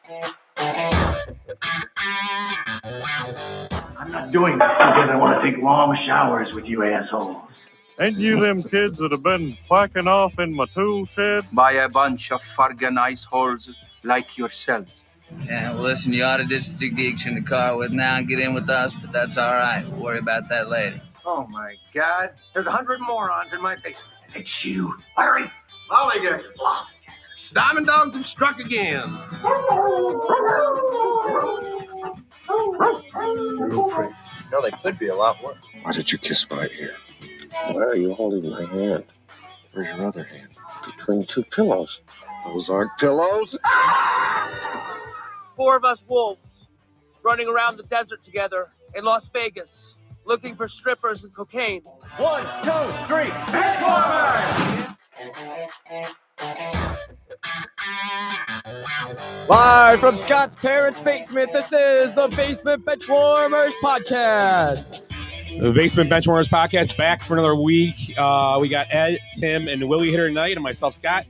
I'm not doing this because I want to take long showers with you assholes. Ain't you them kids that have been quacking off in my tool shed? By a bunch of fucking ice holes like yourselves. Yeah, well, listen, you ought to ditch the geeks in the car with now and get in with us, but that's all right. We'll worry about that later. Oh my God. There's 100 morons in my basement. It's you, Larry. Lollygaggers. Diamond dogs have struck again. Real pretty. No, they could be a lot worse. Why did you kiss my ear? Why are you holding my hand? Where's your other hand? Between two pillows. Those aren't pillows. 4 of us wolves running around the desert together in Las Vegas looking for strippers and cocaine. 1, 2, 3, Benchwarmers! Live from Scott's parents' basement, this is the Basement Benchwarmers Podcast. The Basement Benchwarmers Podcast back for another week. We got Ed, Tim, and Willie here tonight, and myself, Scott.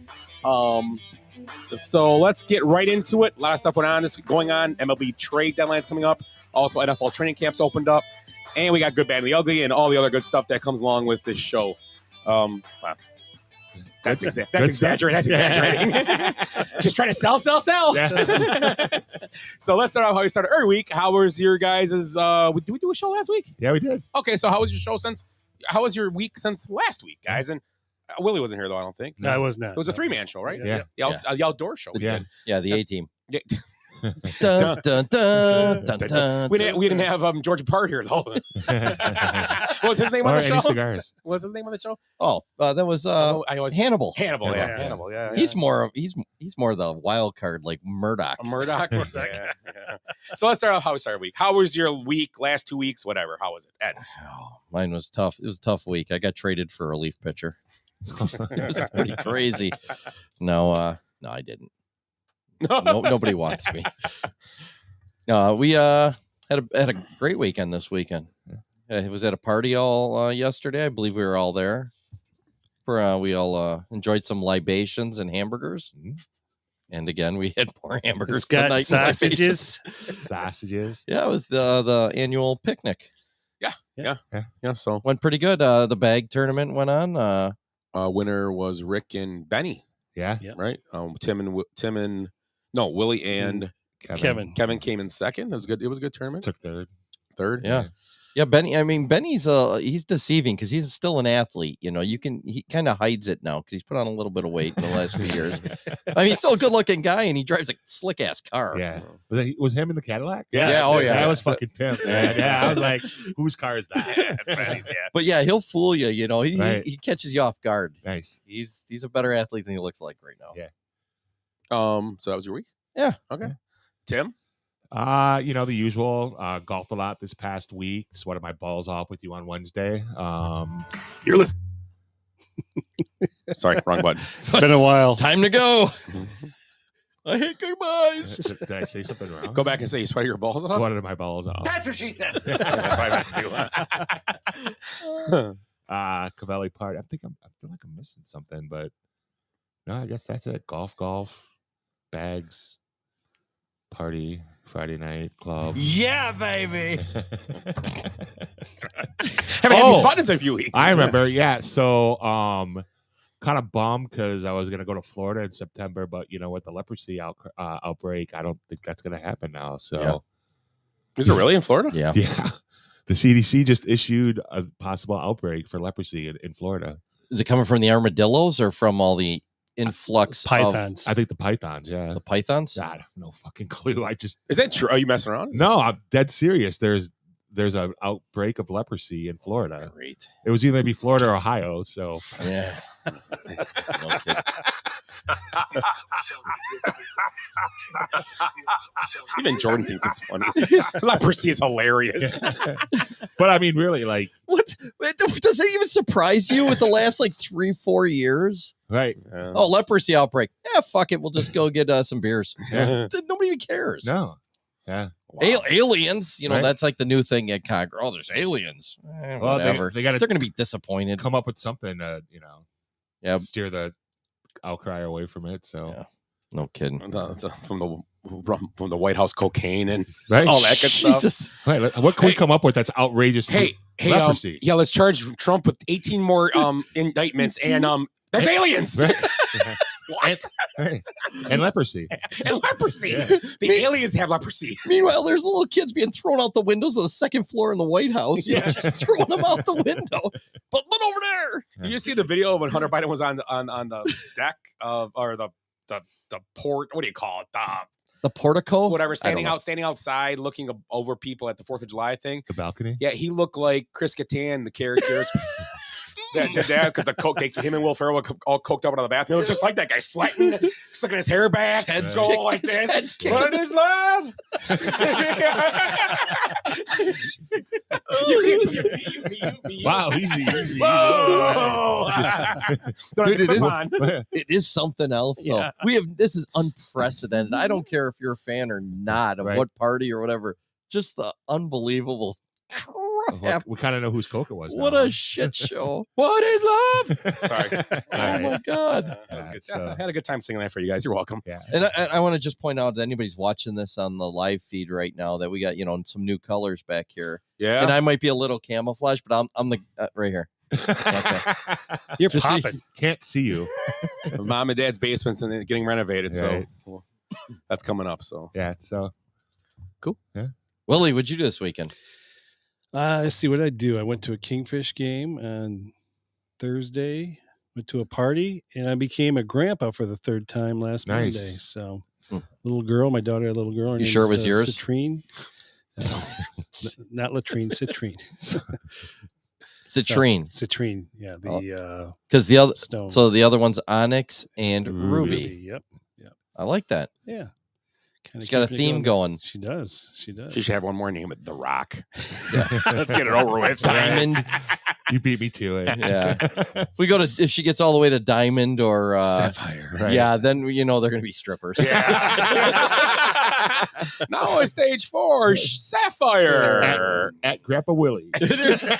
So let's get right into it. A lot of stuff going on. MLB trade deadlines coming up. Also, NFL training camps opened up. And we got Good, Bad, and the Ugly and all the other good stuff that comes along with this show. Wow. That's exaggerating. That's exaggerating. Just trying to sell. Yeah. So let's start off how we started every week. How was your guys'? Did we do a show last week? Yeah, we did. Okay, so how was your show how was your week since last week, guys? And Willie wasn't here though, I don't think. No, I was not. It was a 3-man show, right? Yeah. The outdoor show. Yeah. Yeah, the A-Team. Yeah. Dun, dun, dun, dun, dun, We didn't have George Part here though. What was his name on the show? Cigars. What was his name on the show? Oh, that was Hannibal. Hannibal. Yeah. He's more the wild card, like Murdoch. Murdoch. Yeah. So let's start off how we started week. How was your week? Last 2 weeks, whatever. How was it, Ed? Oh, mine was tough. It was a tough week. I got traded for a relief pitcher. It was pretty crazy. No, I didn't. No, nobody wants me. No, we had a great weekend this weekend. I was at a party all yesterday. I believe we were all there. We all enjoyed some libations and hamburgers. And again, we had more hamburgers tonight. Sausages. Yeah, it was the annual picnic. Yeah. So Went pretty good. The bag tournament went on. Winner was Rick and Benny. Yeah. Right. Willie and Kevin came in second. It was good. It was a good tournament. Took third. Yeah, Benny. I mean, Benny's he's deceiving because he's still an athlete. You know, he kind of hides it now because he's put on a little bit of weight in the last few years. I mean, he's still a good looking guy and he drives a slick ass car. Yeah. Was him in the Cadillac? Yeah. Oh yeah. That was fucking pimp, man. Yeah. I was like, whose car is that? Benny's, But yeah, he'll fool you. You know, he catches you off guard. Nice. He's a better athlete than he looks like right now. Yeah. So that was your week? Yeah. Okay. Tim? The usual. Golfed a lot this past week. Sweated my balls off with you on Wednesday. You're listening. Sorry, wrong button. It's been a while. Time to go. I hate goodbyes. Did I say something wrong? Go back and say you sweated your balls off? Sweated my balls off. That's what she said. That's what I meant to. Cavelli party. I feel like I'm missing something, but no, I guess that's it. Golf, bags, party, Friday night club. Yeah, baby. Haven't had these buttons in a few weeks. I remember. Yeah. So, kind of bummed because I was going to go to Florida in September, but with the leprosy outbreak, I don't think that's going to happen now. So, Yeah. Is it really in Florida? Yeah. Yeah. The CDC just issued a possible outbreak for leprosy in Florida. Is it coming from the armadillos or from all the influx pythons? I think the pythons. Yeah. The pythons? God, no fucking clue. Is that true? Are you messing around? No, I'm dead serious. There's an outbreak of leprosy in Florida. Great. It was either be Florida or Ohio. So yeah. No kidding. Even Jordan thinks it's funny. Leprosy is hilarious. But I mean, really, like, what? Does it even surprise you with the last 3-4 years? Right. Oh, leprosy outbreak. Yeah, fuck it. We'll just go get some beers. Yeah. Nobody even cares. No. Yeah. Wow. Aliens, right? That's like the new thing at Congress. Oh, there's aliens. Well, whatever. They're going to be disappointed. Come up with something to, yeah, steer the outcry away from it. So, yeah. No kidding. From the from the White House cocaine and Right. all that good stuff. Jesus. Right. What can we come up with that's outrageous? Hey, leprosy. yeah, let's charge Trump with 18 more indictments and that's aliens. Right. What? Right. And leprosy. And leprosy. Yeah. The aliens have leprosy. Meanwhile, there's little kids being thrown out the windows of the second floor in the White House. You know, just throwing them out the window. But look over there. Did you see the video when Hunter Biden was on the deck of or the port? What do you call it? The portico? Whatever, I don't standing outside, looking over people at the 4th of July thing. The balcony. Yeah, he looked like Chris Kattan, the characters. The dad, because the coke, him and Will Ferrell were all coked up out of the bathroom. He looked just like that guy, sweating, sticking his hair back, head's going like this. What is love? Wow, easy. Whoa! Dude, It it is something else though. Yeah. This is unprecedented. I don't care if you're a fan or not of Right. what party or whatever. Just the unbelievable crap. We kind of know whose Coke it was. What now, a shit show. What is love? Sorry. Oh my God. That was good. So- I had a good time singing that for you guys. You're welcome. Yeah. And I want to just point out that anybody's watching this on the live feed right now that we got, some new colors back here. Yeah. And I might be a little camouflage, but I'm the right here. Okay. You're Just see- popping. Can't see you. Mom and dad's basement's and getting renovated, Right. so that's coming up. So Yeah. So Willie, what'd you do this weekend? Let's see what I do. I went to a Kingfish game on Thursday, went to a party, and I became a grandpa for the third time last Nice. Monday. So, Hmm. little girl, my daughter, a little girl. Her You name sure is, it was yours? Citrine. Not latrine, citrine. Citrine. Citrine, yeah. The Because the other stone. so the other one's onyx and Ruby. ruby. Yep. I like that. Yeah. Kinda She's got a keeping it theme going. She does. She does. she should have one more name, The Rock. Yeah. Let's get it over with. Diamond. you beat me to it. Yeah. If she gets all the way to diamond or Sapphire. Right. yeah, then they're gonna be strippers. Yeah. Now it's stage 4, Sapphire. At Grandpa Willie. Yeah.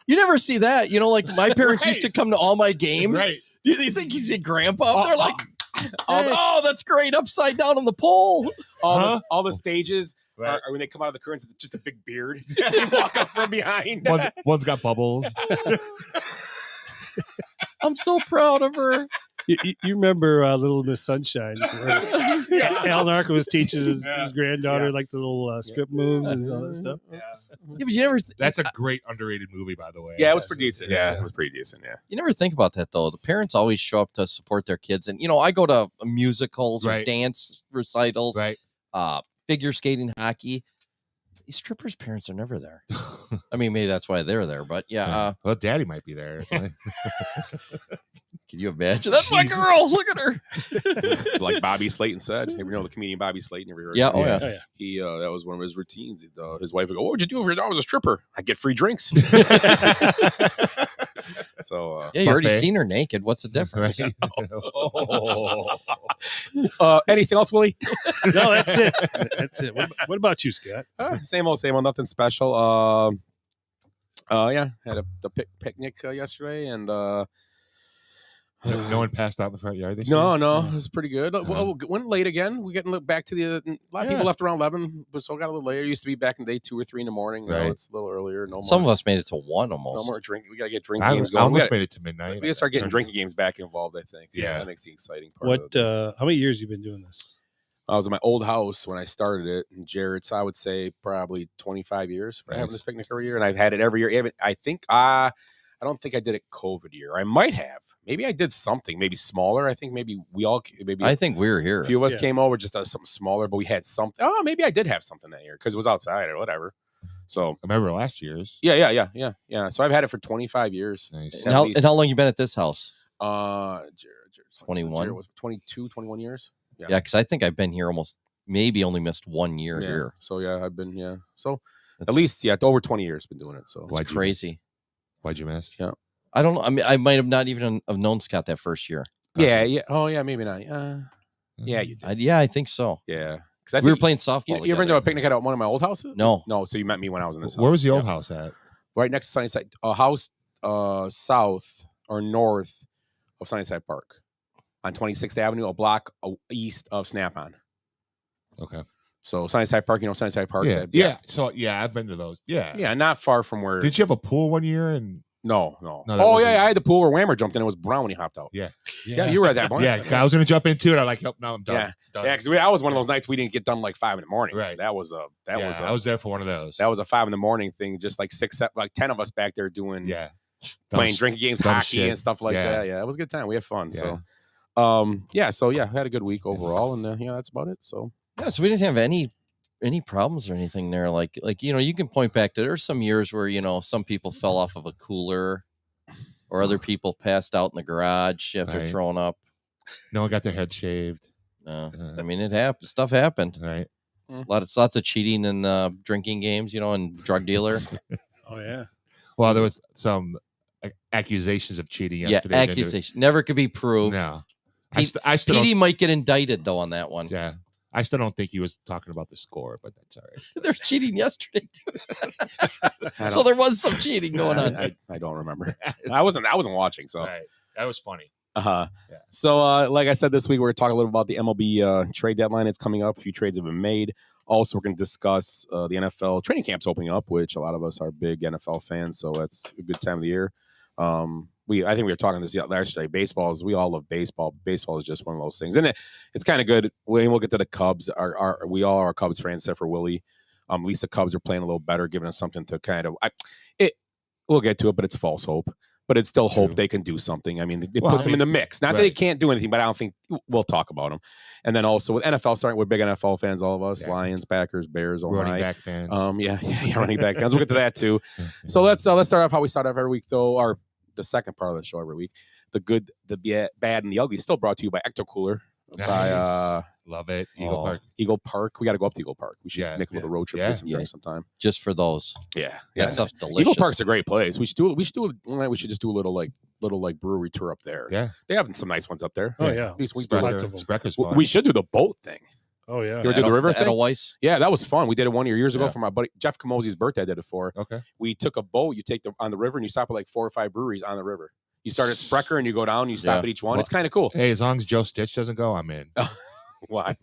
You never see that. Like my parents used Right. to come to all my games. Right. You think he's a grandpa? They're like, oh, that's great. Upside down on the pole. All the stages Right. are when they come out of the curtains, it's just a big beard. They walk up from behind. One's got bubbles. I'm so proud of her. You remember Little Miss Sunshine? Where Al Narcos teaches his granddaughter like the little strip moves and all that stuff. Yeah, but you never. That's a great underrated movie, by the way. Yeah, it was pretty decent. Yeah, it was pretty decent. Yeah. You never think about that though. The parents always show up to support their kids, and I go to musicals or Right. dance recitals, Right. Figure skating, hockey. These strippers' parents are never there. I mean, maybe that's why they're there, but yeah. Well, Daddy might be there. Can you imagine? That's my girl. Look at her. Like Bobby Slayton said. You ever know the comedian Bobby Slayton? Ever heard Yeah. of Oh him? yeah. He that was one of his routines. His wife would go, "What would you do if your dog was a stripper?" I get free drinks. So Yeah, you already Buffet. seen her naked. What's the difference? Right. anything else, Willie? No, that's it. That's it. What about you, Scott? Same old, nothing special. Yeah, had the picnic yesterday, and No one passed out in the front yard. no, it was pretty good. Well, went late again. We getting back to a lot of people left around 11, but so got a little later. It used to be back in the day 2 or 3 in the morning. Now Right. it's a little earlier. No more. Some of us made it to 1 no almost. more drinking. We got to get drink I games going. almost made it to midnight. We got to start getting drinking games back involved. I think. Yeah. That makes the exciting part. Of it. How many years you been doing this? I was in my old house when I started it, and Jared's, I would say, probably 25 years for having Nice. this picnic every year, and I've had it every year. I don't think I did it COVID year. I might have. Maybe I did something, maybe smaller. I think maybe I think we were here. a few of us Yeah. came over, just something smaller, but we had something. Oh, maybe I did have something that year because it was outside or whatever. So I remember last year's. yeah. So I've had it for 25 years. Nice. At And how, least. and how long you been at this house? Jared's 21? Jared was 22, 21 years. Yeah, because I think I've been here almost, maybe only missed 1 year Yeah. here. So yeah, I've been So at That's- least over 20 years been doing it. So it's Why'd you crazy. Why'd you miss? Yeah. I don't know. I mean, I might have not even have known Scott that first year. yeah. Oh yeah, maybe not. Yeah, you did. I think so. Yeah, because We were playing softball. You ever been to together. a picnic at one of my old houses? No. No. So you met me when I was in this house. Where was the old house at? Right next to Sunnyside, a house south or north of Sunnyside Park. on 26th Avenue, a block east of Snap-on. Okay. So Sunnyside Park, Sunnyside Park. Yeah. So I've been to those. Yeah. Yeah, not far from where. Did you have a pool one year? And No. that Oh wasn't- yeah, I had the pool where Whammer jumped in. It was brown when he hopped out. Yeah. Yeah, you were at that point. Yeah, I was gonna jump into it. I'm like, oh, no, I'm done. Yeah, Done. yeah, because that was one of those nights we didn't get done like 5 in the morning. Right. That was a. I was there for one of those. That was a 5 in the morning thing. Just like 10 of us back there doing. Yeah. Playing drinking games, dumb hockey, shit. and stuff like Yeah. that. Yeah, it was a good time. We had fun. Yeah. So, I had a good week overall, and that's about it. So, Yeah, so we didn't have any problems or anything there. Like you can point back to there's some years where some people fell off of a cooler, or other people passed out in the garage after Right. throwing up. No one got their head shaved. I mean, it happened. Stuff happened. Right. Lots of cheating and drinking games, and drug dealer. Oh yeah. Well, there was some accusations of cheating yesterday. Yeah, accusation never could be proved. No. I still PD might get indicted though on that one. Yeah. I still don't think he was talking about the score, but that's all right. They're cheating yesterday too. So there was some cheating going on. I don't remember. I wasn't watching. So Right. That was funny. Yeah. Yeah. So, like I said, this week we're talking a little about the MLB trade deadline. It's coming up. A few trades have been made. Also, we're going to discuss the NFL training camps opening up, which a lot of us are big NFL fans. So that's a good time of the year. I think we were talking this yesterday. We all love baseball. Baseball is just one of those things, and it's kind of good. We'll get to the Cubs. We all are Cubs fans, except for Willie. At least the Cubs are playing a little better, giving us something to kind of. We'll get to it, but it's false hope. But it's still hope they can do something. I mean, it puts them in the mix. Not that they can't do anything, but I don't think we'll talk about them. And then also with NFL starting, we're big NFL fans, all of us. Yeah. Lions, Packers, Bears, running back fans. Running back fans. We'll get to that too. So let's start off how we start off every week, though. Or the second part of the show every week. The good, the bad, and the ugly. Still brought to you by Ecto Cooler. Nice. By love it. Eagle Park. Eagle Park. We got to go up to Eagle Park. We should make a little road trip, get some drinks sometime. Just for those. Yeah. That stuff's delicious. Eagle Park's a great place. We should just do a little brewery tour up there. Yeah. They have some nice ones up there. Oh yeah. Sprecker's fun. We should do the boat thing. Oh yeah. You ever do the river thing? Edelweiss? Yeah, that was fun. We did it 1 years ago for my buddy Jeff Camosi's birthday. I did it for. Okay. We took a boat. You take on the river and you stop at like 4 or 5 breweries on the river. You start at Sprecher and you go down. You stop at each one. It's kind of cool. Hey, as long as Joe Stitch doesn't go, I'm in. Why?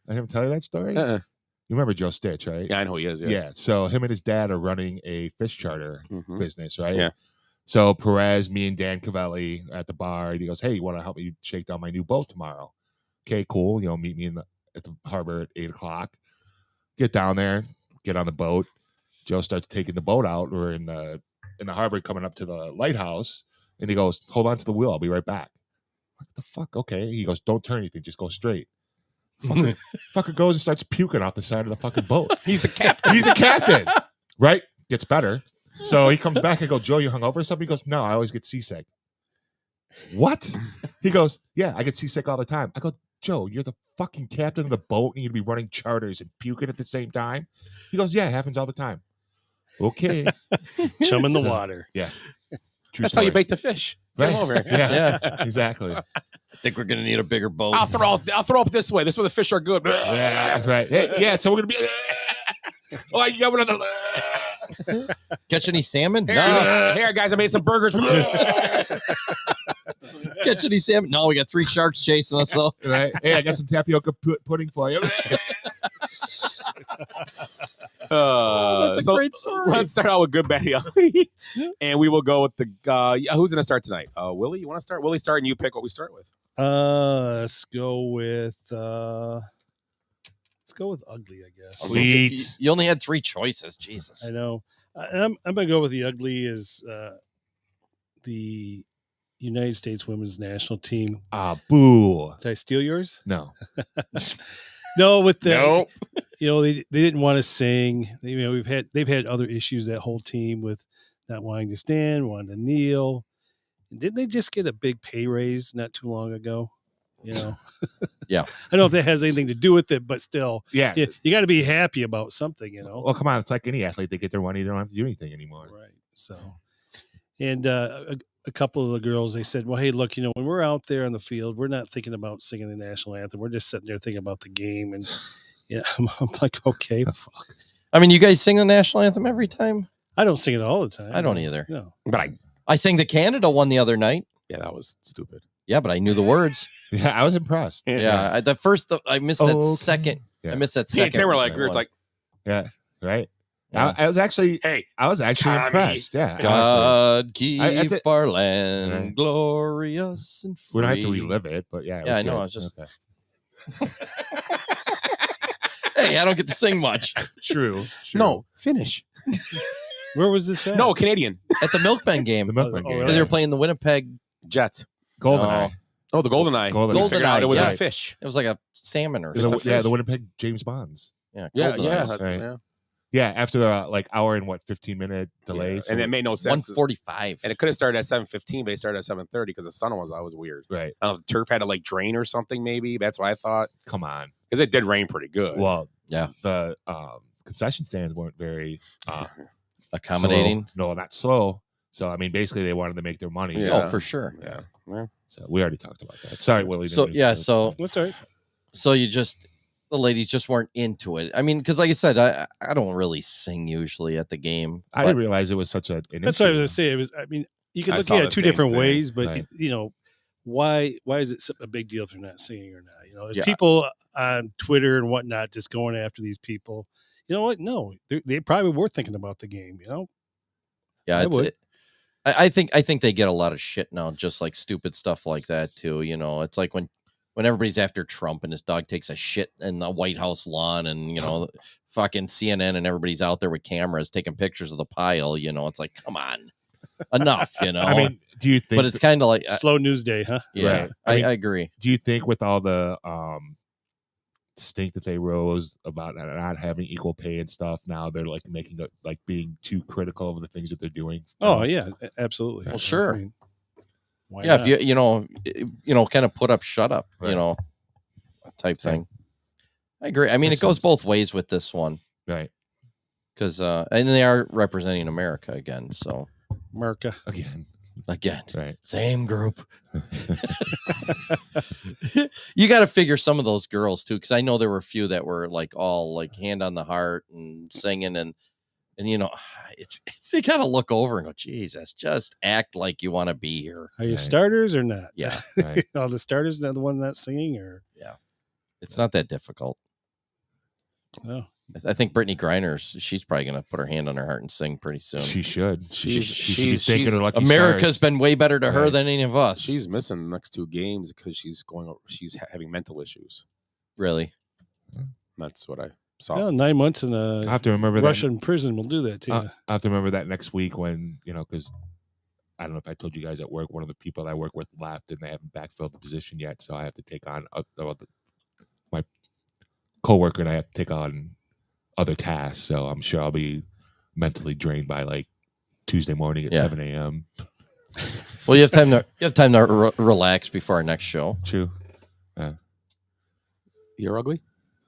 I didn't tell you that story. You remember Joe Stitch, right? Yeah, I know he is. Yeah. So him and his dad are running a fish charter business, right? Yeah. So Perez, me and Dan Cavelli at the bar, and he goes, "Hey, you want to help me shake down my new boat tomorrow?" Okay, cool. Meet me at the harbor at 8:00. Get down there, get on the boat. Joe starts taking the boat out. We're in the harbor, coming up to the lighthouse, and he goes, "Hold on to the wheel. I'll be right back." What the fuck? Okay. He goes, "Don't turn anything. Just go straight." Fucker goes and starts puking off the side of the fucking boat. He's the captain. He's the captain, right? Gets better. So he comes back and go, "Joe, you hungover or something?" He goes, "No, I always get seasick." What? He goes, "Yeah, I get seasick all the time." I go, "Joe, you're the fucking captain of the boat and you'd be running charters and puking at the same time?" He goes, "Yeah, it happens all the time." Okay. Chum in the water. Yeah. That's how you bake the fish. Get him over. Yeah, exactly. I think we're gonna need a bigger boat. I'll throw up this way. This way the fish are good. Yeah, right. Hey, yeah, so we're gonna be. Oh, you got another. Catch any salmon? Here, guys, I made some burgers. Catch any salmon? No, we got 3 sharks chasing us though. Right. Hey, I got some tapioca pudding for you. That's a great story. Let's start out with good, bad, ugly, and we will go with the who's going to start tonight? Willie, you want to start? Willie, start, and you pick what we start with. Let's go with ugly, I guess. Sweet. You only had 3 choices. Jesus. I know. I'm gonna go with the ugly is the United States Women's National Team. Boo. Did I steal yours? No. No, with the Nope. they didn't want to sing. They've had other issues, that whole team, with not wanting to stand, wanting to kneel. Didn't they just get a big pay raise not too long ago? Yeah. I don't know if that has anything to do with it, but still, Yeah. you got to be happy about something, Well, come on. It's like any athlete. They get their money. They don't have to do anything anymore. Right. So, and a couple of the girls, they said, well, hey, look, when we're out there on the field, we're not thinking about singing the national anthem. We're just sitting there thinking about the game. And yeah, I'm like, okay, fuck. I mean, you guys sing the national anthem every time? I don't sing it all the time. I don't either. No. But I sang the Canada one the other night. Yeah, that was stupid. Yeah, but I knew the words. Yeah, I was impressed. Yeah, the first I missed that Okay. second. Yeah. I missed that Me and second. Tim were like, we were one. like, Yeah, right. Yeah. I was actually hey, actually Tommy. impressed. Yeah, honestly. God keep I thi- our land Right. glorious and free. We don't have to relive it, but yeah. It Yeah, was I know. good. I was just. Okay. Hey, I don't get to sing much. True. no, finish. Where was this at? No, Canadian. At the Milkman game. The Milkman Oh, game. really? They were playing the Winnipeg. Jets. Goldeneye. Oh, the GoldenEye. Goldeneye. We figured out GoldenEye, it was yeah. a fish. It was like a salmon or The- something. yeah, the Winnipeg James Bonds. Yeah, Yeah, GoldenEye. yeah, that's right. yeah. Yeah, after the like hour and 15-minute delay. Yeah. so- And it made no sense. 145. And it could have started at 7:15, but it started at 7:30 because the sun was always weird. right. I don't know if the turf had to like drain or something. Maybe that's what I thought Come on. because it did rain pretty good. Well, Yeah. the concession stands weren't very Accommodating. slow. No, not slow. So I mean, basically, they wanted to make their money. Yeah. Oh, for sure. yeah. Yeah. So we already talked about that. Sorry, Willie. So didn't mean yeah, to- so What's all right? the ladies just weren't into it. I mean, because like I said, I don't really sing usually at the game. I but- didn't realize it was such an That's what I was issue. gonna say. It was. I mean, you can I look saw at the it two same different thing. ways, but Right. you know, why is it a big deal if they're not singing or not? You know, there's Yeah. people on Twitter and whatnot just going after these people. You know what? No, they probably were thinking about the game. You know, Yeah, I it's would. it. I think they get a lot of shit now, just like stupid stuff like that too. You know, it's like when everybody's after Trump and his dog takes a shit in the White House lawn, and you know, fucking CNN and everybody's out there with cameras taking pictures of the pile. You know, it's like, come on, enough. You know, I mean, do you think? but it's kind of like, Slow news day, huh? yeah, Right. I mean, I agree. do you think with all the stink that they rose about not having equal pay and stuff, now they're like making it like being too critical of the things that they're doing? Oh yeah, absolutely. Well, sure. I mean, why Yeah, not? if you know, kind of put up, shut up, Right. you know, type Right. thing. I agree. I mean, Makes it goes sense. both ways with this one. Right. Because and they are representing America again. So America. Again. Right. same group. You got to figure some of those girls too, because I know there were a few that were like all like hand on the heart and singing, and you know, it's they got to look over and go, Jesus, just act like you want to be here. Are you Right. starters or not? Yeah, Right. Are the starters not the one not singing or? it's not that difficult. Oh, I think Brittany Griner, she's probably going to put her hand on her heart and sing pretty soon. She should. She should be she's- thanking her lucky America's stars. been way better to her Right. than any of us. She's missing the next two games because she's having mental issues. really. That's what I saw. well, 9 months in I a have to remember that. Russian prison will do that to you. I have to remember that next week when, you know, because I don't know if I told you guys at work, one of the people I work with left and they haven't backfilled the position yet. So I have to take on my coworker and I have to take on other tasks. So I'm sure I'll be mentally drained by like Tuesday morning at Yeah. 7 a.m. Well, you have time to relax before our next show. True. You're ugly?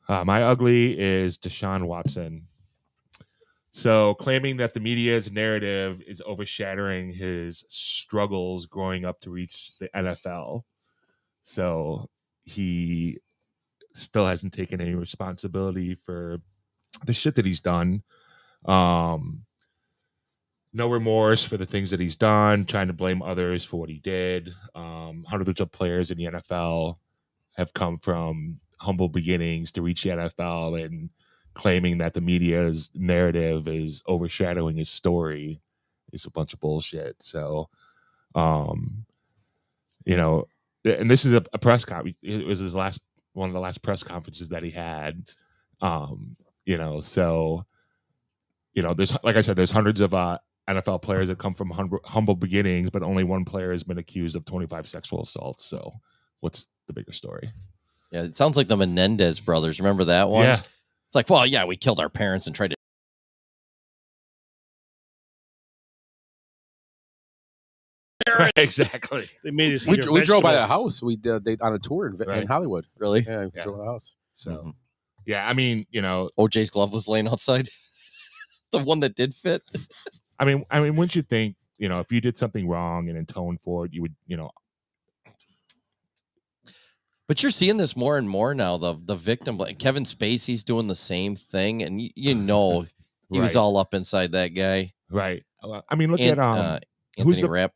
My ugly is Deshaun Watson. So claiming that the media's narrative is overshadowing his struggles growing up to reach the NFL. So he still hasn't taken any responsibility for the shit that he's done. No remorse for the things that he's done, trying to blame others for what he did. Hundreds of players in the NFL have come from humble beginnings to reach the NFL, and claiming that the media's narrative is overshadowing his story is a bunch of bullshit. So, you know, and this is a press conference. It was one of the last press conferences that he had. You know, so, you know, there's, like I said, there's hundreds of NFL players that come from humble beginnings, but only one player has been accused of 25 sexual assaults. So what's the bigger story? Yeah, it sounds like the Menendez brothers. Remember that one? Yeah. It's like, well, yeah, we killed our parents and tried to. Exactly. They made us. We eat our drove by the vegetables. house. We did on a tour in Right. Hollywood. Really? Yeah, we Yeah. drove by the house. So, Mhm. yeah, I mean, you know, OJ's glove was laying outside. The one that did fit. I mean, wouldn't you think, you know, if you did something wrong and atone for it, you would, you know, But you're seeing this more and more now. The victim, like Kevin Spacey's doing the same thing, and you know he was Right. all up inside that guy. right. I mean, look And, at Anthony the- Rapp.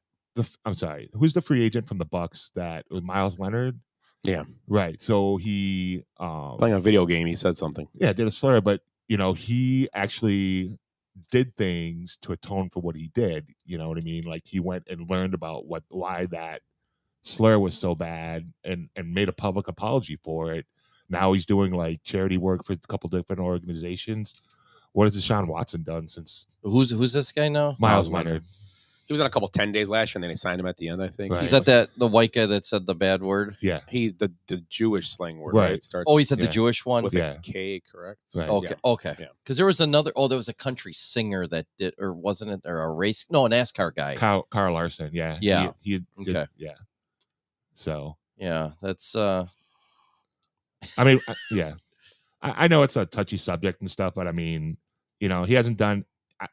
I'm sorry, who's the free agent from the Bucks that was Miles Leonard? Yeah. Right. So he Playing a video game, he said something. yeah, did a slur, but he actually did things to atone for what he did. You know what I mean? Like he went and learned about why that slur was so bad and made a public apology for it. Now he's doing like charity work for a couple different organizations. What has Deshaun Watson done since? Who's this guy now? Miles Leonard. He was on a couple 10 days last year, and then they signed him at the end, I think. Right. Is that the white guy that said the bad word? Yeah. He's the Jewish slang word, Right. right? Starts Oh, he said the Yeah. Jewish one. with Yeah. a K, correct? Right. Okay, Yeah. okay. Yeah. Because there was another. Oh, there was a country singer that did, or wasn't it? Or a race? No, a NASCAR guy. Carl Larson. Yeah. Yeah. He did, Okay. yeah. So Yeah, that's. I mean, yeah. I know it's a touchy subject and stuff, but I mean, he hasn't done,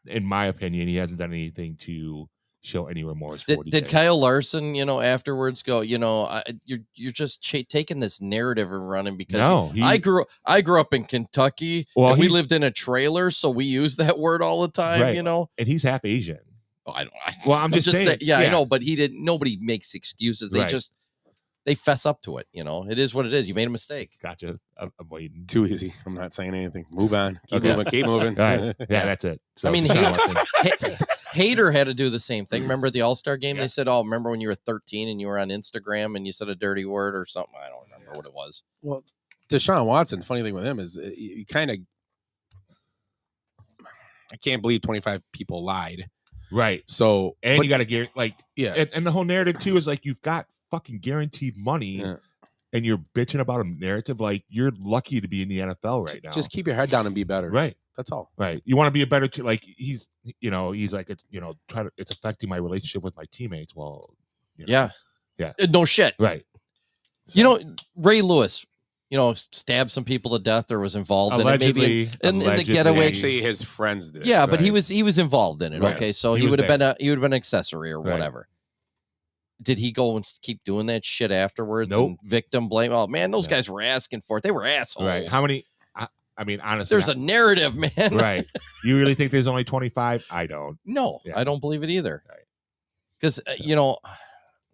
in my opinion, he hasn't done anything to show any remorse for what he Did Kyle Larson, afterwards go, you're just taking this narrative and running because No, I grew up in Kentucky. Well, and we he's- lived in a trailer, so we use that word all the time. Right. Oh, and he's half Asian. I don't. Well, I'm just saying, yeah, I yeah. know, but he didn't. Nobody makes excuses. They Right. they fess up to it. It is what it is. You made a mistake. Gotcha. I'm waiting. Too easy. I'm not saying anything. Move on. Keep Okay. moving. Keep moving. All right. Yeah, that's it. So I mean, Deshaun Watson. Hader had to do the same thing. Remember at the All-Star game? Yeah. They said, "Oh, remember when you were 13 and you were on Instagram and you said a dirty word or something?" I don't remember what it was. Well, Deshaun Watson, funny thing with him is you kind of, I can't believe 25 people lied. Right. So, And but- you got to get yeah. and the whole narrative too is like you've got fucking guaranteed money Yeah. and you're bitching about a narrative like you're lucky to be in the NFL right now. Just keep your head down and be better. right. That's all. Right. You want to be a better like he's like it's it's affecting my relationship with my teammates. Well, Yeah. Yeah. No shit. Right. Ray Lewis, stabbed some people to death or was involved in it. Maybe Allegedly, in the allegedly. getaway. Actually, his friends did. Yeah, but he Right. was involved in it. Right. Okay, so He he was would have there. been an accessory or Right. whatever. Did he go and keep doing that shit afterwards? Nope. And victim blame. Oh man, those No. guys were asking for it. They were assholes. Right. How many I mean honestly There's a narrative, man. right. You really think there's only 25? I don't. No, Yeah. I don't believe it either. Right. Because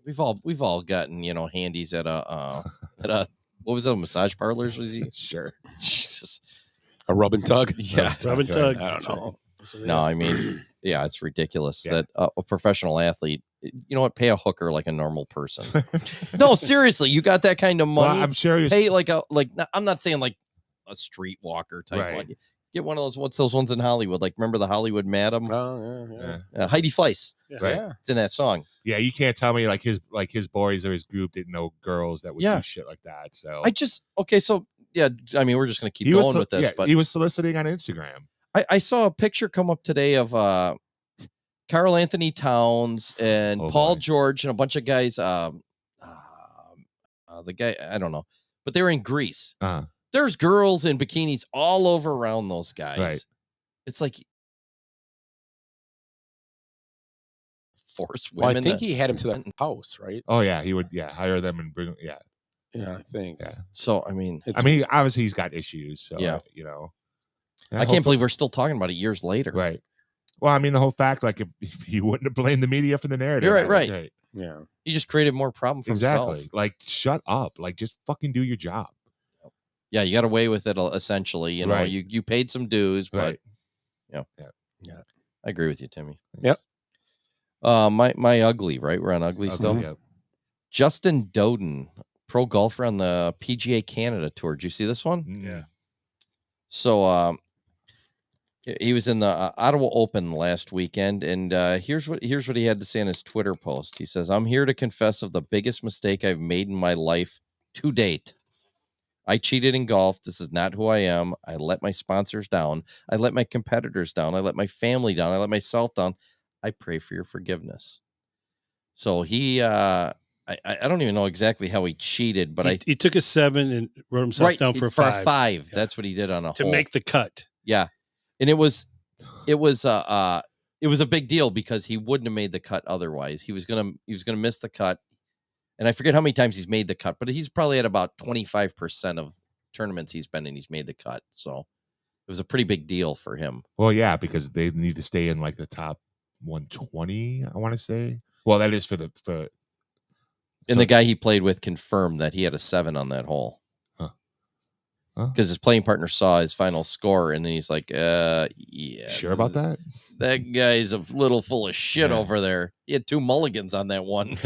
we've all gotten handies at a what was that, massage parlors? Was he? Sure. Jesus. A rub and tug. Yeah. Rub and Okay. tug. I don't That's know. right. No, I mean, yeah, it's ridiculous Yeah. that a professional athlete, pay a hooker like a normal person. No, seriously, you got that kind of Well, money. I'm sure he's Pay I'm not saying like a streetwalker type Right. one. Get one of those. What's those ones in Hollywood? Like, remember the Hollywood Madam? Oh, yeah. Heidi Fleiss. right. Yeah. It's in that song. Yeah, you can't tell me like his boys or his group didn't know girls that would Yeah. do shit like that. So So yeah, I mean, we're just gonna keep he was going with this, yeah, but he was soliciting on Instagram. I saw a picture come up today of Carl Anthony Towns and Oh, Paul boy. George and a bunch of guys. The guy, I don't know, but they were in Greece. Uh, There's girls in bikinis all over around those guys. Right. It's like force Well, women. I think to- he had him to the house, right? oh yeah, he would hire them and bring yeah. Yeah, I think. Yeah. So I mean, It's, I mean, obviously he's got issues. So Yeah. Yeah, I can't believe we're still talking about it years later. Right. Well, I mean, the whole fact, like, if he wouldn't have blamed the media for the narrative, You're right, like, right. yeah. He just created more problem for Exactly. himself. Like, shut up. Like, just fucking do your job. Yeah, you got away with it essentially. Right. You paid some dues, but Right. I agree with you, Timmy. Yep. My ugly, right? We're on ugly still. Yep. Justin Doden, pro golfer on the PGA Canada Tour. Did you see this one? Yeah. So he was in the Ottawa Open last weekend, and here's what he had to say in his Twitter post. He says, "I'm here to confess of the biggest mistake I've made in my life to date. I cheated in golf. This is not who I am. I let my sponsors down. I let my competitors down. I let my family down. I let myself down. I pray for your forgiveness." So he, I don't even know exactly how he cheated, but he took a 7 and wrote himself down for a 5 Yeah. That's what he did on a to hole. make the cut. Yeah, and it was a big deal because he wouldn't have made the cut otherwise. He was gonna miss the cut, and I forget how many times he's made the cut, but he's probably at about 25% of tournaments he's been in. He's made the cut, so it was a pretty big deal for him. Well, yeah, because they need to stay in like the top 120, I want to say. Well, that is for And the guy he played with confirmed that he had a 7 on that hole. Because his playing partner saw his final score, and then he's like, yeah. Sure about that? That guy's a little full of shit over there. He had 2 mulligans on that one.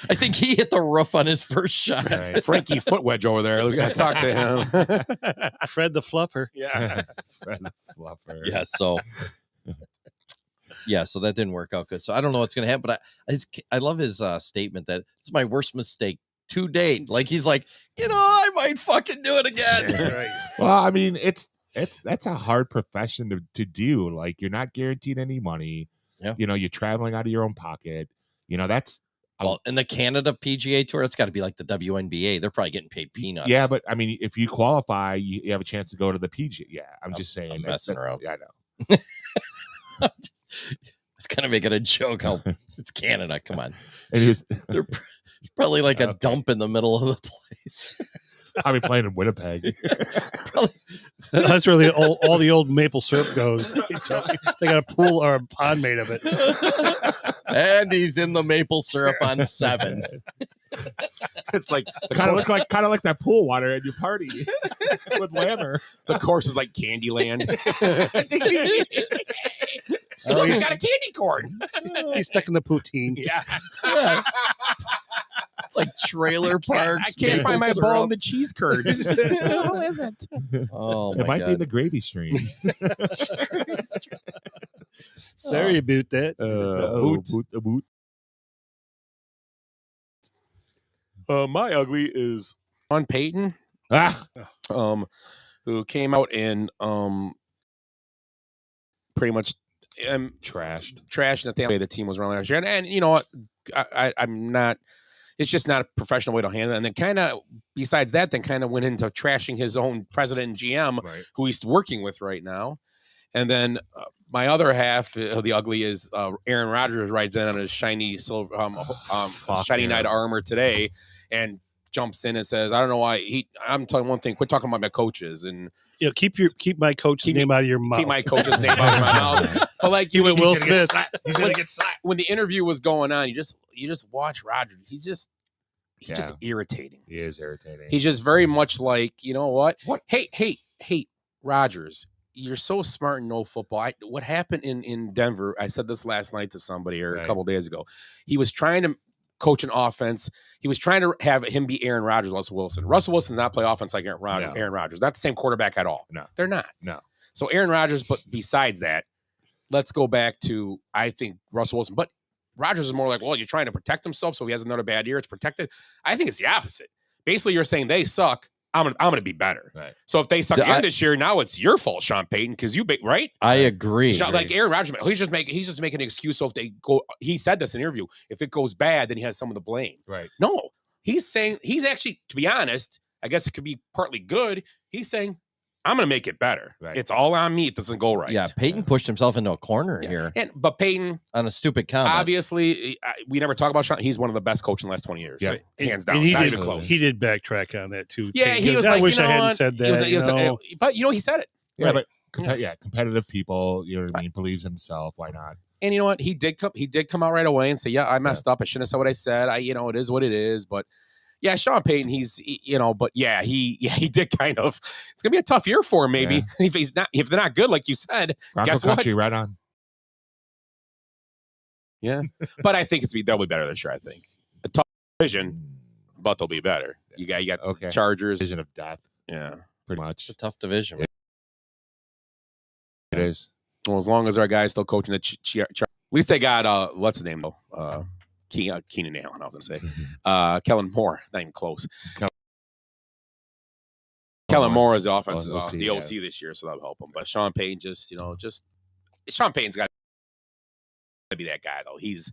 I think he hit the roof on his first shot. Right. Frankie Footwedge over there. We got to talk to him. Fred the Fluffer. Yeah. Fred the Fluffer. Yeah, so that didn't work out good. So I don't know what's going to happen, but I love his statement that it's my worst mistake to date. Like he's like, I might fucking do it again. Right. Well, I mean, that's a hard profession to do. Like, you're not guaranteed any money. Yeah. You're traveling out of your own pocket. That's in the Canada PGA Tour, it's got to be like the WNBA. They're probably getting paid peanuts. Yeah, but I mean, if you qualify, you have a chance to go to the PGA. Yeah, I'm just saying. I'm messing around. Yeah, I know. It's kind of making a joke. How it's Canada. Come on. There's probably like a dump in the middle of the place. I'll be playing in Winnipeg. That's where all the old maple syrup goes. They got a pool or a pond made of it. And he's in the maple syrup on 7. It's like kind of like that pool water at your party with Whammer. The course is like Candyland. He's got a candy corn. He's stuck in the poutine. Yeah. It's like trailer parks. I can't find my ball in the cheese curds. How is it? Oh, my It might God. be in the gravy stream. Sorry about that. A boot. My ugly is Sean Payton, who came out and pretty much trashed the way the team was running last year. And you know what? I'm not. It's just not a professional way to handle it. And then kind of, besides that, then kind of went into trashing his own president and GM, who he's working with right now. And then my other half of the ugly is Aaron Rodgers rides in on his shiny silver, shiny knight armor today, and jumps in and says, "I don't know why I'm telling one thing. Quit talking about my coaches and keep my coach's name out of your mouth. Keep my coach's name out of my mouth." But like you and Will Smith, he's gonna get slapped. When the interview was going on, you just watch Rodgers. He's just irritating. He is irritating. He's just very much like, you know what? Hey, Rodgers. You're so smart and know football. What happened in Denver? I said this last night to somebody or a couple of days ago. He was trying to coach an offense. He was trying to have him be Aaron Rodgers, Russell Wilson. Russell Wilson does not play offense like Aaron Rodgers. Not the same quarterback at all. No, they're not. No. So Aaron Rodgers, but besides that, let's go back to, I think, Russell Wilson. But Rodgers is more like, well, you're trying to protect himself so he has another bad year. It's protected. I think it's the opposite. Basically, you're saying they suck. I'm gonna be better. Right. So if they suck again this year, now it's your fault, Sean Payton, because right. I agree. Like Aaron Rodgers, he's just making an excuse. So if they go, he said this in an interview. If it goes bad, then he has someone to blame. Right. No, he's saying he's actually, to be honest, I guess it could be partly good. He's saying, I'm going to make it better. Right. It's all on me. It doesn't go right. Yeah, Peyton pushed himself into a corner here. But Peyton, on a stupid comment. Obviously, we never talk about Sean. He's one of the best coaches in the last 20 years. Yeah. Right? Hands down. And Not even close. He did backtrack on that too. Yeah, he was I like, wish I hadn't what? said that. But he said it. Yeah, Right. but competitive people, you know what I mean, believes himself. Why not? And you know what? He did come out right away and say, "Yeah, I messed up. I shouldn't have said what I said. It is what it is." But yeah, Sean Payton, he did kind of. It's gonna be a tough year for him, maybe if they're not good, like you said. Bronco guess country, what? right on. Yeah, but I think they'll be better this year. I think a tough division, but they'll be better. You got Chargers, Division of death. Yeah, pretty much. It's a tough division. It is. Well, as long as our guy's still coaching the at least they got what's his name though? Keenan Allen, I was gonna say. Kellen Moore, not even close. Kellen Moore is the offensive the OC this year, so that'll help him. But Sean Payton Sean Payton's got to be that guy though. He's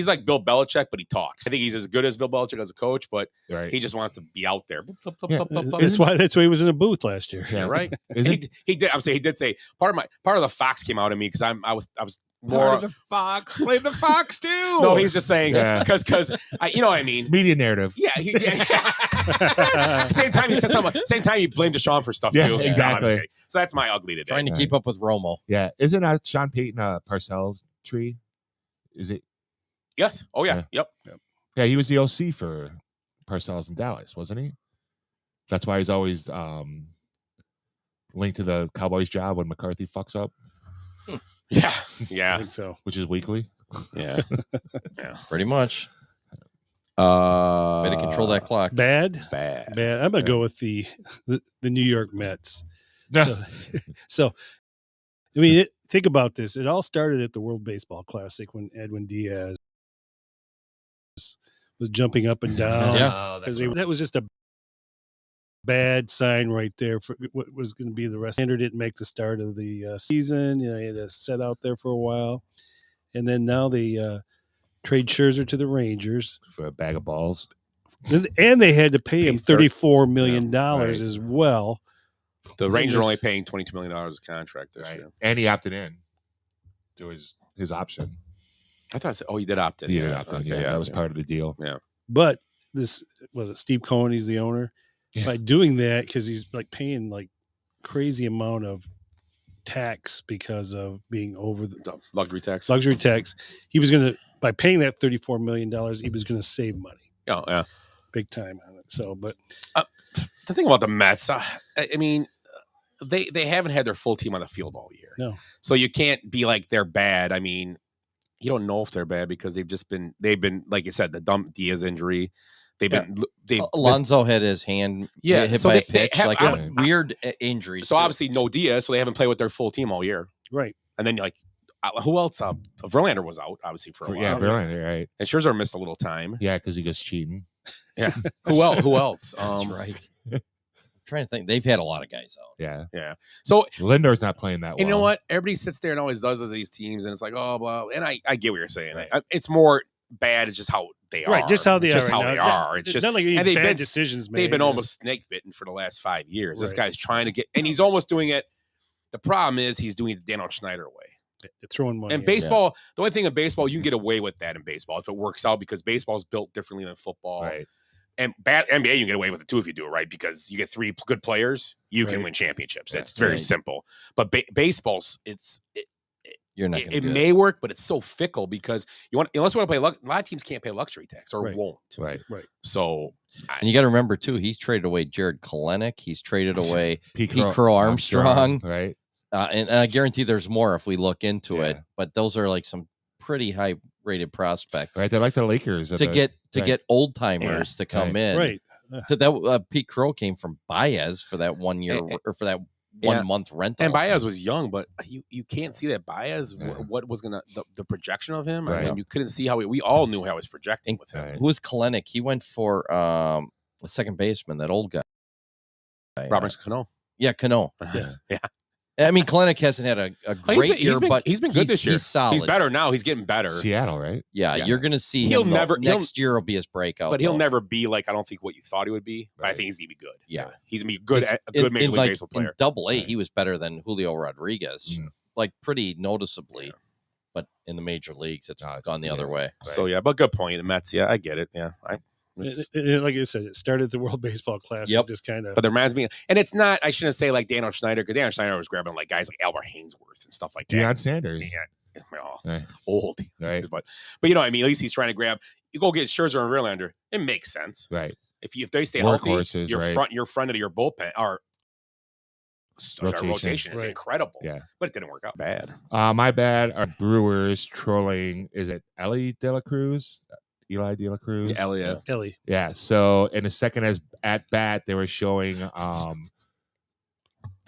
like Bill Belichick, but he talks. I think he's as good as Bill Belichick as a coach, but he just wants to be out there. That's why he was in a booth last year. Yeah, right. He did. I'm saying he did say part of the Fox came out of me because I was more Part of the Fox. Play the Fox too. No, he's just saying because you know what I mean. Media narrative. Yeah. Same time he said something. Same time he blamed Deshaun for stuff too. Exactly. So that's my ugly today. Trying to keep up with Romo. Yeah. Isn't Sean Payton a Parcells tree? Is it? Yes. Oh yeah. Yep. Yeah, he was the OC for Parcells in Dallas, wasn't he? That's why he's always linked to the Cowboys job when McCarthy fucks up. Yeah. I Yeah. think so. Which is weekly. Yeah. Pretty much. Way to control that clock. Bad. Bad. I'm gonna go with the New York Mets. So I mean, think about this. It all started at the World Baseball Classic when Edwin Diaz was jumping up and down. Because that was just a bad sign right there for what was going to be the rest. Sander didn't make the start of the season. He had to sit out there for a while, and then now they trade Scherzer to the Rangers for a bag of balls, and they had to pay him $34 million right. as well. The Rangers are only paying $22 million a contract this year. And he opted in to his option. I thought I said, he did opt in. He did opt in. Yeah, that was part of the deal. Yeah. But this was it. Steve Cohen, he's the owner. Yeah. By doing that, because he's like paying like crazy amount of tax because of being over the luxury tax. He was going to, by paying that $34 million, he was going to save money. Oh yeah, big time on it. So, but the thing about the Mets, I mean, they haven't had their full team on the field all year. No, so you can't be like they're bad. I mean, you don't know if they're bad because they've been like you said, the dumb Diaz injury. Alonso had his hand hit by a pitch, weird injuries. So obviously no Diaz, so they haven't played with their full team all year. Right. And then like, who else? Verlander was out obviously for a while. Yeah, Verlander, right. And Scherzer missed a little time. Yeah, because he goes cheating. Yeah. Who else? That's right. I'm trying to think. They've had a lot of guys out. Yeah. So Lindor's not playing that well. You know what? Everybody sits there and always does these teams, and it's like, oh, blah. And I get what you're saying. Right. It's more bad. It's just how they are. Right. Just how they are. It's just not like any bad decisions made. They've been almost snake bitten for the last 5 years. Right. This guy's trying to get, and he's almost doing it. The problem is he's doing it the Daniel Schneider way. Throwing money. And baseball, the only thing in baseball, you can get away with that in baseball if it works out because baseball is built differently than football. Right. And NBA, you can get away with it too if you do it right because you get 3 good players, you can win championships. It's very simple. But baseball's, you're not. It may work, but it's so fickle because unless you want to play. A lot of teams can't pay luxury tax or won't. Right. So, and you got to remember too, he's traded away Jared Kalenic. He's traded away Pete Crow Armstrong. Right. And I guarantee there's more if we look into it. But those are like some pretty high rated prospects. Right. They're like the Lakers to get old timers to come in. Right. To that Pete Crow came from Baez for that 1 year or for that 1 month rental. And Baez was young, but you can't see that Baez. What was gonna the projection of him? Right. I mean, you couldn't see how we all knew how he was projecting with him. Who was Kalenic? He went for the second baseman, that old guy, Robert Cano. Yeah, Cano. Yeah. I mean, Kalenic hasn't had a great year, but he's been good this year. He's solid. He's better now. He's getting better. Seattle, right? Yeah, you're going to see him. Next year will be his breakout. But he'll never be like, I don't think what you thought he would be. But I think he's going to be good. Yeah. He's going to be good, a good Major League Baseball player. In Double-A, he was better than Julio Rodriguez, like pretty noticeably. Yeah. But in the major leagues, it's gone the other way. Right. So, yeah, but good point. The Mets, I get it. Yeah, like I said, it started at the World Baseball Classic. Yep. Just kind of. But it reminds me, and it's not. I shouldn't say like Daniel Schneider because Daniel Schneider was grabbing like guys like Albert Hainsworth and stuff like that. Deion Sanders, old, right? But you know what I mean. At least he's trying to grab. You go get Scherzer and Verlander. It makes sense, right? If they stay healthy, your front of your bullpen or rotation is incredible. Yeah, but it didn't work out bad. My bad. Are Brewers trolling? Is it Eli De La Cruz? Ellie. Yeah. So in the second at bat, they were showing the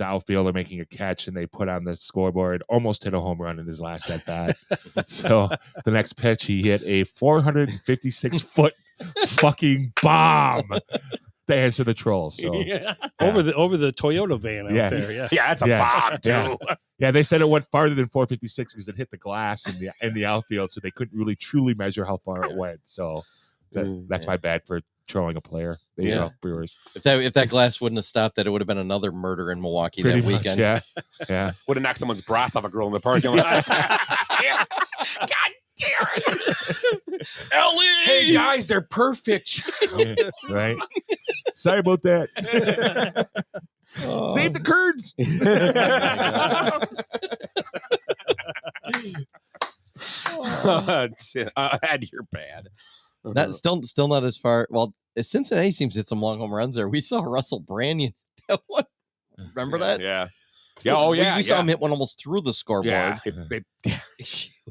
outfielder making a catch, and they put on the scoreboard almost hit a home run in his last at bat. So the next pitch, he hit a 456-foot fucking bomb to answer the trolls. So over the Toyota van out there. Yeah, that's a bomb too. Yeah, they said it went farther than 456 because it hit the glass in the outfield, so they couldn't really truly measure how far it went. So that's my bad for trolling a player. Brewers. If that glass wouldn't have stopped, that it would have been another murder in Milwaukee Pretty that much, weekend. Yeah. Would have knocked someone's brats off a girl in the parking lot. God damn it, Ellie! Hey guys, they're perfect. Right. Sorry about that. Save the Kurds. Ed, you're bad. Not still not as far. Well, Cincinnati seems to hit some long home runs there. We saw Russell Branyan. That one. Remember that? Yeah. Yeah. Oh, yeah. We saw him hit one almost through the scoreboard. Yeah.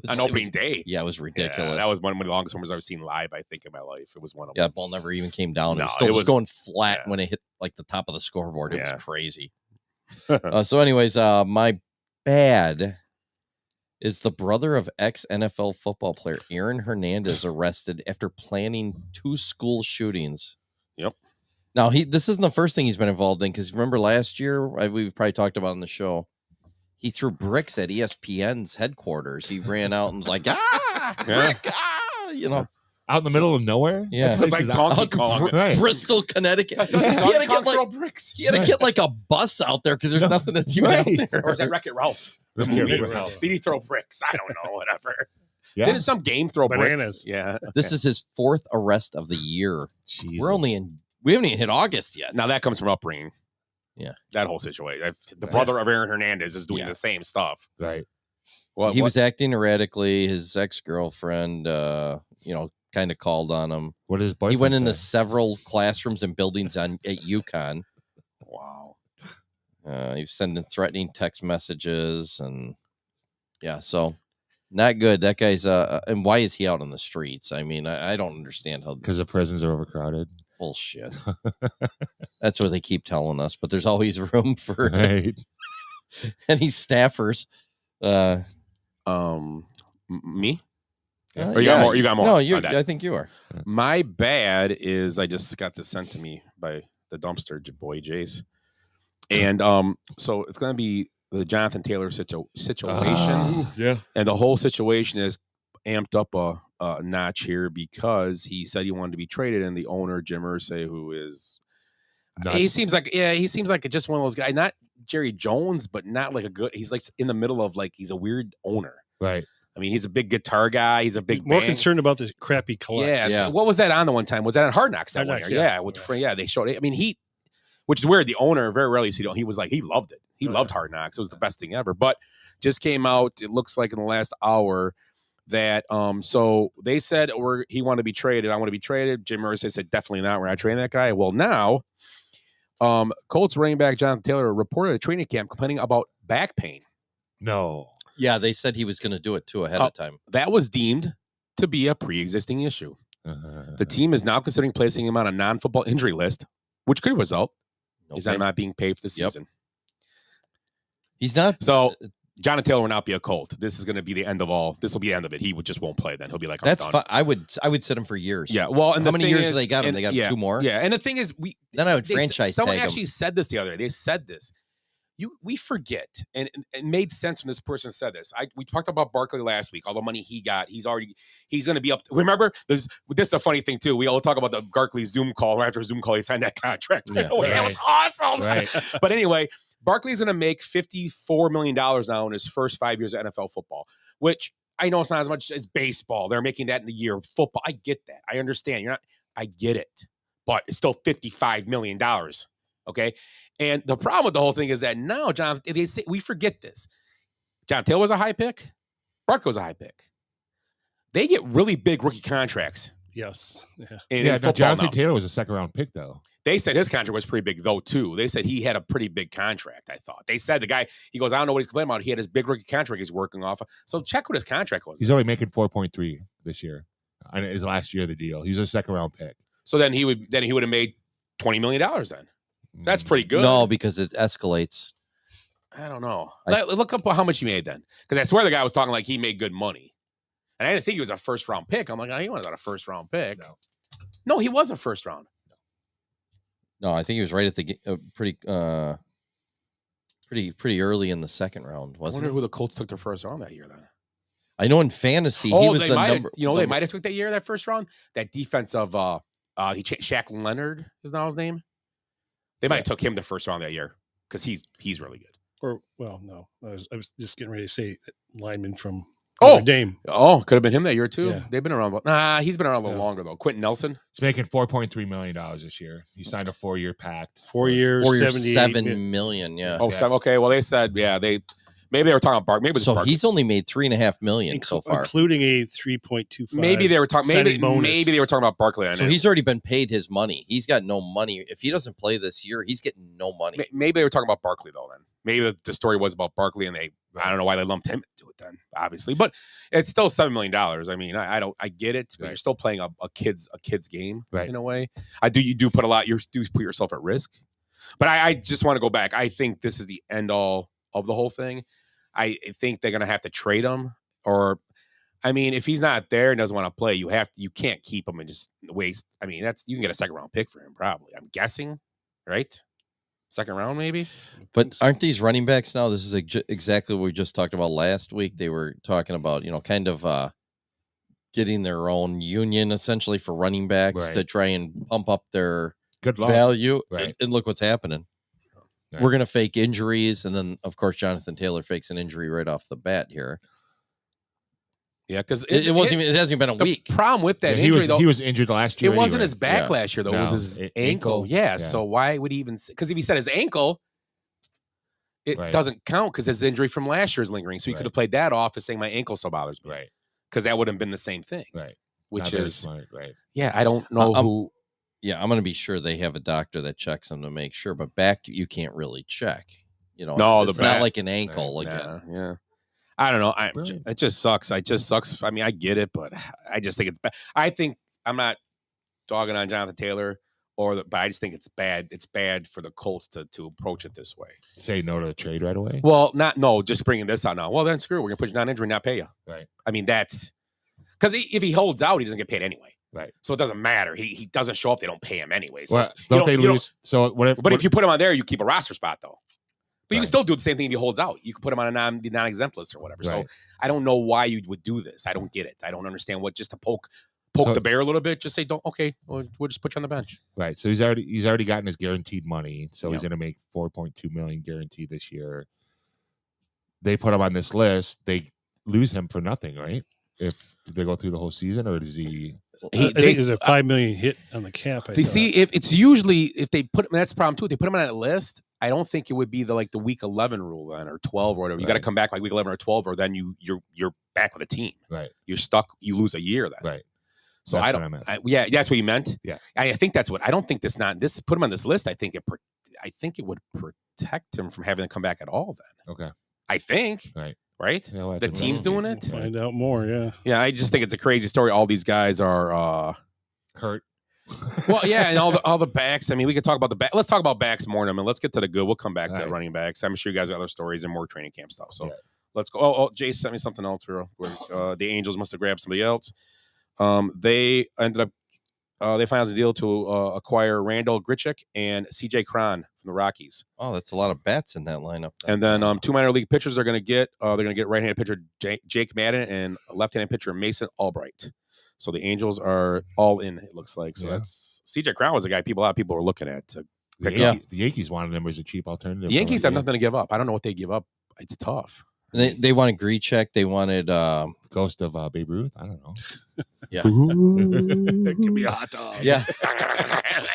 On opening was, day. Yeah, it was ridiculous. Yeah, that was one of the longest homers I've seen live, I think, in my life. It was one of Yeah, them. ball never even came down. No, it was still it just was- going flat yeah. when it hit like the top of the scoreboard. It Yeah. was crazy. So, anyways, my bad is the brother of ex-NFL football player Aaron Hernandez arrested after planning 2 school shootings. Yep. Now, this isn't the first thing he's been involved in, because remember last year, we probably talked about on the show, he threw bricks at ESPN's headquarters. He ran out and was like, brick, you know. Out in the middle of nowhere? Yeah. That place It's like is Donkey out- Kong. Right. Bristol, Connecticut. Does He had Donkey to Kong get throw like, bricks? he had to get like a bus out there because there's nothing that's even out Right. there. Or is that Wreck-It Ralph? The Wreck-It movie? Ralph. Did he throw bricks? I don't know. Whatever. Yeah. Didn't some game throw Bananas. bricks? Yeah. This is his 4th arrest of the year. Jesus. We haven't even hit August yet. Now that comes from upbringing. Yeah. That whole situation. The brother of Aaron Hernandez is doing Yeah. the same stuff. Right. Well, He was acting erratically. His ex-girlfriend, kind of called on him. What did his He boyfriend went into say? several classrooms and buildings at UConn. Wow. He was sending threatening text messages, and so not good. That guy's and why is he out on the streets? I mean, I don't understand how Because the prisons are overcrowded. bullshit. That's what they keep telling us, but there's always room for Right. any staffers. Me? Uh, Or you got more? You got more? No, on that? I think you are. My bad is I just got this sent to me by the dumpster boy Jace, and so it's gonna be the Jonathan Taylor situation, Yeah. and the whole situation is amped up a notch here because he said he wanted to be traded, and the owner Jim Irsay, who is he Nuts. seems like just one of those guys, not Jerry Jones, but not like a good. He's like in the middle of like he's a weird owner. Right. I mean, he's a big guitar guy. He's a big More band. concerned about the crappy collects. Yeah. What was that on the one time? Was that on Hard Knocks that Hard one Knocks, year? yeah. Yeah, they showed it. I mean, which is weird. The owner very rarely see. He was like he loved it. He loved Hard Knocks. It was the best thing ever. But just came out. It looks like in the last hour that so they said he wanted to be traded. I want to be traded. Jim Irsay said definitely not. We're not trading that guy. Well, now Colts running back Jonathan Taylor reported at training camp complaining about back pain. No. Yeah, they said he was going to do it too ahead of time. That was deemed to be a pre-existing issue. The team is now considering placing him on a non-football injury list, which could result he's not being paid for the season. He's not. So Jonathan Taylor will not be a Colt. This is going to be the end of all. This will be the end of it. He just won't play. Then he'll be like, I'm That's done. fine. I would sit him for years. Yeah. Well, and how the many thing years is, do they got him? and- They got yeah, 2 more. Yeah. And the thing is, Then I would they- franchise someone tag actually him. said this the other day. They said this. We forget, and it made sense when this person said this. We talked about Barkley last week. All the money he got, he's going to be up. Remember, this is a funny thing too. We all talk about the Barkley Zoom call. Right after Zoom call, he signed that contract. Yeah. That was awesome. Right. But anyway, Barkley's going to make $54 million now in his first 5 years of NFL football, which I know it's not as much as baseball. They're making that in a year. Football, I get that. I understand. I get it, but it's still $55 million. Okay. And the problem with the whole thing is that now, Jonathan, they say we forget this. John Taylor was a high pick. Barkley was a high pick. They get really big rookie contracts. Yes. Yeah. In Yeah. football Jonathan now. Taylor was a 2nd-round pick, though. They said his contract was pretty big, though, too. They said he had a pretty big contract, I thought. They said the guy, he goes, I don't know what he's complaining about. He had his big rookie contract he's working off of. So check what his contract was. He's only making 4.3 this year. And his last year of the deal. He was a 2nd-round pick. So then he would have made $20 million then. That's pretty good. No, because it escalates. I don't know. Look up how much he made then. Because I swear the guy was talking like he made good money. And I didn't think he was a 1st-round pick. I'm like, oh, he wasn't a 1st-round pick. No, he was a 1st round. No, I think he was right at the pretty early in the 2nd round, I wasn't wonder it? who the Colts took their 1st round that year then. I know in fantasy he was they the might number. they might have took that year, that 1st round. That defensive Shaq Leonard is now his name. They might have took him the 1st round that year because he's really good. Or no, I was just getting ready to say lineman from Oh, Notre Dame. Oh, could have been him that year too. Yeah. They've been around. He's been around a little longer though. Quentin Nelson. He's making $4.3 million this year. He signed a 4-year pact. 4 years, 4 years, 78 $7 million. Yeah. Oh, Yeah. seven. Okay. Well, they said, Maybe they were talking about Maybe it was So Barkley. he's only made $3.5 million so far. including a 3.25. Maybe they were talking. signing bonus. Maybe they were talking about Barkley. So he's already been paid his money. He's got no money. If he doesn't play this year, he's getting no money. Maybe they were talking about Barkley though. Then maybe the story was about Barkley, and I don't know why they lumped him into it then. Obviously, but it's still $7 million. I mean, I get it, but you're still playing a kid's game in a way. You do put yourself at risk. But I just want to go back. I think this is the end all of the whole thing. I think they're going to have to trade him, or, I mean, if he's not there and doesn't want to play, you can't keep him and just waste. I mean, you can get a second round pick for him, probably. I'm guessing, right? Second round, maybe. But aren't these running backs now? This is exactly what we just talked about last week. They were talking about, kind of getting their own union essentially for running backs to try and pump up their value. Right. And look what's happening. Right. We're going to fake injuries. And then, of course, Jonathan Taylor fakes an injury right off the bat here. Yeah, because it hasn't even been a week. The problem with that injury, he was injured last year. It wasn't his back last year, though. It was his ankle. Yeah, so why would he even? Because if he said his ankle, it doesn't count because his injury from last year is lingering. So he could have played that off as saying my ankle so bothers me. Right. Because that would have been the same thing. Right. Which Not is smart, right. Yeah, I don't know who. Yeah, I'm going to be sure they have a doctor that checks them to make sure. But back, you can't really check. No, it's not like an ankle again. Yeah. I don't know. It just sucks. I mean, I get it, but I just think it's bad. I think I'm not dogging on Jonathan Taylor but I just think it's bad. It's bad for the Colts to approach it this way. Say no to the trade right away. Well, just bringing this out now. Well, then screw it. We're gonna put you down injury, not pay you. Right. I mean, that's because if he holds out, he doesn't get paid anyway. Right. So it doesn't matter. He doesn't show up. They don't pay him anyway. So don't they lose? But if you put him on there, you keep a roster spot though. But you can still do the same thing if he holds out. You can put him on a non-exempt list or whatever. Right. So I don't know why you would do this. I don't get it. I don't understand just to poke the bear a little bit. Just say, we'll just put you on the bench. Right. So he's already gotten his guaranteed money. So he's going to make $4.2 million guaranteed this year. They put him on this list. They lose him for nothing, right? If they go through the whole season, or does he? I think there's a $5 million hit on the cap. If it's usually if they put that's the problem too. If they put him on that list, I don't think it would be the week 11 rule then or 12 or whatever. You got to come back like week 11 or 12, or then you're back with a team. Right. You're stuck. You lose a year then. Right. So that's that's what you meant. Yeah. I think that's what I don't think this put him on this list. I think it would protect him from having to come back at all. Then. Okay. I think. Right. Right. The team's doing it. Find out more. Yeah. Yeah. I just think it's a crazy story. All these guys are hurt. Well, yeah, and all the backs. I mean, we could talk about the back. Let's talk about backs more, and let's get to the good. We'll come back to running backs. I'm sure you guys got other stories and more training camp stuff. So let's go. Oh, Jay sent me something else real quick. The Angels must have grabbed somebody else. They ended up they finalized a deal to acquire Randall Grichuk and CJ Cron from the Rockies. Oh, that's a lot of bats in that lineup. And then 2 minor league pitchers they're going to get. They're going to get right-handed pitcher Jake Madden and left-handed pitcher Mason Albright. So the Angels are all in, it looks like. So that's CJ Cron was a guy a lot of people were looking at to pick up. The Yankees wanted him as a cheap alternative. The Yankees have nothing to give up. I don't know what they give up. It's tough. They wanted Grichuk. They wanted Ghost of Babe Ruth. I don't know. Yeah. Give me a hot dog. Yeah.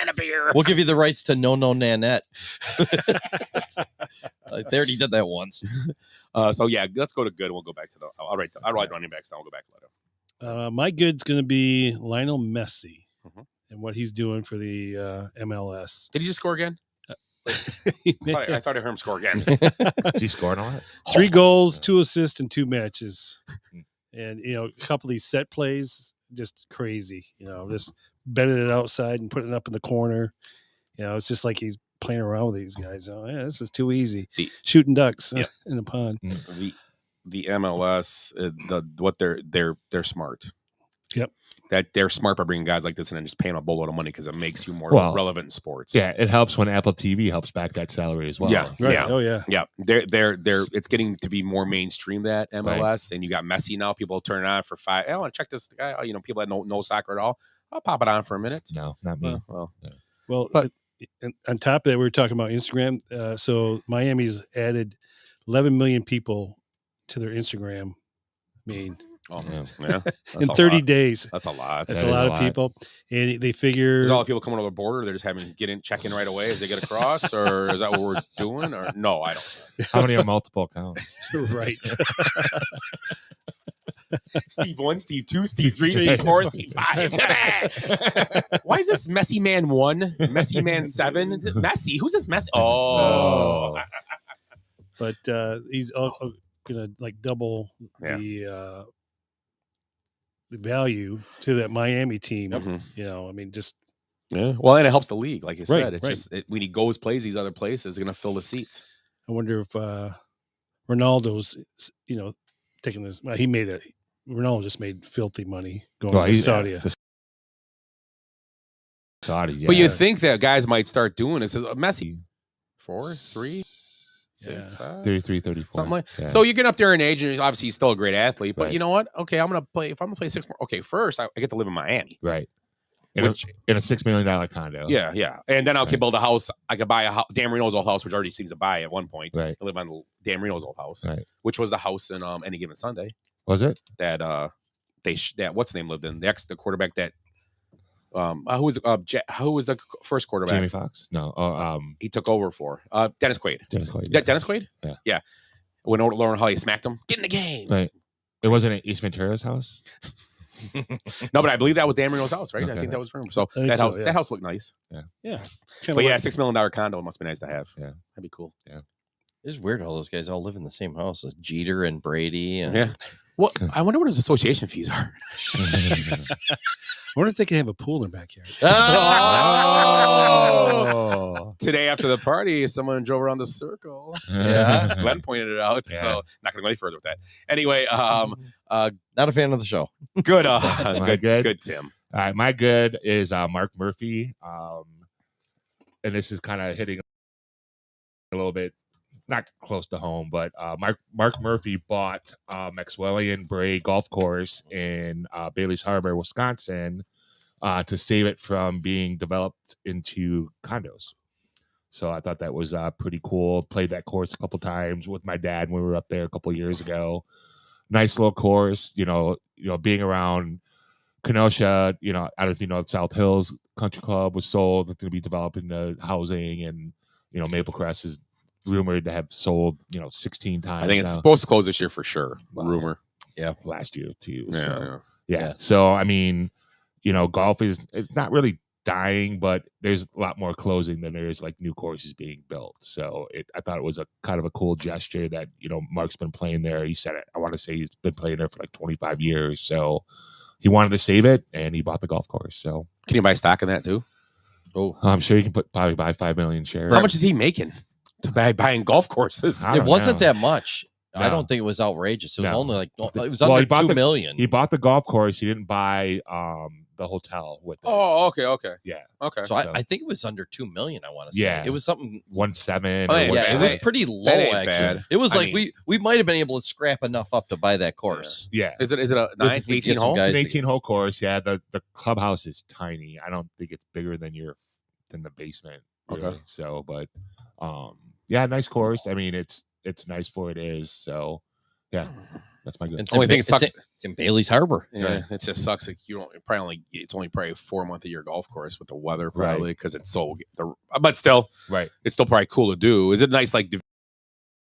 And a beer. We'll give you the rights to No Nanette. They already did that once. So yeah, let's go to good. We'll go back to I'll write running backs down. We'll go back later. My good's going to be Lionel Messi and what he's doing for the MLS. Did he just score again? I thought I heard him score again. Is he scoring a lot? 3 goals, 2 assists, and 2 matches. And, a couple of these set plays, just crazy. Just bending it outside and putting it up in the corner. It's just like he's playing around with these guys. This is too easy. Shooting ducks in the pond. The MLS, they're smart. Yep. That they're smart by bringing guys like this in and just paying a boatload of money because it makes you more relevant in sports. Yeah, it helps when Apple TV helps back that salary as well. Yeah, right. Yeah. Oh yeah, yeah. They're it's getting to be more mainstream, that MLS, and you got Messi now. People turn it on for 5. I want to check this guy. People that know soccer at all. I'll pop it on for a minute. No, not me. But on top of that, we were talking about Instagram. So Miami's added 11 million people to their Instagram. I mean, Oh, Yeah. yeah. That's in a 30 lot. days. That's a lot. That's That a is lot a of lot. people, and they figure There's all the people coming over the border. They're just having check in right away as they get across, or is that what we're doing? Or no, I don't. How many are multiple accounts? right. Steve 1, Steve 2, Steve 3, Steve 4, Steve 5. Why is this Messy Man 1, Messy Man 7? Messy? Who's this Messy? Oh. But he's gonna like double Yeah. the value to that Miami team. Mhm. You know, I mean, just Yeah. Well, and it helps the league, like you Right, said. It's right. just when he plays these other places, it's going to fill the seats. I wonder if Ronaldo's, taking this. Well, Ronaldo just made filthy money going to Saudi. Saudi, yeah. But you think that guys might start doing it. Says Messi, 4, 3, 6, 5, 33, 34. something like. Yeah. So you get up there in age, and obviously he's still a great athlete. But Right. you know what? Okay, I'm gonna play. If I'm gonna play 6 more, okay, first I get to live in Miami. Right. In Which, a $6 million condo. yeah, and then I could Right. build a house. I could buy a house, Dan Marino's old house, which already seems to buy at one point. Right. I live on Dan Marino's old house, Right. which was the house in Any Given Sunday Was it? that that what's the name lived in. The quarterback that who was the first quarterback? Jamie Foxx? No. He took over for Dennis Quaid. Dennis Quaid. Yeah. Dennis Quaid? Yeah. When Lauren Holly smacked him, get in the game. Right. It wasn't at East Ventura's house? No, but I believe that was Dan Marino's house, right? I Okay. think that was for him. So think that so, house, yeah. that house looked nice. Yeah. But yeah, $6 million condo must be nice to have. Yeah. That'd be cool. It's weird all those guys all live in the same house. Jeter and Brady. And Yeah. Well, I wonder what his association fees are. I wonder if they can have a pool in their backyard. Oh. Today after the party, someone drove around the circle. Yeah. Glenn pointed it out. Yeah. So not going to go any further with that. Anyway, Not a fan of the show. good, I good, good? good, Tim. All right, my good is Mark Murphy. And this is kind of hitting a little bit, not close to home, but Mark Murphy bought Maxwellian Bray Golf Course in Bailey's Harbor, Wisconsin, to save it from being developed into condos. So I thought that was pretty cool. Played that course a couple times with my dad when we were up there a couple years ago. Nice little course, being around Kenosha, I don't know if you know, South Hills Country Club was sold. It's going to be developing the housing, and Maple Crest is rumored to have sold 16 times. I think it's now. supposed to close this year for sure. Wow. Rumor. Yeah. Last year too. Yeah, So, yeah. yeah. So I mean, golf it's not really dying, but there's a lot more closing than there is like new courses being built. So I thought it was a kind of a cool gesture that Mark's been playing there. He said it. I want to say he's been playing there for like 25 years. So he wanted to save it, and he bought the golf course. So Can you buy stock in that too? Oh, I'm sure you can probably buy 5 million shares. How much is he making to buying golf courses? I it don't wasn't know. that much. I No. don't think it was outrageous. It was No. only like it was Well, under he bought 2 the- million. He bought the golf course. He didn't buy the hotel with it. Oh, okay. Yeah. Okay. So so- I think it was under 2 million. I want to say. Yeah. It was something. 1.7. Oh, or yeah, Yeah, whatever. it was ain't- pretty low ain't actually. bad. It was I like mean- we might have been able to scrap enough up to buy that course. Yeah. Is it a If 9, we get 18 some hole? guys- It's an 18-hole course. Yeah, the clubhouse is tiny. I don't think it's bigger than the basement. Really. Okay. So, but yeah, nice course. I mean, it's nice for it is. So, yeah, that's my good. It's Only in, thing Ba- sucks- It's in Bailey's Harbor. Yeah, it just sucks. Like you don't it's only probably a 4-month a year golf course with the weather probably because it's but still Right. it's still probably cool to do. Is it nice? Like the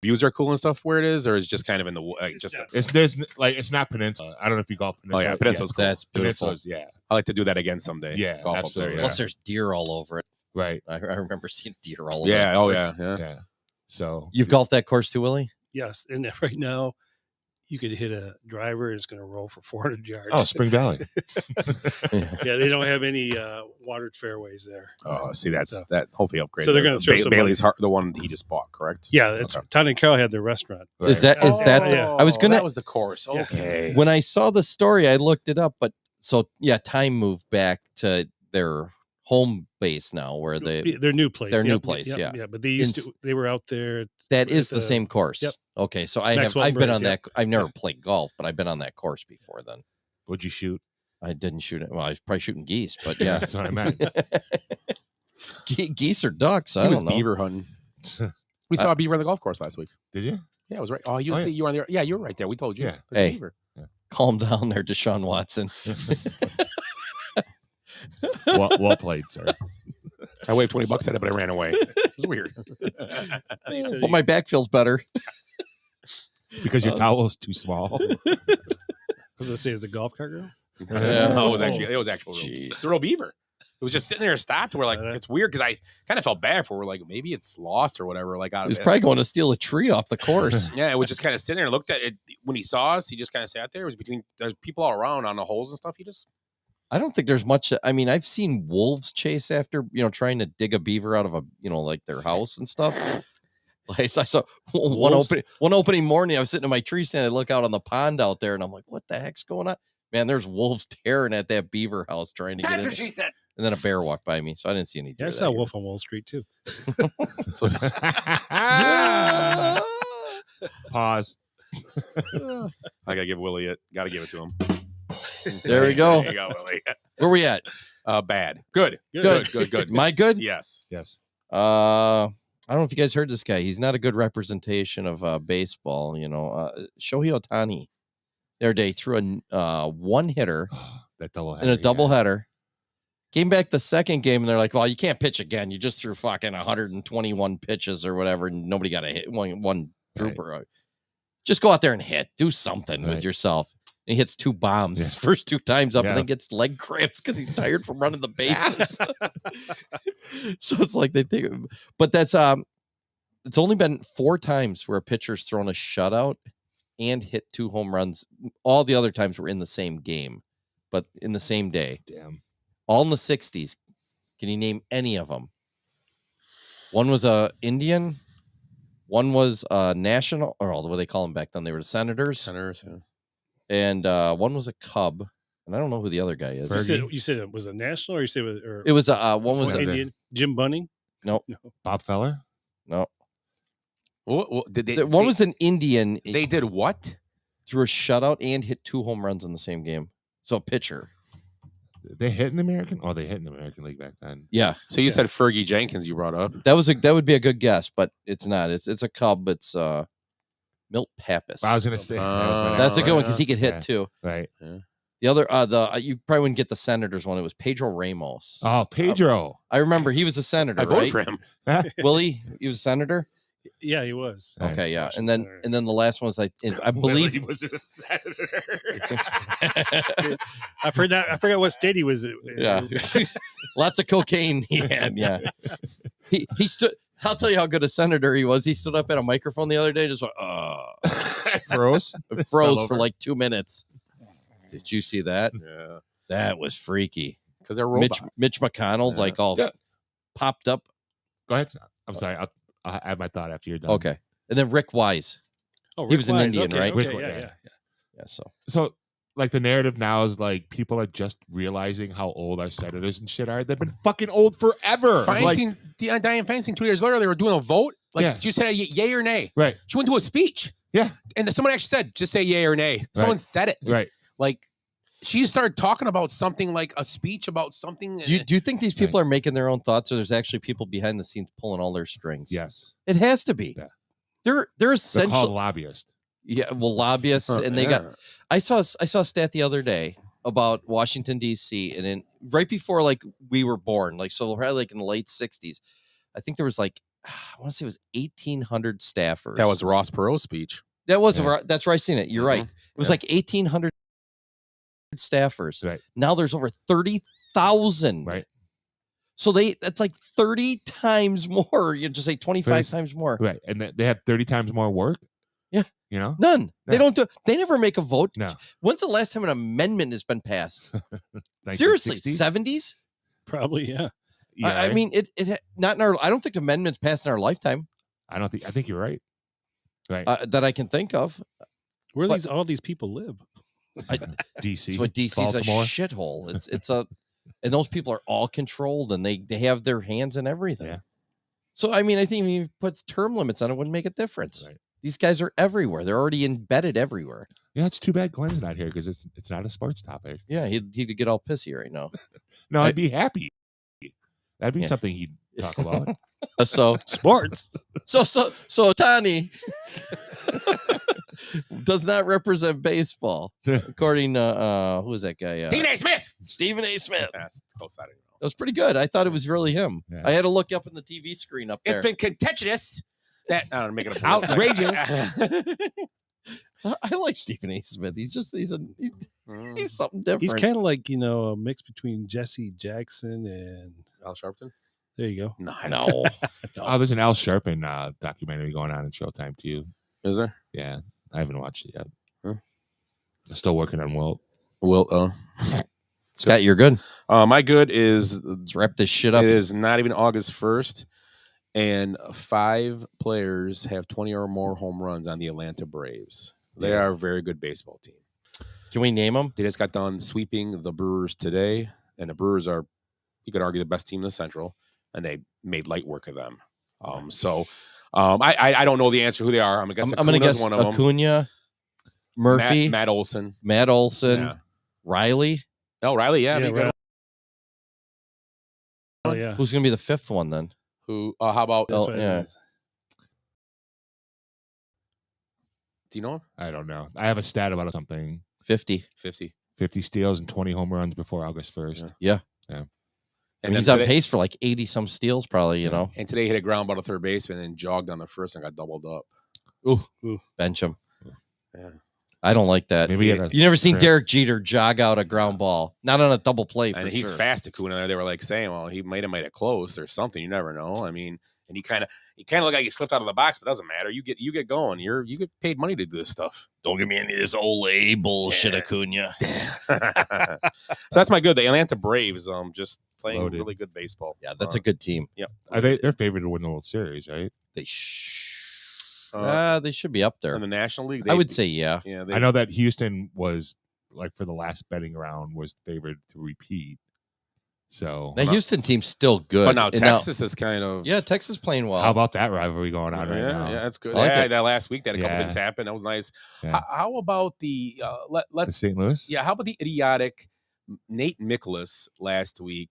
views are cool and stuff where it is, or is it just kind of in the like just? It's not Peninsula. I don't know if you golf Oh Peninsula. yeah, Peninsula's cool. That's beautiful. Peninsula's, yeah, I like to do that again someday. Yeah, golf absolutely. up Plus, there. there's deer all over it. right. I remember seeing deer all over. Yeah. that Oh course. yeah. Yeah. So You've golfed that course too, Willie? Yes, and right now you could hit a driver and it's going to roll for 400 yards. oh, Spring Valley. Yeah, they don't have any watered fairways there. Oh, see, that's So- that hopefully upgrade. So they're gonna throw some Bailey's Heart, the one he just bought, correct? Yeah, that's Okay. Todd and Carol had their restaurant. Is that yeah. I was gonna That was the course. Yeah. Okay. when I saw the story, I looked it up, but so yeah, time moved back to their home base now, where Their new place. Their new Yep, place, yep, yeah. Yeah, but they were out there. that is at the same course. Yep. Okay, so Maxwell I've been Brace, on yep. that. I've never played golf, but I've been on that course before. Then Would you shoot? I didn't shoot it. Well, I was probably shooting geese, but yeah, That's what I meant. geese or ducks. I He was don't know. beaver hunting. We saw a beaver on the golf course last week. Did you? Yeah, it was right. Oh, you Oh, see, yeah. you were on there. Yeah, you were right there. We told you. Yeah. There's a Hey. beaver. Calm down there, Deshaun Watson. Well played, sir. I waved $20 at it, but I ran away. It was weird. Well, my back feels better. Because your towel is too small. Was I say, is a golf cart girl? No, it was actually Jeez. it's a real beaver. It was just sitting there stopped. We're like, it's weird because I kind of felt bad for. We're like, maybe it's lost or whatever. Like, He was probably going to steal a tree off the course. yeah, it was just kind of sitting there and looked at it. When he saw us, he just kind of sat there. It was there's people all around on the holes and stuff. He just I don't think there's much. I mean, I've seen wolves chase after, trying to dig a beaver out of a, like their house and stuff. Like, I saw one opening morning. I was sitting in my tree stand. I look out on the pond out there, and I'm like, "What the heck's going on?" Man, there's wolves tearing at that beaver house trying to get in. That's what she said. And then a bear walked by me, so I didn't see any deer. Yeah, I saw a wolf on Wall Street too. So, Pause. I gotta give Willie it. Gotta give it to him. there we go. There you go, Willie. Where we at? Bad. Good. Good. Am I good? Yes. I don't know if you guys heard this guy. He's not a good representation of baseball. Shohei Ohtani, the other day threw a one hitter That doubleheader. in a doubleheader. Came back the second game and they're like, "Well, you can't pitch again. You just threw fucking 121 pitches or whatever, and nobody got a hit. One trooper. Just go out there and hit. Do something with yourself." And he hits 2 bombs his first 2 times up, and then gets leg cramps because he's tired from running the bases. So it's like they think, but that's it's only been 4 times where a pitcher's thrown a shutout and hit 2 home runs. All the other times were in the same game, but in the same day. Damn. All in the 60s. Can you name any of them? One was a Indian. One was a national, or what do they call them back then? They were the Senators. Yeah. And one was a Cub. And I don't know who the other guy is. You said it was a national, or you said It was one was Indian. Jim Bunning. No. Bob Feller. No. Did they? One was an Indian. They did what? Threw a shutout and hit 2 home runs in the same game. So a pitcher. They hit in the American. Oh, they hit in the American League back then. Yeah. So you said Fergie Jenkins. You brought up. That would be a good guess, but it's not. It's a Cub. It's Milt Pappas. I was gonna say that's a good one because he could hit too. Right. Yeah. The other, you probably wouldn't get the Senators one. It was Pedro Ramos. Oh, Pedro. I remember he was a senator. I voted right? for him. Willie, he was a senator. Yeah, he was. Okay, yeah, and then the last one was I believe he was a senator. I forgot what state he was. Yeah, lots of cocaine he had. Yeah, he stood. I'll tell you how good a senator he was. He stood up at a microphone the other day, just went, froze for like 2 minutes. Did you see that? Yeah, that was freaky. Because they're robots. Mitch McConnell's like all popped up. Go ahead. I'm sorry. I'll add my thought after you're done. Okay, and then Rick Wise. Oh, he was an Indian, okay, right? Okay, Rick, yeah. So like the narrative now is like people are just realizing how old our senators and shit are. They've been fucking old forever. Feinstein, Dianne Feinstein, 2 years later, they were doing a vote. Like, you said yay or nay. Right. She went to a speech. Yeah. And someone actually said, just say yay or nay. Someone said it. Right. Like, she started talking about something like a speech about something. Do you think these people are making their own thoughts, or there's actually people behind the scenes pulling all their strings? Yes. It has to be. Yeah. They're They're essential called lobbyists. Yeah, well, lobbyists, and they got. I saw a stat the other day about Washington D.C. and right before like we were born, like so probably like in the late '60s, I think there was like I want to say it was 1,800 staffers. That was Ross Perot's speech. That's where I seen it. You're right. It was like 1,800 staffers. Right. Now there's over 30,000. Right. So that's like 30 times more. You just say 25 times more. Right. And they have 30 times more work. Yeah. You know? None. They don't do. They never make a vote. No. When's the last time an amendment has been passed? Seriously, 70s? Probably, yeah. I mean, it not in our. I don't think amendments passed in our lifetime. I think you're right. Right. That I can think of. Where all these people live? DC. It's what DC's a shithole. It's a, and those people are all controlled, and they have their hands in everything. Yeah. So I mean, I think if he puts term limits on it, wouldn't make a difference. Right. These guys are everywhere. They're already embedded everywhere. Yeah, it's too bad Glenn's not here because it's not a sports topic. Yeah, he'd get all pissy right now. No, I'd be happy. That'd be something talk about. So Sports. So Tani does not represent baseball, according to who is that guy? Stephen A. Smith. Stephen A. Smith. That's close. I don't know. That was pretty good. I thought it was really him. Yeah. I had to look up in the TV screen up there. It's been contentious. That I don't know, make it Outrageous. I like Stephen A. Smith. He's something different. He's kind of like, a mix between Jesse Jackson and Al Sharpton. there you go. no. Oh, there's an Al Sharpton documentary going on in Showtime too. Is there? Yeah, I haven't watched it yet. Huh? I'm still working on Wilt. Well, Scott, you're good. my good is Let's wrap this shit up. it is not even August 1st, and 5 players have 20 or more home runs on the Atlanta Braves. They are a very good baseball team. Can we name them? They just got done sweeping the Brewers today, and the Brewers are, you could argue, the best team in the Central, and they made light work of them. I don't know the answer who they are. I'm going to guess one of them. Acuna, Murphy, Matt Olson. Yeah. Riley. Oh, Riley, yeah. Yeah, they got- Oh yeah. Who's going to be the 5th one then? Who? How about? Oh, what it yeah. is. Do you know him? I don't know. I have a stat about something. 50. 50. 50 steals and 20 home runs before August 1st. Yeah. Yeah. And then he's on today- pace for like 80 some steals, probably, you know. And today he hit a ground ball to third baseman and jogged on the first and got doubled up. Ooh. Bench him. Yeah. I don't like that. Maybe he had a You never seen cramp. Derek Jeter jog out a ground ball. Not on a double play for And he's sure. fast, Acuna. They were like saying, well, he might have made it close or something. You never know. I mean, and he kind of looked like he slipped out of the box, but it doesn't matter. You get going. You get paid money to do this stuff. Don't give me any of this Olay bullshit, Yeah. Acuna. So that's my good. The Atlanta Braves, just playing Loaded. really good baseball. Yeah, that's a good team. Yep. They're favored to win the World Series, right? They should be up there. in the National League. I would say yeah. Yeah, I know that Houston was like for the last betting round was favored to repeat. So The Houston team's still good. But now And Texas is kind of Texas playing well. how about that rivalry going on right now? Yeah, that's good. I like yeah, it. that last week that a couple Yeah. things happened. That was nice. Yeah. How about the The let's St. Louis? yeah? How about the idiotic Nate Nicholas last week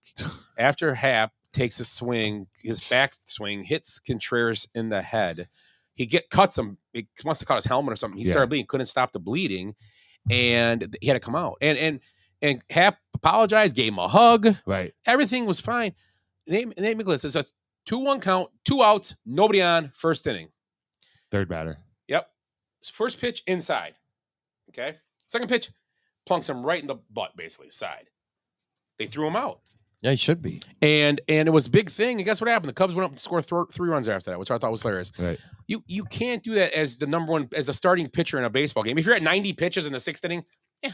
after Happ takes a swing, his back swing hits Contreras in the head. He cuts him. He must have caught his helmet or something. He Yeah. started bleeding, couldn't stop the bleeding, and he had to come out. And Happ apologized, gave him a hug. Right. Everything was fine. Nate Nicholas is a 2-1 count, 2 outs, nobody on, first inning. Third batter. Yep. First pitch inside. Okay. Second pitch plunks him right in the butt, basically side. They threw him out. Yeah, he should be. And it was a big thing. And guess what happened? The Cubs went up and scored 3 runs after that, which I thought was hilarious. Right. You can't do that as the number one, as a starting pitcher in a baseball game. If you're at 90 pitches in the 6th inning,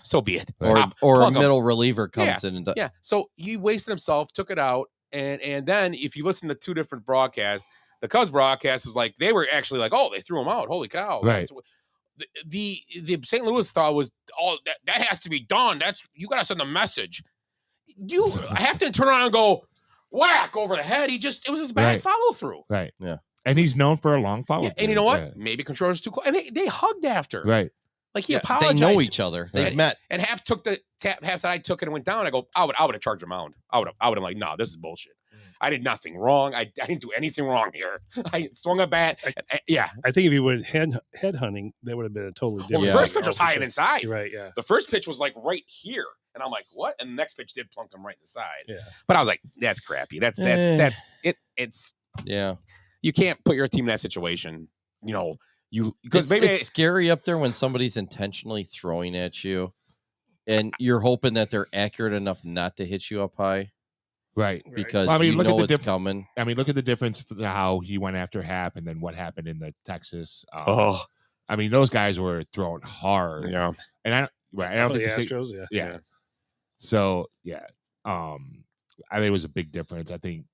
so be it. Or Pop, or a plug 'em. middle reliever comes in and does. Yeah. So he wasted himself, took it out. And then if you listen to 2 different broadcasts, the Cubs broadcast was like, they were actually like, oh, they threw him out. Holy cow. Right. The St. Louis thought was, oh, that has to be done. You got to send a message. You have to turn around and go, whack over the head. It was his bad Right. follow through. Right. Yeah. And he's known for a long follow. Yeah, and you know what? Maybe Contreras too close. And they hugged after. Right. Like he Yeah, apologized. they know each other. They've Right. met. And Hap took Hap said I took it and went down. I go, I would have charged him mound. I would have like, no, this is bullshit. I did nothing wrong. I didn't do anything wrong here. I swung a bat. Yeah. I think if he would head hunting, that would have been a totally Well, different. the first pitch was high and inside. You're right. Yeah. The first pitch was like right here. And I'm like, what? And the next pitch did plunk him right in the side. Yeah. But I was like, that's crappy. That's it. It's Yeah. you can't put your team in that situation. You know, Because it's scary up there when somebody's intentionally throwing at you and you're hoping that they're accurate enough not to hit you up high. Right. Because Well, I mean, you look at know the it's coming. I mean, look at the difference for how he went after Hap and then what happened in the Texas. I mean, those guys were throwing hard. Yeah. And I don't the think Astros. Yeah. yeah. So yeah, I think it was a big difference. I think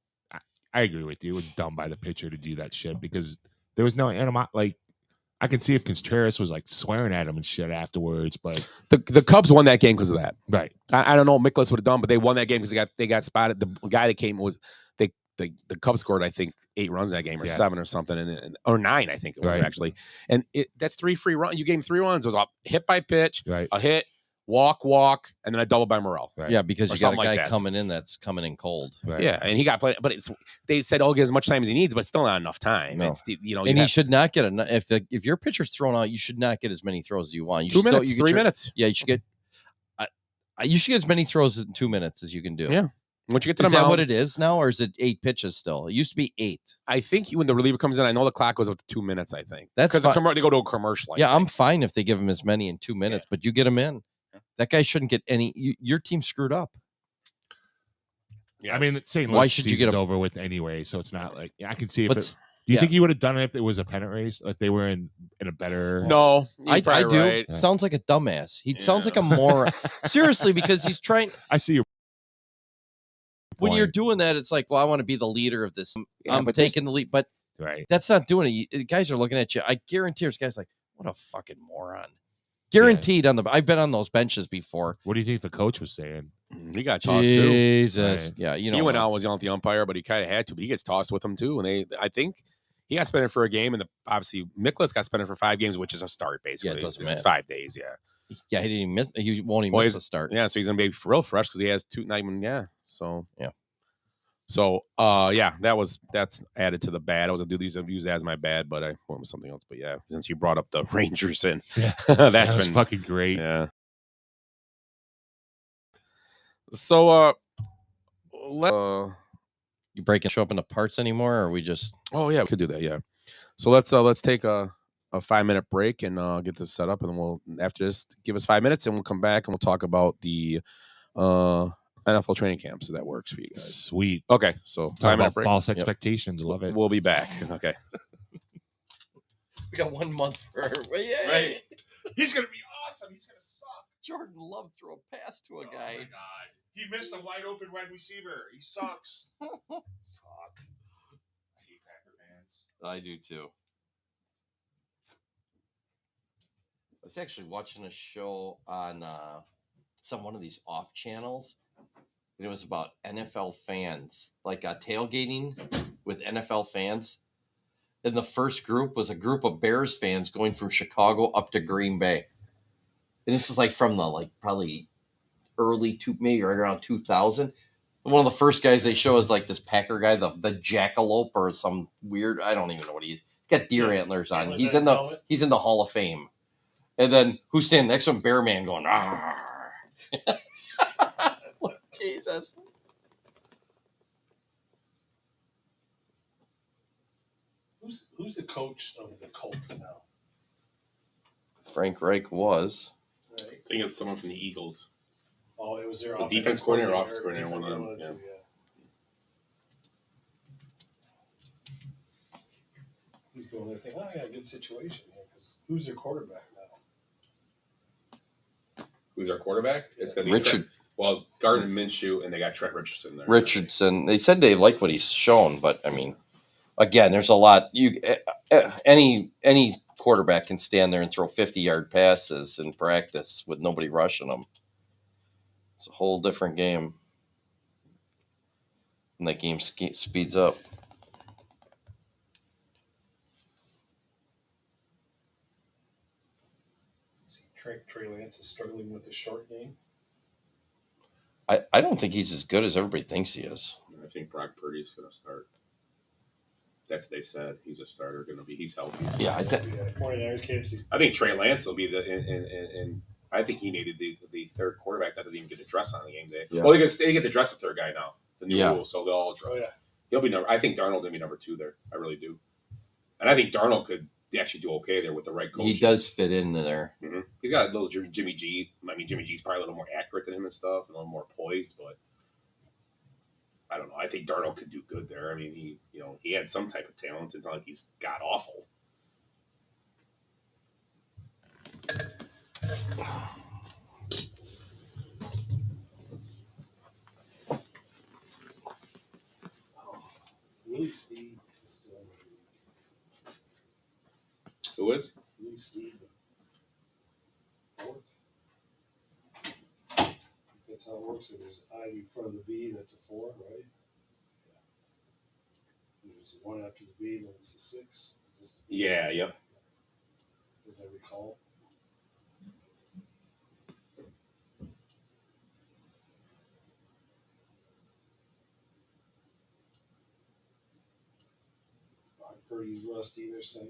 I agree with you. It was dumb by the pitcher to do that shit because there was no like. I can see if Contreras was like swearing at him and shit afterwards, but the Cubs won that game because of that. Right. I don't know what Mikolas would have done, but they won that game because they got spotted. The guy that came was the Cubs scored, I think, 8 runs in that game or 7 or something, or 9, I think it was Right. actually. And that's 3 free runs. You gave him 3 runs. It was a hit by pitch, Right. a hit, walk, and then a double by Morrell. Right. Yeah, because Or you got a something like guy that. coming in that's coming in cold. Right. Yeah, and he got plenty, but they said get as much time as he needs, but it's still not enough time. No. It's you know, And he should not get if your pitcher's thrown out, you should not get as many throws as you want. You 2 should minutes, you get 3 minutes. Yeah, you should get. You should get as many throws in 2 minutes as you can do. Yeah. Once you get to the Is that mound, what it is now, or is it 8 pitches still? It used to be 8. I think when the reliever comes in, I know the clock goes up to 2 minutes. I think That's because fine. they go to a commercial. I Yeah, think. I'm fine if they give him as many in 2 minutes, but you get him in. That guy shouldn't get any. Your team screwed up. I mean, St. Why Louis should you season's get a- over with anyway, so it's not like I can see if. But Do you yeah. think he would have done it if it was a pennant race? Like they were in a better. No, I you're probably do. right. Sounds like a dumbass. He sounds like a moron. Seriously, because he's trying. I see your. When you're point. doing that, it's like, well, I want to be the leader of this. Yeah, I'm but this- taking the lead, but Right. that's not doing it. Guys are looking at you. I guarantee there's guys like, what a fucking moron. Guaranteed on the. I've been on those benches before. What do you think the coach was saying? He got tossed too. Jesus. Right. Yeah, you know. He went out and was yelling at the umpire, but he kind of had to. But he gets tossed with them too. And I think he got suspended for a game, and obviously Miklas got suspended for 5 games, which is a start basically. doesn't It's matter. 5 days. Yeah. Yeah, he didn't even miss. He won't even Well, miss he's- the start. Yeah, so he's gonna be real fresh because he has 2. Not even So Yeah. So that's added to the bad. I was gonna use that as my bad, but I went with something else. But yeah, since you brought up the Rangers in, Yeah. that's That was been fucking great. yeah. So You breaking show up into parts anymore, or are we just? oh yeah, we could do that. Yeah. So let's take a 5-minute break and get this set up, and then we'll after this give us 5 minutes, and we'll come back and we'll talk about the NFL training camps. So that works for you guys. Sweet. Okay, so Talk 5-minute about break. false expectations. Love it. We'll be back. Okay. We got 1 month for Right. He's gonna be awesome. He's gonna suck. Jordan Love threw a pass to a guy. God. He missed a wide open wide receiver. He sucks. Fuck. I hate Packer fans. I do too. I was actually watching a show on one of these off channels. And it was about NFL fans, like tailgating with NFL fans. And the first group was a group of Bears fans going from Chicago up to Green Bay. And this is like from the probably early maybe right around 2000. And one of the first guys they show is like this Packer guy, the jackalope or some weird. I don't even know what he is. He's got deer antlers on. He's in the Hall of Fame. And then who's standing next to him? Bear Man going, ah. Jesus. Who's the coach of the Colts now? Frank Reich was. Right. I think it's someone from the Eagles. Oh, it was their The offensive defense coordinator or offense coordinator, one of them, One of the two, He's going there thinking, I got a good situation here because who's their quarterback now? Who's our quarterback? It's going to be Richard. Well, Gardner Minshew, and they got Trent Richardson there. Richardson. They said they like what he's shown, but I mean, again, there's a lot. Any quarterback can stand there and throw 50-yard passes in practice with nobody rushing them. It's a whole different game. And that game speeds up. Trey Lance is struggling with the short game. I don't think he's as good as everybody thinks he is. I think Brock Purdy's going to start. That's what they said. He's a starter. Going to be. He's healthy. Yeah, I think. 49ers KFC. I think Trey Lance will be and I think he needed the third quarterback that doesn't even get to dress on the game day. Yeah. Well, they get to dress the third guy now. The new Yeah. rule, so they'll all dress. Oh, yeah. He'll be number. I think Darnold's gonna be number 2 there. I really do, and I think Darnold could actually do okay there with the right coach. He does fit in there. Mm-hmm. He's got a little Jimmy G. I mean, Jimmy G's probably a little more accurate than him and stuff, and a little more poised, but I don't know. I think Darnold could do good there. I mean, he had some type of talent. It's not like he's god awful. Willie Steed is still in the league. Who is? Willie Steed, fourth. That's how it works. So there's I in front of the B, that's a 4, right? Yeah. There's 1 after the B, then it's a 6. Yeah. Yep. As I recall. Birdie's rusty. They're saying.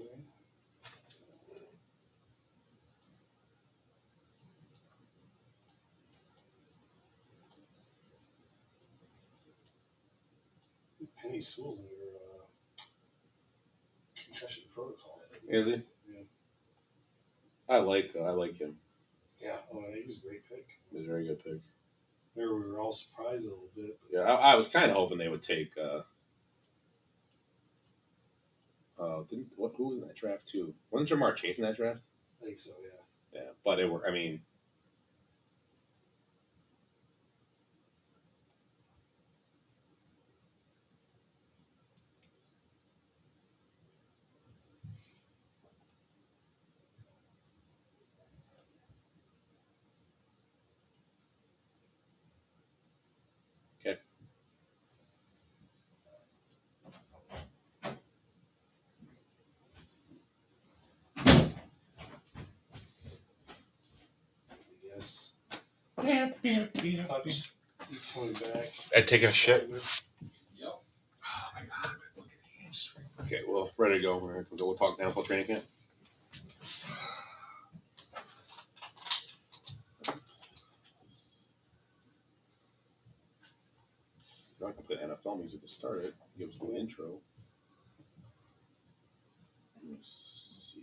Penny Sewell's under concussion protocol. Is he? Yeah. I like him. Yeah. Oh, he was a great pick. He was a very good pick. There we were all surprised a little bit. Yeah, I was kind of hoping they would take. Who was in that draft too? Wasn't Jamar Chase in that draft? I think so. Yeah. Yeah, but it were. I mean. Okay. Yes. He's He's coming back. taking a shit. Okay, well, ready to go. We'll talk now about training camp. I'm not going to play NFL music to start it. Give us an intro. Let's see.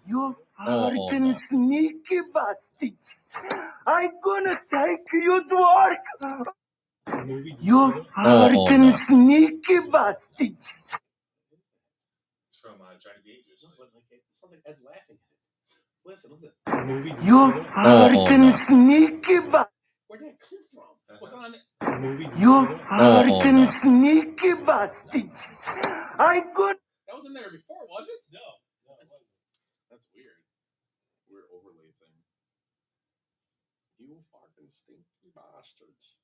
You fucking sneaky bastard. I'm gonna take you to work. You fucking sneaky bastard. It's from Johnny Gage. It sounds like Ed's laughing at it. Listen. You fucking sneaky bastard. Where did that come from? What's on it? You fucking sneaky bastard. I'm gonna. That was in there before, was it? No. That's weird. Weird overlay thing. You fucking stinky bastards.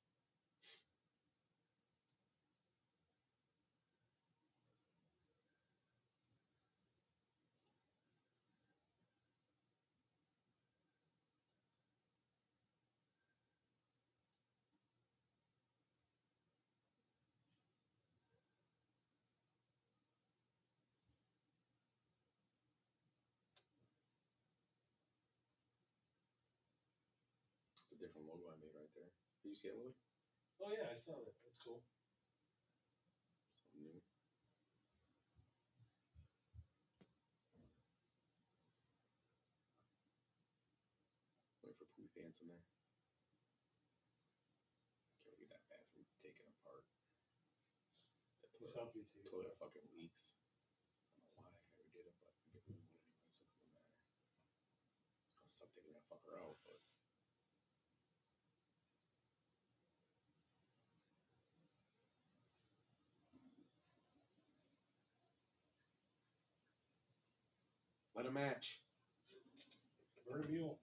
It's a different logo I made right there. Did you see it, Louis? Oh yeah, I saw that. That's cool. New. Wait for poop pants in there. Can't get that bathroom taken apart. It's helping you too. Toilet fucking leaks. I don't know why I ever did it, but I'm getting rid of it anyway, so it doesn't matter. It's gonna suck taking that fucker out, but. Let a match. Bird Mule.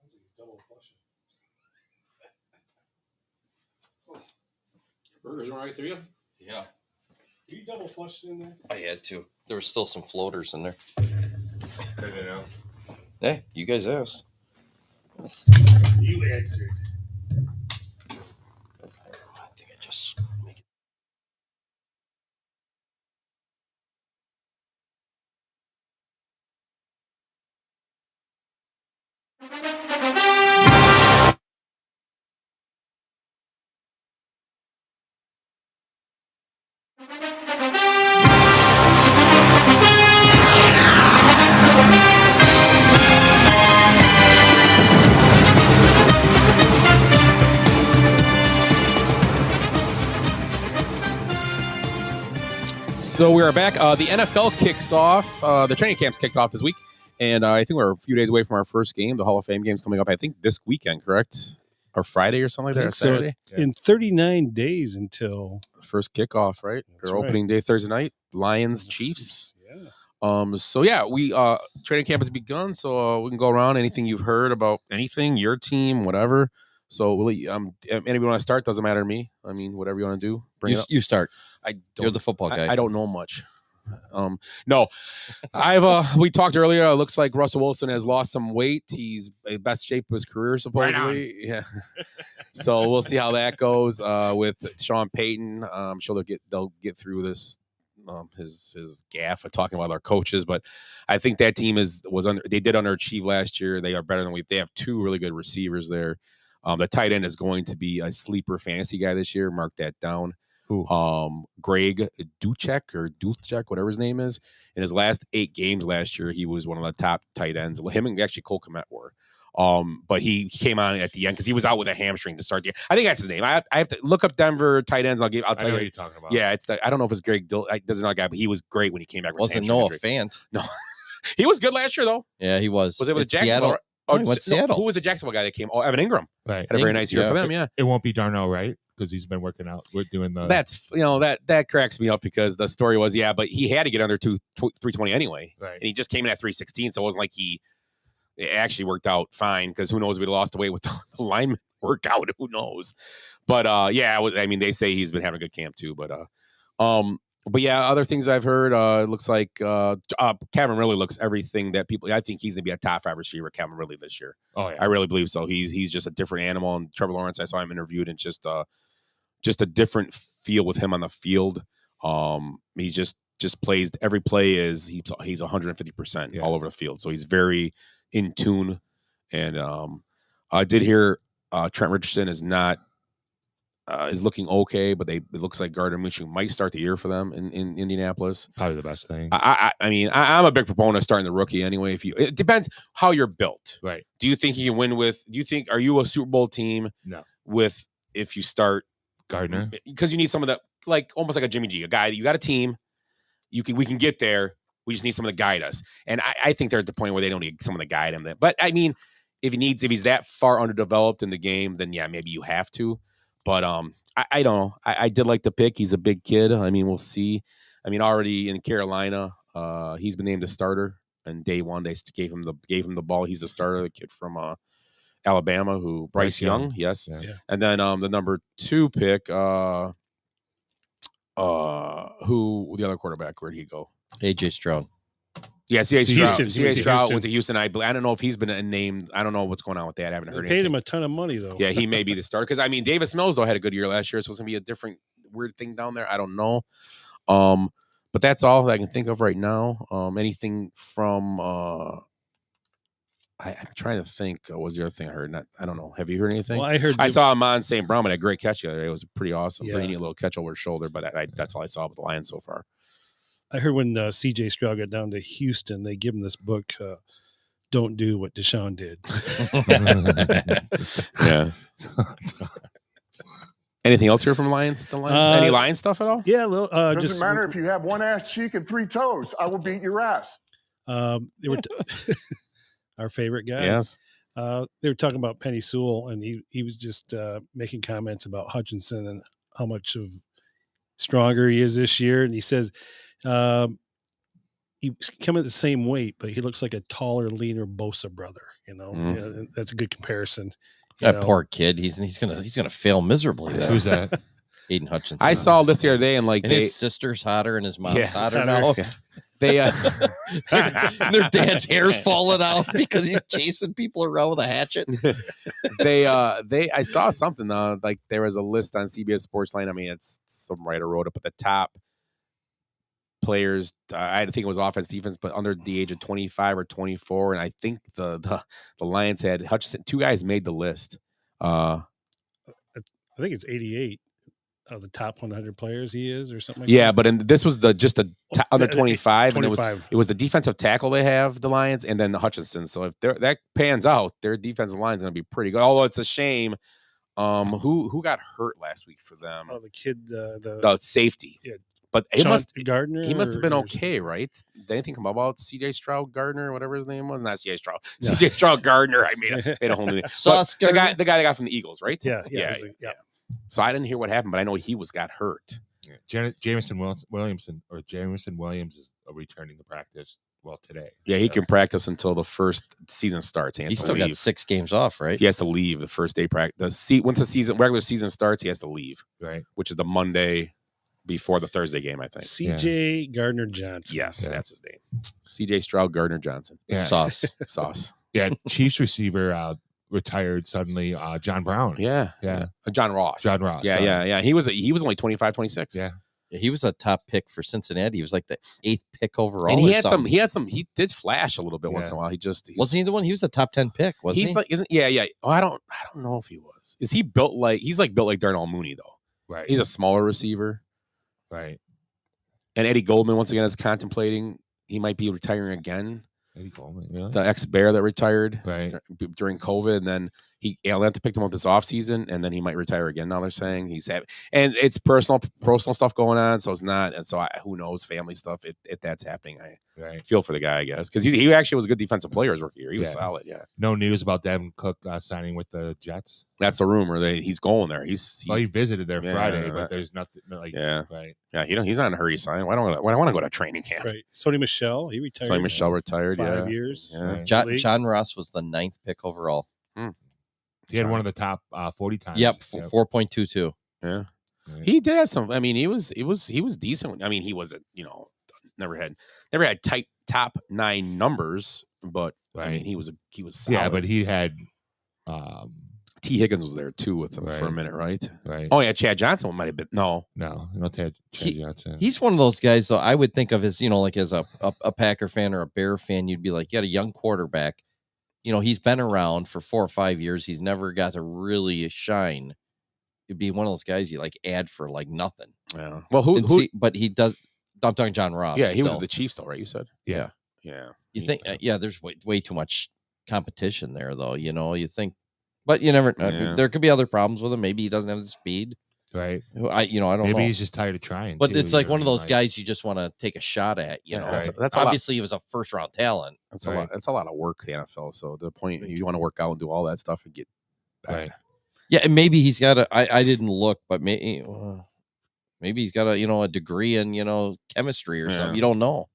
Sounds like he's double flushing. Burgers all right for you? Yeah, Are you double flushed in there? I had to. There were still some floaters in there. No. Hey, you guys asked. You answered. I think I just make it. So we are back. The NFL kicks off. The training camps kicked off this week. And I think we're a few days away from our first game. The Hall of Fame game's coming up, I think, this weekend, correct? Or Friday or something like that? Or So Saturday? in 39 days until First kickoff, right? That's Or right. opening day Thursday night. Lions, Chiefs. Yeah. So yeah, we training camp has begun. So we can go around. Anything you've heard about anything, your team, whatever. So we'll anybody want to start? Doesn't matter to me. I mean, whatever you want to do. Bring it up. You start. I don't, You're the football guy. I don't know much. No, we talked earlier. It looks like Russell Wilson has lost some weight. He's in best shape of his career, supposedly. Yeah. So we'll see how that goes with Sean Payton. I'm sure they'll get through this. His gaffe of talking about our coaches, but I think that team they did underachieve last year. They are better than they have two really good receivers there. The tight end is going to be a sleeper fantasy guy this year. Mark that down. Who? Greg Dulcich, whatever his name is. In his last 8 games last year, he was one of the top tight ends. Him and actually Cole Kmet were. But he came on at the end because he was out with a hamstring to start the. I think that's his name. I have to look up Denver tight ends. I'll tell I know you what you're talking about. Yeah, I don't know if it's Greg doesn't know that guy, but he was great when he came back. Wasn't Noah Fant? No, he was good last year though. Yeah, he was. Was it with It's Jacksonville? Seattle? Oh, he went to no, Seattle. who was the Jacksonville guy that came? Oh, Evan Ingram. Right. Had a very nice year for them. Yeah. It won't be Darnell, right? Because he's been working out. We're doing the. That's that cracks me up because the story was but he had to get under 320 anyway, Right. and he just came in at 316, so it wasn't like it actually worked out fine because who knows if we'd lost away with the lineman workout, who knows? But I mean they say he's been having a good camp too, but yeah, other things I've heard, it looks like Calvin Ridley looks everything that people. I think he's gonna be a top 5 receiver, Calvin Ridley, this year. Oh yeah. I really believe so. He's just a different animal. And Trevor Lawrence, I saw him interviewed, and just a different feel with him on the field. He just plays every play he's 150% all over the field. So he's very in tune. And I did hear Trent Richardson is looking okay, but it looks like Gardner Minshew might start the year for them in Indianapolis. Probably the best thing. I mean, I'm a big proponent of starting the rookie anyway. It depends how you're built. Right. Do you think you can win are you a Super Bowl team? No. If you start Gardner? Because you need some of the, almost like a Jimmy G, a guy, you got a team, we can get there. We just need someone to guide us. And I think they're at the point where they don't need someone to guide them. But I mean, if he's that far underdeveloped in the game, then yeah, maybe you have to. But I don't know. I did like the pick. He's a big kid. I mean, we'll see. I mean, already in Carolina, he's been named a starter. And day one, they gave him the ball. He's a starter. The kid from Alabama, Bryce Young. Yes. Yeah. And then the number 2 pick, who the other quarterback? Where'd he go? AJ Stroud. Yeah, C.A. Houston. Stroud went to Houston. I don't know if he's been named. I don't know what's going on with that. I haven't They heard paid anything. him a ton of money though. Yeah, he may be the starter. Because I mean, Davis Mills though had a good year last year, so it's gonna be a different weird thing down there. I don't know. But that's all that I can think of right now. Anything from I'm trying to think. What was the other thing I heard? I don't know. Have you heard anything? Well, I heard I saw Amon St. Brown had a great catch the other day. It was pretty awesome. Yeah. Pretty neat little catch over his shoulder. But that's all I saw with the Lions so far. I heard when CJ Stroud got down to Houston, they give him this book, Don't Do What Deshaun Did. Yeah. Anything else here from Lions? The Lions? Any Lions stuff at all? Yeah, well, Doesn't just matter if you have one ass cheek and 3 toes. I will beat your ass. they were our favorite guy. Yes. They were talking about Penny Sewell, and he was just making comments about Hutchinson and how much of stronger he is this year. And he says he's coming the same weight, but he looks like a taller, leaner Bosa brother. You know, Mm-hmm. that's a good comparison. That poor kid. He's gonna fail miserably. There. Who's that? Aiden Hutchinson. I saw this the other day, and his sister's hotter and his mom's Yeah, hotter now. Yeah. They and their dad's hair's falling out because he's chasing people around with a hatchet. I saw something like there was a list on CBS Sportsline. I mean, it's some writer wrote it, but the top players, I think it was offense, defense, but under the age of 25 or 24, and I think the Lions had Hutchinson. 2 guys made the list. I think it's 88 of the top 100 players he is, or something like Yeah, that. but this was under 25, and 25. it was the defensive tackle they have, the Lions, and then the Hutchinson. So if that pans out, their defensive line is going to be pretty good. Although it's a shame. Who got hurt last week for them? Oh, the kid, The safety. Yeah. But it Sean must Gardner. he must have been or- okay, right? Did anything come about C.J. Stroud Gardner or whatever his name was? Not C.J. Stroud. No. C.J. Stroud Gardner. I made a whole new name. Sauce But Gardner? the guy that got from the Eagles, right? Yeah. yeah. So I didn't hear what happened, but I know he got hurt. Yeah. Jameson Williams is returning to practice. Well, today. Yeah, he can practice until the first season starts. He has He's to still got leave. 6 games off, right? He has to leave the first day practice. Once the regular season starts, he has to leave. Right. Which is the Monday before the Thursday game, I think. C.J. Gardner Johnson. Yes, that's his name. C.J. Stroud Gardner Johnson. Yeah. Sauce. Yeah. Chiefs receiver retired suddenly. John Brown. Yeah. John Ross. John Ross. Yeah. He was only 25, 26. Yeah. He was a top pick for Cincinnati. He was like the 8th pick overall. And or he did flash a little bit once in a while. Wasn't he the one? He was a top 10 pick, wasn't he? Like, yeah. Oh, I don't know if he was. Is he built like Darnell Mooney though? Right. He's a smaller receiver. Right. And Eddie Goldman once again is contemplating he might be retiring again. Eddie Goldman, really? The ex-Bear that retired during COVID, and then Atlanta picked him up this offseason, and then he might retire again. Now they're saying and it's personal stuff going on, so it's not. And so who knows, family stuff. If that's happening, I feel for the guy, I guess, because he actually was a good defensive player his rookie year. He was solid. Yeah. No news about Devin Cook signing with the Jets. That's the rumor. He's going there. He visited there Friday, but there's nothing. Right. Yeah. He's not in a hurry to sign. Why don't I want to go to training camp? Right. Sony Michel, he retired. Sony Michel retired. 5 years. Yeah. John Ross was the 9th pick overall. He had one of the top 40 times. Yep, 4.22. Yeah. He did have some. I mean, he was decent. I mean, he wasn't, never had top 9 numbers, but I mean, he was solid. Yeah, but he had T. Higgins was there too with him for a minute, right? Right. Oh yeah, Chad Johnson might have been no Chad Johnson. He's one of those guys, though. I would think of as like as a Packer fan or a Bear fan, you'd be like, you got a young quarterback. He's been around for 4 or 5 years. He's never got to really shine. It'd be one of those guys you like add for like nothing. Yeah. Well, but he does. I'm talking John Ross. Yeah, he was at the Chiefs, though, right? You said. Yeah. You think? There's way too much competition there, though. You think, but you never. There could be other problems with him. Maybe he doesn't have the speed. Right. I don't know. Maybe he's just tired of trying. But it's like one of those guys you just want to take a shot at. That's obviously he was a first round talent. That's a lot. That's a lot of work, the NFL. So the point you want to work out and do all that stuff and get right. Yeah, and maybe he's got a. I didn't look, but maybe he's got a a degree in chemistry or something. You don't know.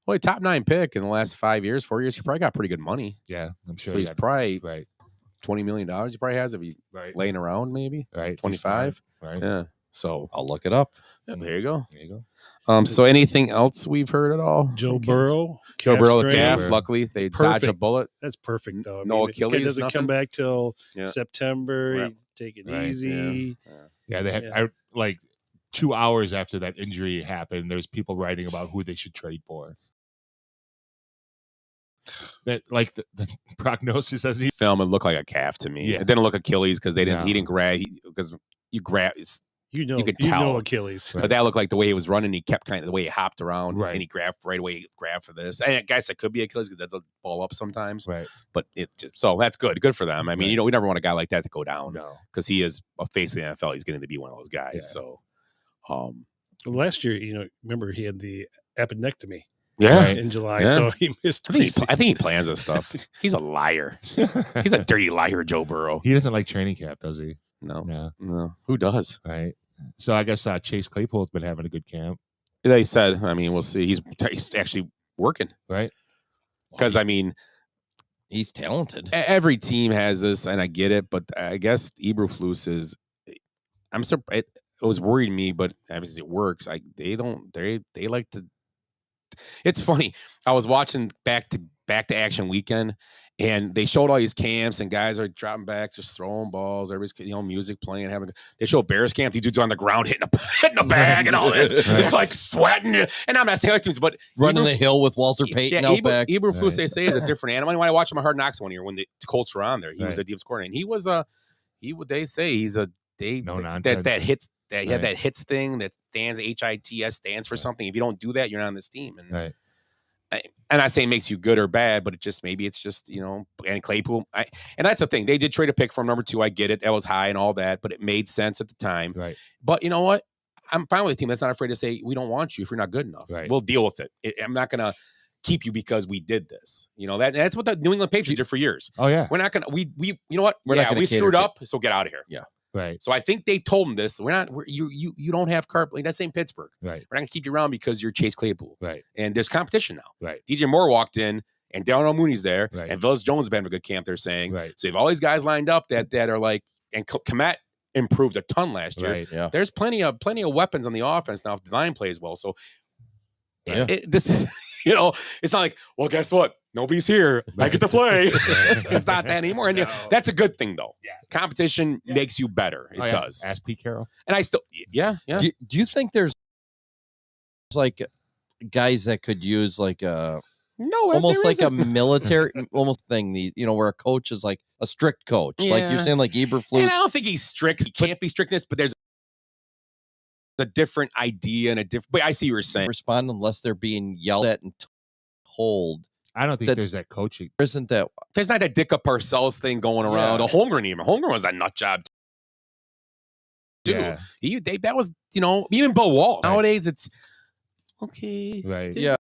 Well, a top 9 pick in the last 4 years, he probably got pretty good money. Yeah, I'm sure. So he's probably $20 million. He probably has if he's laying around, maybe 25. Right. Yeah. So I'll look it up. Yeah, there you go. So anything else we've heard at all? Joe Burrow. Joe Burrow, the calf. Luckily, they dodged a bullet. That's perfect, though. No this guy Achilles, doesn't nothing? come back till September. Take it easy. Yeah, they had like 2 hours after that injury happened. There's people writing about who they should trade for. That like the prognosis as he film, it looked like a calf to me. Yeah. It didn't look Achilles because he No. didn't grab because you grab. You could tell Achilles. But that looked like the way he was running. He kept kind of the way he hopped around, Right. and he grabbed right away. Grabbed for this, and I guess that could be Achilles because that does ball up sometimes. Right. But so that's good for them. I mean, Right. we never want a guy like that to go down. No. Because he is a face of the NFL. He's getting to be one of those guys. Yeah. So, Last year, remember he had the appendectomy. yeah. In July, Yeah. so he missed. I think he plans this stuff. He's a liar. He's a dirty liar, Joe Burrow. He doesn't like training camp, does he? No. Who does? Right. So I guess Chase Claypool's been having a good camp. They said. I mean, we'll see. He's actually working, right? Because I mean, he's talented. Every team has this, and I get it. But I guess Eberflus is. I'm surprised. It was worried me, but obviously it works. They like to. It's funny. I was watching back to action weekend, and they showed all these camps, and guys are dropping back, just throwing balls. Everybody's music playing, They show Bears camp. These dudes are on the ground hitting a bag and all this. They're like sweating, and I'm not saying other teams, but running the hill with Walter Payton out back. Eberflus, they say, is a different animal. When I watched him at Hard Knocks one year when the Colts were on there, he was a defensive coordinator, and he was they say he's a nonsense. That's that hits. That he had that hits thing that stands HITS stands for something. If you don't do that, you're not on this team. And and I say it makes you good or bad, but maybe it's just and Claypool. And that's the thing. They did trade a pick from number 2. I get it. That was high and all that, but it made sense at the time. Right. But you know what? I'm fine with a team that's not afraid to say we don't want you if you're not good enough. Right. We'll deal with it. I'm not going to keep you because we did this. You know, that's what the New England Patriots did for years. Oh yeah. We're not going to, we, you know what? We're not gonna we cater screwed to- up. So get out of here. Yeah. Right. So I think they told him this. You don't have carte blanche. That's in Pittsburgh. Right. We're not going to keep you around because you're Chase Claypool. Right. And there's competition now. Right. DJ Moore walked in and Darnell Mooney's there. Right. And Villas Jones has been a good camp, they're saying. Right. So you have all these guys lined up that are like, and Komet improved a ton last year. Right. Yeah. There's plenty of weapons on the offense now if the line plays well. So Yeah. this is, you know, it's not like, well, guess what? Nobody's here. I get to play. It's not that anymore. And that's a good thing, though. Yeah. Competition makes you better. It does. Ask Pete Carroll. And I still, yeah. Do you think there's like guys that could use like a almost like a military almost thing? Where a coach is like a strict coach, like you're Yeah. saying, like Eberflus. And I don't think he's strict. He can't be strictness, but there's a different idea and a different. But I see what you're saying. Respond unless they're being yelled at and told. I don't think there's that coaching. Isn't that? There's not that Dick Up Parcells thing going around. Yeah. The Holmgren even. Holmgren was a nut job too. Yeah. That was, even Bo Wall. Right. Nowadays, it's okay. Right. Yeah.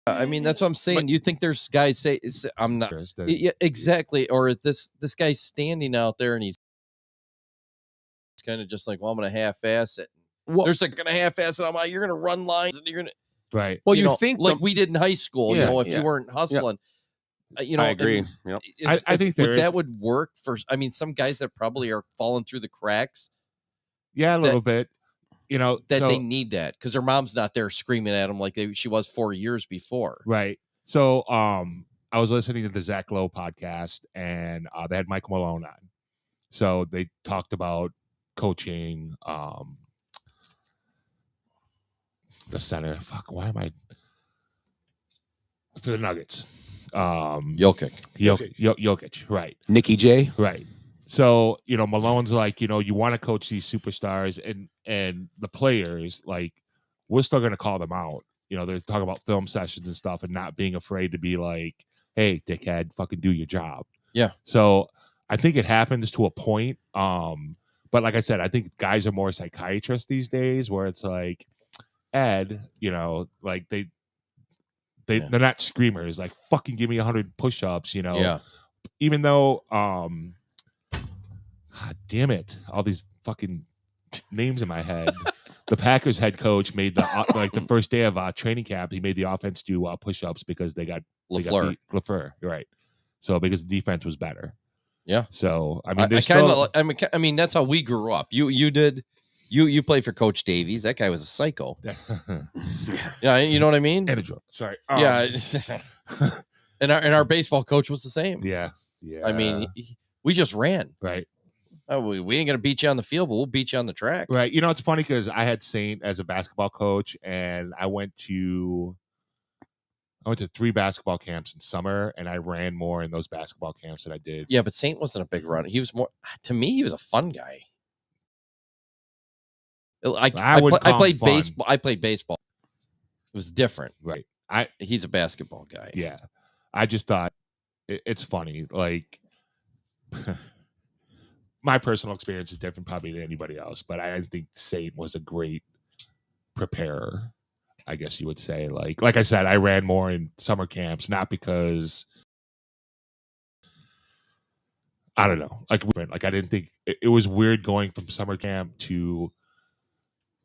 I mean, that's what I'm saying. You think there's guys say, I'm not. Yeah, exactly. Or this guy's standing out there and he's kind of just like, well, I'm going to half-ass it. Well, There's like going to half-ass it. I'm like, you're going to run lines and you're going to. Right. Well, you think like we did in high school, Yeah, if yeah. you weren't hustling, I agree. and Yep. I think there is- that would work for. I mean, some guys that probably are falling through the cracks Yeah, a little bit. that so- they need that because their mom's not there screaming at them like she was 4 years before. Right. So I was listening to the Zach Lowe podcast and they had Michael Malone on. So they talked about coaching the center. Fuck, why am I for the Nuggets? Jokic, right. Nicky J. Right. So, Malone's like, you want to coach these superstars and the players, like, we're still going to call them out. They're talking about film sessions and stuff and not being afraid to be like, hey, dickhead, fucking do your job. Yeah. So I think it happens to a point. But like I said, I think guys are more psychiatrists these days where it's like, Ed, like they're not screamers, like fucking give me 100 push-ups, Yeah. even though, God damn it, all these fucking names in my head. The Packers head coach made the first day of training camp, he made the offense do push-ups because they got LaFleur, right? So because the defense was better. Yeah. So I mean, I mean, that's how we grew up. You did. You played for Coach Davies. That guy was a psycho. Yeah, you know what I mean. And a drug. Sorry. Yeah. and our baseball coach was the same. Yeah. Yeah. I mean, we just ran. Right. Oh, we ain't gonna beat you on the field, but we'll beat you on the track. Right. It's funny because I had Saint as a basketball coach, and I went to 3 basketball camps in summer, and I ran more in those basketball camps than I did. Yeah, but Saint wasn't a big runner. He was more, to me, he was a fun guy. I played fun. baseball. I played baseball. It was different. Right. He's a basketball guy. Yeah. I just thought it's funny. Like, my personal experience is different probably than anybody else, but I think Saint was a great preparer, I guess you would say. Like I said, I ran more in summer camps, not because I don't know. Like I didn't think it was weird going from summer camp to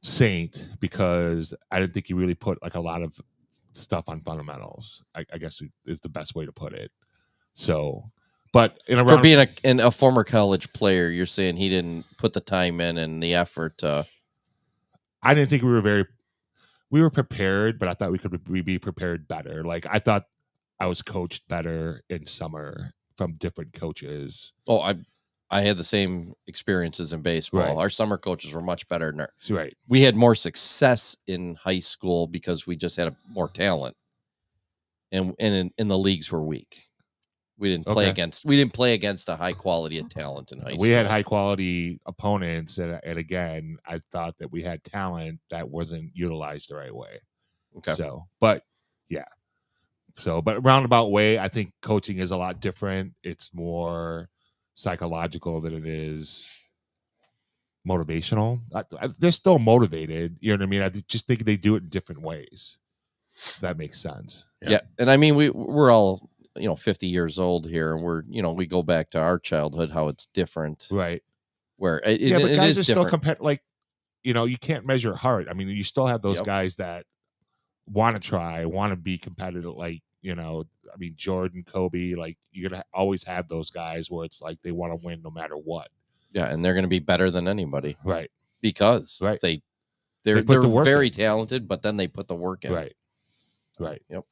Saint because I didn't think he really put like a lot of stuff on fundamentals. I guess is the best way to put it. So, but for being a former college player, you're saying he didn't put the time in and the effort. I didn't think we were prepared, but I thought we could be prepared better. Like I thought I was coached better in summer from different coaches. Oh, I had the same experiences in baseball. Right. Our summer coaches were much better. Right. We had more success in high school because we just had more talent, and in the leagues were weak. We didn't play against a high quality of talent in high school. We had high quality opponents, and again, I thought that we had talent that wasn't utilized the right way. Okay. So, but yeah. So, but roundabout way, I think coaching is a lot different. It's more psychological than it is motivational. They're still motivated. You know what I mean? I just think they do it in different ways. If that makes sense. Yeah. And I mean, we're all, 50 years old here, and we go back to our childhood, how it's different. Right. Where but it guys is are still different. compared. Like, you can't measure heart. I mean, you still have those guys that want to try, want to be competitive. Like, I mean, Jordan, Kobe, like you're going to always have those guys where it's like they want to win no matter what. Yeah. And they're going to be better than anybody. Right. Because they're put the work very in. talented, but then they put the work in. Right. Right. Yep.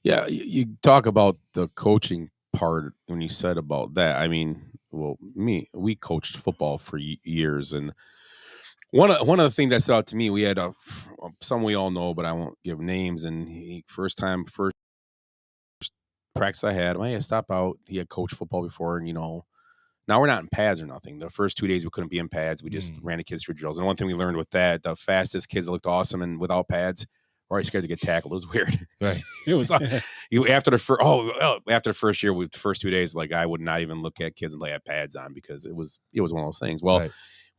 Yeah. You talk about the coaching part when you said about that. I mean, well, we coached football for years, and one of the things that stood out to me, we had some we all know, but I won't give names. And first practice I had, I stop out. He had coached football before, and now we're not in pads or nothing. The first 2 days we couldn't be in pads. We just ran the kids through drills. And one thing we learned with that, the fastest kids that looked awesome and without pads were always scared to get tackled. It was weird. Right. It was after the first year, with the first 2 days, like I would not even look at kids until they had pads on, because it was one of those things. Well,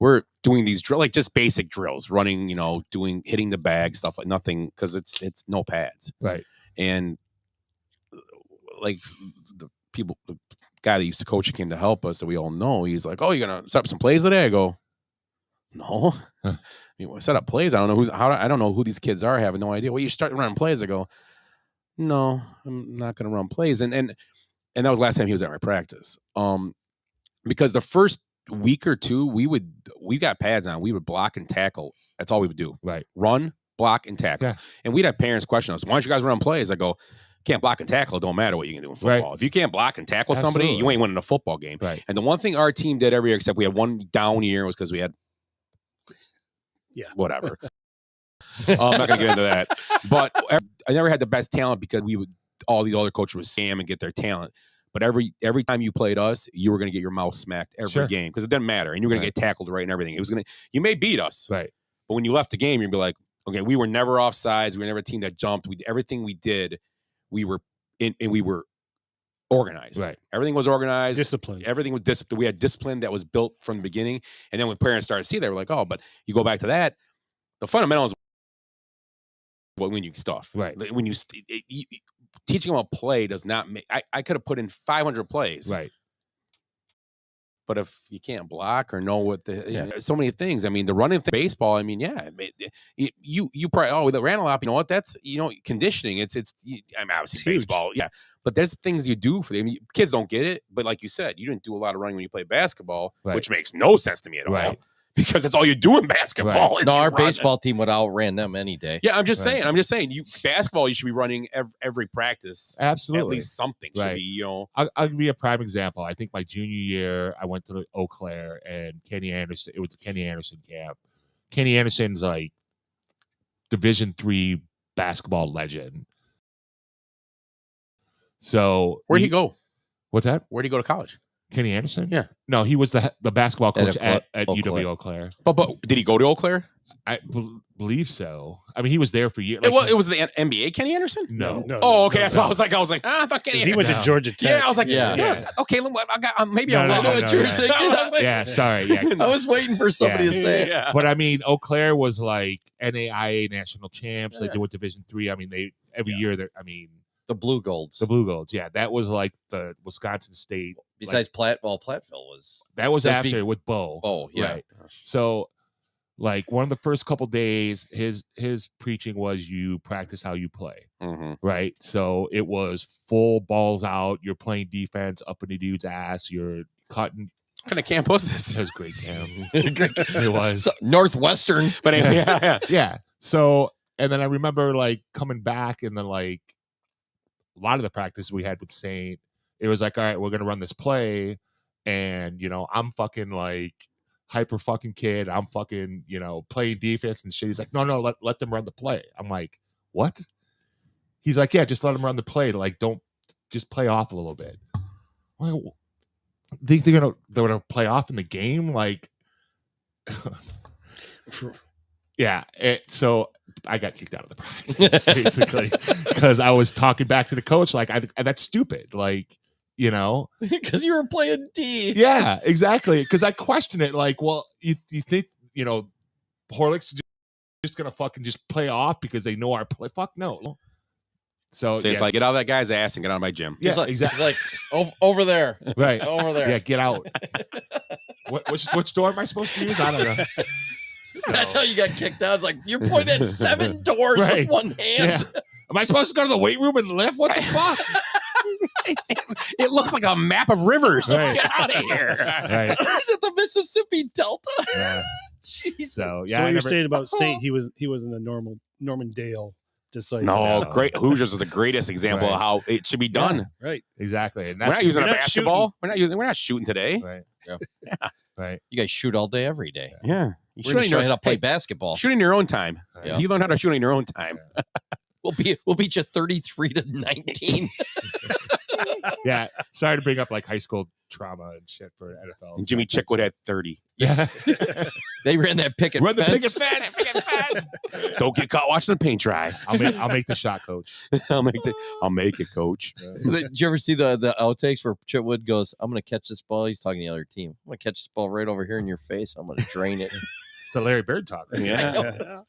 we're doing these like just basic drills, running, hitting the bag, stuff like nothing, because it's no pads. Right. And like the guy that used to coach came to help us that we all know. He's like, "Oh, you're gonna set up some plays today?" I go, "No." I mean, set up plays. I don't know I don't know who these kids are. I have no idea. Well, you start running plays. I go, "No, I'm not gonna run plays." And that was last time he was at my practice. Because the first week or two, we got pads on. We would block and tackle. That's all we would do. Right. Run, block, and tackle. Yeah. And we'd have parents question us, "Why don't you guys run plays?" I go, "Can't block and tackle. It don't matter what you can do in football. Right. If you can't block and tackle somebody, you ain't winning a football game." Right. And the one thing our team did every year, except we had one down year, was because we had whatever. I'm not gonna get into that. But I never had the best talent, because all the other coaches would scam and get their talent. But every time you played us, you were gonna get your mouth smacked every game, because it didn't matter, and you were gonna get tackled right and everything. You may beat us, right? But when you left the game, you'd be like, okay, we were never offsides. We were never a team that jumped. Everything we did, we were in, and we were organized. Right. Everything was organized. Disciplined. Everything was disciplined. We had discipline that was built from the beginning. And then when parents started to see, they were like, "Oh, but you go back to that, the fundamentals when you stuff." Right. When you teaching them a play does not make. I could have put in 500 plays. Right. But if you can't block or know what so many things. I mean, the running baseball. I mean, you probably the ran a lot. You know what? That's conditioning. It's. I mean, obviously baseball. Yeah, but there's things you do for them. I mean, kids don't get it, but like you said, you didn't do a lot of running when you play basketball, which makes no sense to me at all. Because that's all you do in basketball. No, our baseball team would outran them any day. Yeah, I'm just saying. Basketball, you should be running every practice. Absolutely, at least something should be. I'll give you a prime example. I think my junior year, I went to the Eau Claire, and Kenny Anderson. It was the Kenny Anderson camp. Kenny Anderson's like Division III basketball legend. So where'd he go? What's that? Where'd he go to college? Kenny Anderson? Yeah. No, he was the basketball coach at Eau Claire. UW Eau Claire. But did he go to Eau Claire? I believe so. I mean, he was there for years. It was the NBA Kenny Anderson? No. Oh, okay. That's why I was like, I thought Kenny Anderson. He went to Georgia Tech. Yeah, I was like, Yeah. okay, I got maybe No, I'm wrong. no, what you were yeah. thinking. Yeah, sorry. Yeah. I was waiting for somebody to say it. Yeah. But I mean, Eau Claire was like NAIA national champs. Like they went Division III. I mean, every year. The Blue Golds. The Blue Golds. Yeah, that was like the Wisconsin State. Besides Plattville was. That was after with Bo. Oh, yeah. Right. So, like one of the first couple days, his preaching was you practice how you play. Mm-hmm. Right. So it was full balls out. You're playing defense up in the dude's ass. You're cutting. What kind of camp was this? It was great camp. It was Northwestern. But anyway, yeah. So, and then I remember like coming back, and then like a lot of the practice we had with Saint, it was like, all right, we're gonna run this play, and I'm fucking like hyper fucking kid. I'm fucking playing defense and shit. He's like, no, let them run the play. I'm like, what? He's like, yeah, just let them run the play. Like, don't just play off a little bit. I'm like, think they're gonna play off in the game, like. Yeah, so I got kicked out of the practice basically because I was talking back to the coach like, that's stupid. Like, You know, because you were playing D. yeah, exactly. Because I question it. Like, well, you think Horlick's just gonna fucking just play off because they know our play? Fuck no. So it's like, get out of that guy's ass and get out of my gym. Yeah, He's like, exactly. He's like over there, Right over there. Yeah, get out. Which door am I supposed to use? I don't know. That's how you got kicked out. It's like you're pointing at 7 doors Right. with one hand. Yeah. Am I supposed to go to the weight room and lift? What the fuck? It looks like a map of rivers. Right. Get out of here. Right. Is it the Mississippi Delta? Yeah. Jesus. So So yeah, what you're saying about Saint, he wasn't a Norman Dale, just like No, great. Hoosiers is the greatest example Right. of how it should be done. right. exactly. And We're not using a You're not basketball. We're not shooting today. right. Yeah. Right. You guys shoot all day, every day. Yeah. You We're gonna show you how to play hey, basketball. shoot in your own time. Yeah. You learn how to shoot in your own time. We'll beat you 33-19. Yeah. Sorry to bring up like high school trauma and shit for NFL. And Jimmy Chickwood had 30. Yeah. They ran that picket Run the fence. picket fence. Don't get caught watching the paint dry. I'll make the shot, coach. I'll make it, coach. Did you ever see the outtakes where Chitwood goes, I'm going to catch this ball? He's talking to the other team. I'm going to catch this ball right over here in your face. I'm going to drain it. It's the Larry Bird talk. Right? Yeah.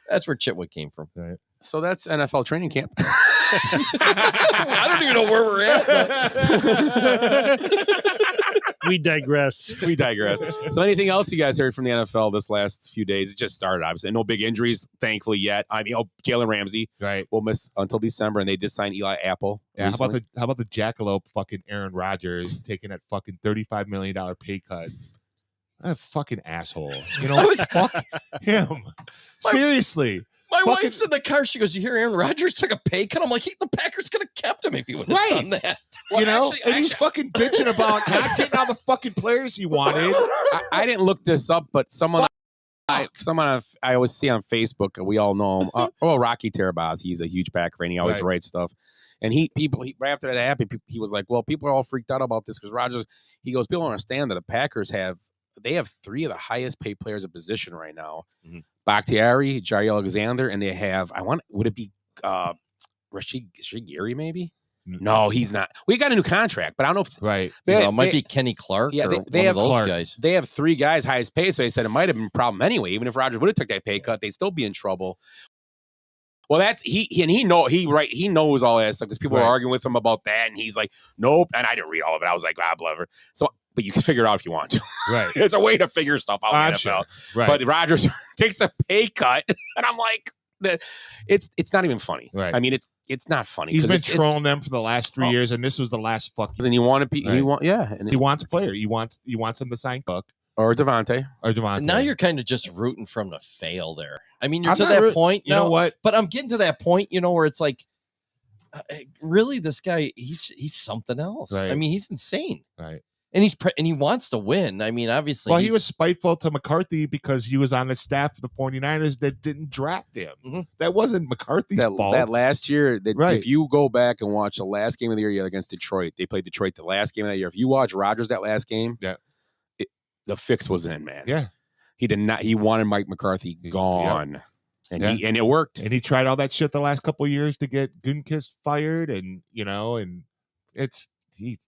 That's where Chitwood came from. Right. So that's NFL training camp. I don't even know where we're at. We digress. We digress. So anything else you guys heard from the NFL this last few days? It just started, obviously. No big injuries, thankfully, yet. I mean, Jalen Ramsey Right. will miss until December, and they just signed Eli Apple. Yeah. recently. How about the jackalope fucking Aaron Rodgers taking that fucking $35 million pay cut? A fucking asshole. You know, fuck him. Seriously. My Fucking- wife's in the car. She goes, you hear Aaron Rodgers took a pay cut? I'm like, the Packers could have kept him if he would have Right. done that. You know, and he's fucking bitching about not getting all the fucking players he wanted. I didn't look this up, but someone I always see on Facebook, we all know him. Rocky Terabaz, he's a huge Packer fan. He always Right. writes stuff. And right after that happened, he was like, well, people are all freaked out about this because Rodgers, he goes, people don't understand that the Packers have 3 of the highest paid players of position right now. Mm-hmm. Bakhtiari, Jair Alexander, and they have, would it be Rashid Gary maybe? No, he's not. We got a new contract, but I don't know if it's right. It might be Kenny Clark. Yeah, or they one have of those Clark. guys. They have 3 guys highest paid, so they said it might have been a problem anyway. Even if Rodgers would have took that pay cut, they'd still be in trouble. Well, that's he knows all that stuff because people were Right. arguing with him about that, and he's like, nope. And I didn't read all of it. I was like, whatever. So, but you can figure it out if you want to. Right. It's a way to figure stuff out in I'm the NFL. sure. Right. But Rodgers takes a pay cut, and I'm like, it's not even funny. Right. I mean, it's not funny. He's 'cause been it's- trolling them for the last 3 years, and this was the last fucking. and he wanted Right. and He wants a player. He wants him to sign Cook or Devontae. or Devontae. And now you're kind of just rooting for him to fail there. I mean, you're I'm to not that root- point. You know now, what? But I'm getting to that point, where it's like, really, this guy, he's something else. Right. I mean, he's insane. Right. And and he wants to win. I mean, obviously. Well, he was spiteful to McCarthy because he was on the staff of the 49ers that didn't draft him. Mhm. That wasn't McCarthy's fault. That last year, Right. if you go back and watch the last game of the year against Detroit, they played Detroit the last game of that year. If you watch Rodgers that last game, Yeah. The fix was in, man. Yeah. He did not. He wanted Mike McCarthy gone, and Yeah. and it worked. And he tried all that shit the last couple of years to get Gutekunst fired, and he's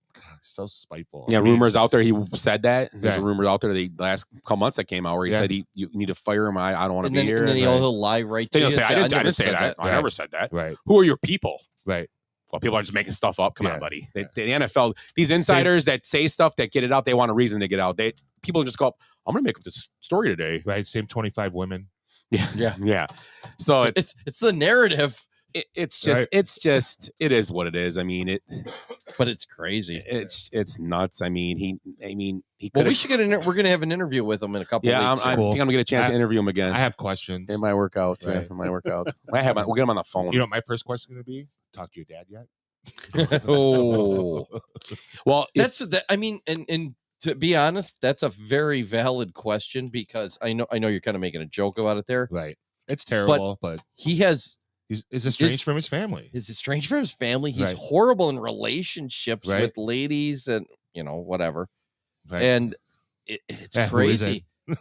so spiteful. Yeah, I mean, rumors out there. He said that. There's Yeah. rumors out there the last couple months that came out where he Yeah. said you need to fire him. I don't want to And be then, here. and then he'll lie right to Then you. he'll say, and I didn't never say said that. I Right. never said that. Right. Who are your people? Right. Well, people are just making stuff up. Come Yeah. on, buddy. The NFL, these insiders that say stuff that get it out, they want a reason to get out. People just go, I'm going to make up this story today. Right. Same 25 women. Yeah. Yeah. So It's the narrative, it's just Right. it is what it is. I mean, but it's crazy. it's nuts. I mean, he Well, could we should we're going to have an interview with him in a couple Yeah, of weeks. I Cool. think I'm gonna get a chance I- to interview him again. I have questions. It might work out. Yeah, Right. it might work out. We'll get him on the phone. You know what my first question is going to be? Talk to your dad yet? Oh. Well, That's I mean, and to be honest, that's a very valid question because I know you're kind of making a joke about it there. Right. It's terrible, but He has he's estranged from his family. is estranged from his family. He's Right. horrible in relationships Right. with ladies and whatever. Right. And it's Yeah, who isn't? crazy.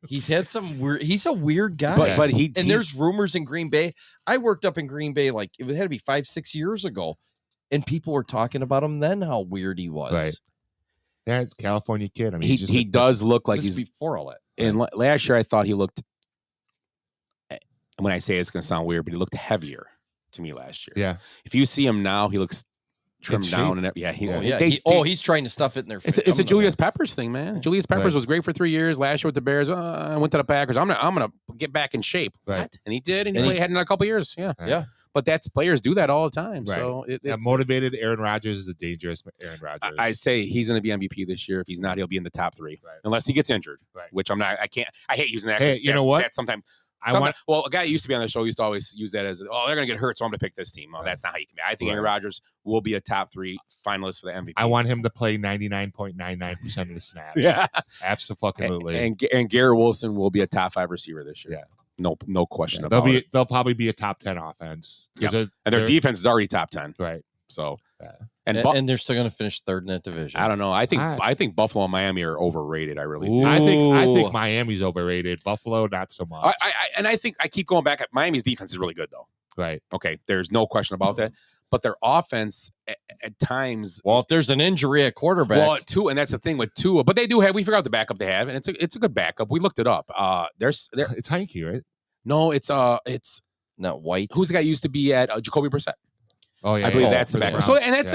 He's had some weird. He's a weird guy. but and there's rumors in Green Bay. I worked up in Green Bay like it had to be 5-6 years ago. and people were talking about him then how weird he was. Right. Yeah, it's a California kid. I mean, he does look like This he's before all that. And last year, I thought he looked. When I say it's going to sound weird, but he looked heavier to me last year. Yeah. If you see him now, he looks trimmed down and He's trying to stuff it in their face. It's a Julius Peppers thing, man. Julius Peppers was great for 3 years. Last year with the Bears, I went to the Packers. I'm gonna get back in shape. Right. What? And he did, and he had in a couple years. Yeah. Yeah. But players do that all the time. Right. So it's motivated Aaron Rodgers is a dangerous Aaron Rodgers. I say he's going to be MVP this year. If he's not, he'll be in the top 3, unless he gets injured. Right. Which I'm not. I can't. I hate using that. Hey, you know what? Sometimes. A guy that used to be on the show used to always use that as, oh, they're going to get hurt, so I'm going to pick this team. Oh, that's not how you can be. I think Aaron Rodgers will be a top 3 finalist for the MVP. I want him to play 99.99% of the snaps. Yeah, absolutely. And Garrett Wilson will be a top 5 receiver this year. Yeah, no question about it. They'll probably be a top 10 offense. And their defense is already top 10. Right. So, and they're still going to finish 3rd in that division. I don't know. I think Buffalo and Miami are overrated. I really do. I think Miami's overrated. Buffalo, not so much. I think I keep going back. Miami's defense is really good, though. Right. Okay. There's no question about that. But their offense at times. Well, if there's an injury at quarterback. Well, Tua, and that's the thing with Tua. But they do have. We forgot the backup they have, and it's a good backup. We looked it up. It's Heineke, right? No, it's not White. Who's the guy used to be at Jacoby Brissett? Oh yeah, I believe that's the for the backup. So, and that's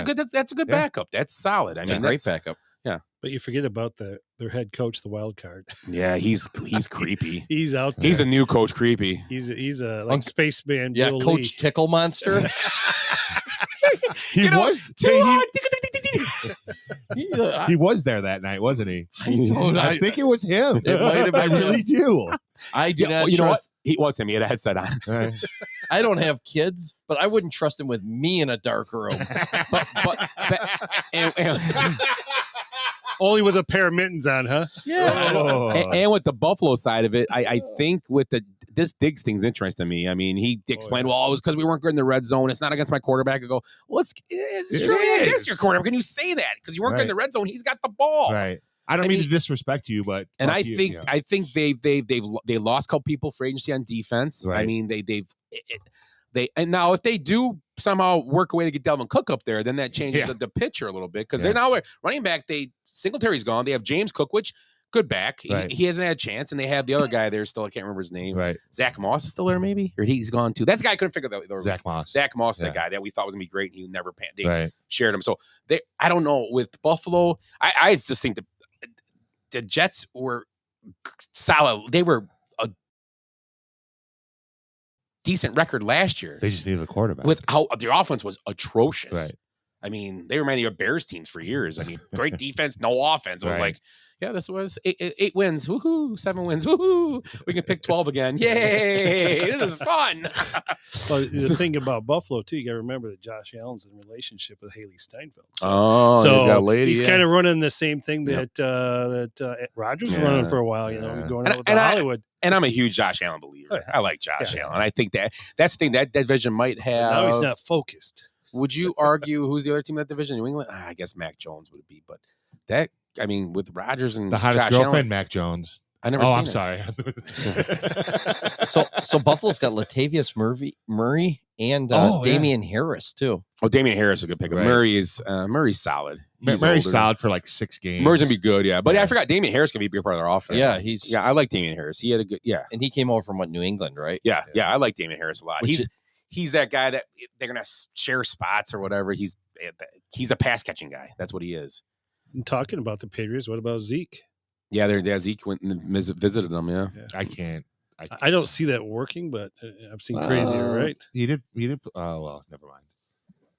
a good backup. That's solid. I mean, great backup. Yeah, but you forget about their head coach, the wild card. Yeah, he's creepy. He's out there. He's the new coach, creepy. He's a like spaceman. Yeah, Bill Coach Lee. Tickle Monster. He was there that night, wasn't he? I think it was him. It might have been I really do. I do not. You know what? trust. He was him. He had a headset on. I don't have kids, but I wouldn't trust him with me in a dark room. Only with a pair of mittens on, huh? Yeah. Oh. And with the Buffalo side of it, I think with this Diggs thing's interesting to me. I mean, he explained, well, it was because we weren't good in the red zone. It's not against my quarterback. I go, well, it's truly against your quarterback. Can you say that? Because you weren't good in the red zone. He's got the ball. Right. I don't mean to disrespect you, but and I think they lost a couple people for agency on defense. Right. I mean, and now if they do somehow work a way to get Delvin Cook up there, then that changes the picture a little bit because they're now running back. Singletary's gone. They have James Cook, which good back. Right. He hasn't had a chance, and they have the other guy there still. I can't remember his name. Right. Zach Moss is still there, maybe, or he's gone too. That's the guy I couldn't figure out. Zach Moss. Zach Moss, the guy that we thought was gonna be great, and he never they right. shared him. So I don't know with Buffalo. I just think the Jets were solid. They were a decent record last year. They just needed a quarterback. With how their offense was atrocious. Right. I mean, they reminded me of Bears teams for years. I mean, great defense, no offense. It was like, yeah, this was eight wins. Woohoo. 7 wins. Woohoo. We can pick 12 again. Yay. This is fun. Well, the thing about Buffalo, too, you got to remember that Josh Allen's in a relationship with Haley Steinfeld. So he's got a lady. He's kind of running the same thing that Rodgers was running for a while, going out with Hollywood. And I'm a huge Josh Allen believer. I like Josh Allen. I think that's the thing that division might have. Now he's not focused. Would you argue who's the other team in that division? New England? I guess Mac Jones would be, but with Rodgers and the hottest Josh girlfriend, Allen, Mac Jones. I never. I'm sorry. So Buffalo's got Latavius Murray and Damian Harris too. Oh, Damian Harris is a good pickup. Right. Murray's solid. Murray's solid for like 6 games. Murray's gonna be good, yeah. But I forgot Damian Harris can be a big part of their offense. Yeah, I like Damian Harris. He had a good and he came over from New England, right? Yeah, I like Damian Harris a lot. He's that guy that they're gonna share spots or whatever. He's a pass catching guy. That's what he is. And talking about the Patriots, what about Zeke? Yeah, Zeke went and visited them. Yeah. I can't. I don't see that working, but I've seen crazier, right? He did. Oh well, never mind.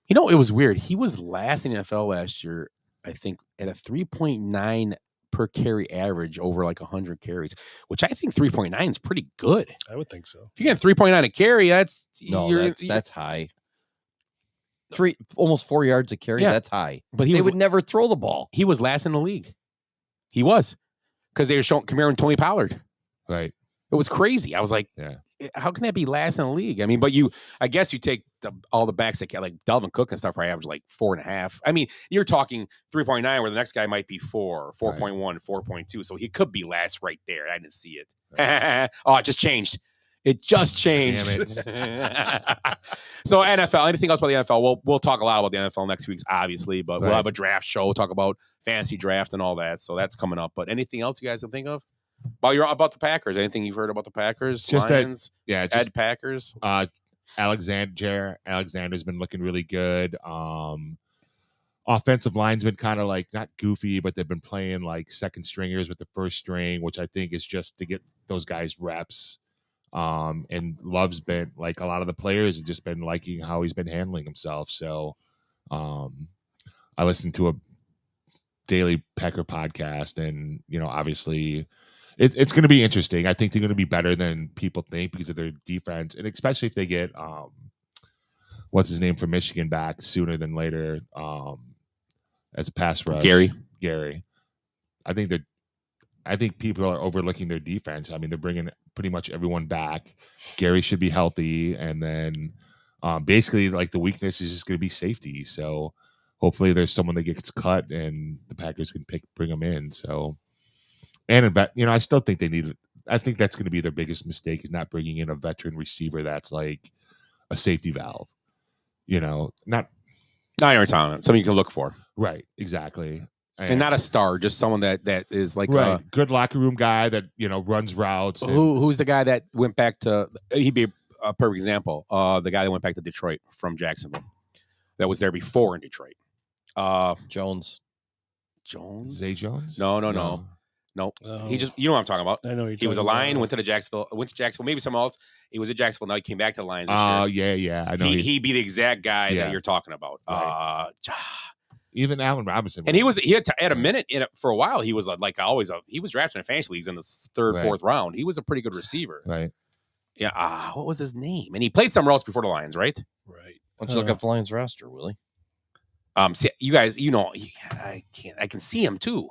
You know, it was weird. He was last in the NFL last year, I think, at a 3.9 per carry average over like 100 carries, which I think 3.9 is pretty good. I would think so. If you get 3.9 a carry, that's high. Almost 4 yards a carry. Yeah. That's high. But they would never throw the ball. He was last in the league. He was because they were showing Kamara and Tony Pollard. Right. It was crazy. I was like, how can that be last in the league? I mean, but I guess you take all the backs that get like Delvin Cook and stuff, probably average like 4.5. I mean, you're talking 3.9 where the next guy might be 4, 4.1, 4.2. So he could be last right there. I didn't see it. Right. Oh, it just changed. It just changed. So NFL, anything else about the NFL? We'll talk a lot about the NFL next week, obviously, but we'll have a draft show. We'll talk about fantasy draft and all that. So that's coming up. But anything else you guys can think of? About the Packers? Anything you've heard about the Packers? Just Lions? just Ed Packers. Alexander's been looking really good. Offensive line's been kind of like not goofy, but they've been playing like second stringers with the first string, which I think is just to get those guys reps. And Love's been like a lot of the players have just been liking how he's been handling himself. So I listened to a daily Packer podcast, and obviously it's going to be interesting. I think they're going to be better than people think because of their defense, and especially if they get what's his name from Michigan back sooner than later as a pass rush. Gary. I think people are overlooking their defense. I mean, they're bringing pretty much everyone back. Gary should be healthy, and then basically like the weakness is just going to be safety. So hopefully there's someone that gets cut and the Packers can bring them in. So, and I still think I think that's going to be their biggest mistake is not bringing in a veteran receiver that's like a safety valve. Not every time. Something you can look for. Right. Exactly. And not a star, just someone that is like good locker room guy that runs routes. Who's the guy that went back to? He'd be a perfect example. The guy that went back to Detroit from Jacksonville, that was there before in Detroit. Jones. Zay Jones? No. He just you know what I'm talking about. I know he was a Lion, went to Jacksonville, maybe someone else. He was at Jacksonville. Now he came back to the Lions. Oh yeah. I know he'd be the exact guy that you're talking about. Right. Even Allen Robinson, and he had a minute in it for a while. He was he was drafted in fantasy leagues in the third, fourth round. He was a pretty good receiver. Right. Yeah. What was his name? And he played somewhere else before the Lions, right? Right. Why don't you look up the Lions roster, Willie? See, you guys, I can see him too.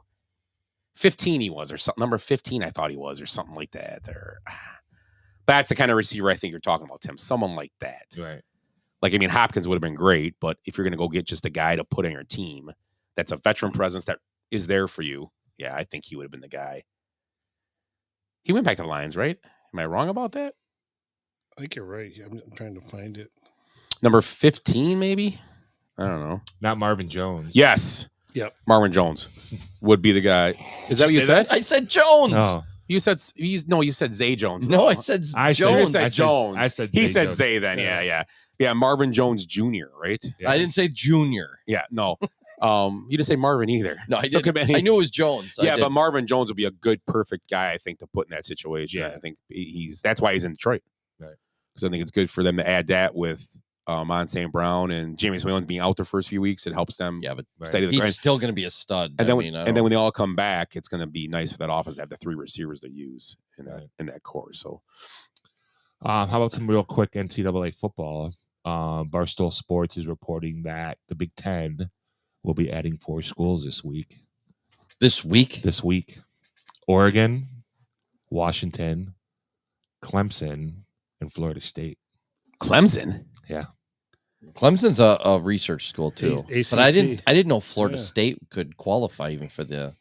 15 he was, or something. Number 15 I thought he was, or something like that. That's the kind of receiver I think you're talking about, Tim. Someone like that. Right. Like, I mean, Hopkins would have been great, but if you're going to go get just a guy to put in your team that's a veteran presence that is there for you, yeah, I think he would have been the guy. He went back to the Lions, right? Am I wrong about that? I think you're right. I'm trying to find it. Number 15, maybe? I don't know. Not Marvin Jones. Yes. Yep. Marvin Jones would be the guy. Is that what you said? I said Jones. No. You said Zay Jones. No, I said Jones. You said Jones. He said Zay then. Yeah. Marvin Jones Jr., right? Yeah. I didn't say Junior. Yeah, no. You didn't say Marvin either. No, I didn't. I knew it was Jones. Yeah, but Marvin Jones would be a good, perfect guy, I think, to put in that situation. Yeah. I think that's why he's in Detroit. Right. Because I think it's good for them to add that with Mon St. Brown and James Williams being out the first few weeks. It helps them steady the he's grind. still going to be a stud. And then when they all come back, it's going to be nice for that offense to have the three receivers they use in that core. So, how about some real quick NCAA football? Barstool Sports is reporting that the Big Ten will be adding 4 schools this week. This week? Oregon, Washington, Clemson, and Florida State. Clemson? Yeah. Clemson's a research school too. ACC. But I didn't know Florida State could qualify even for the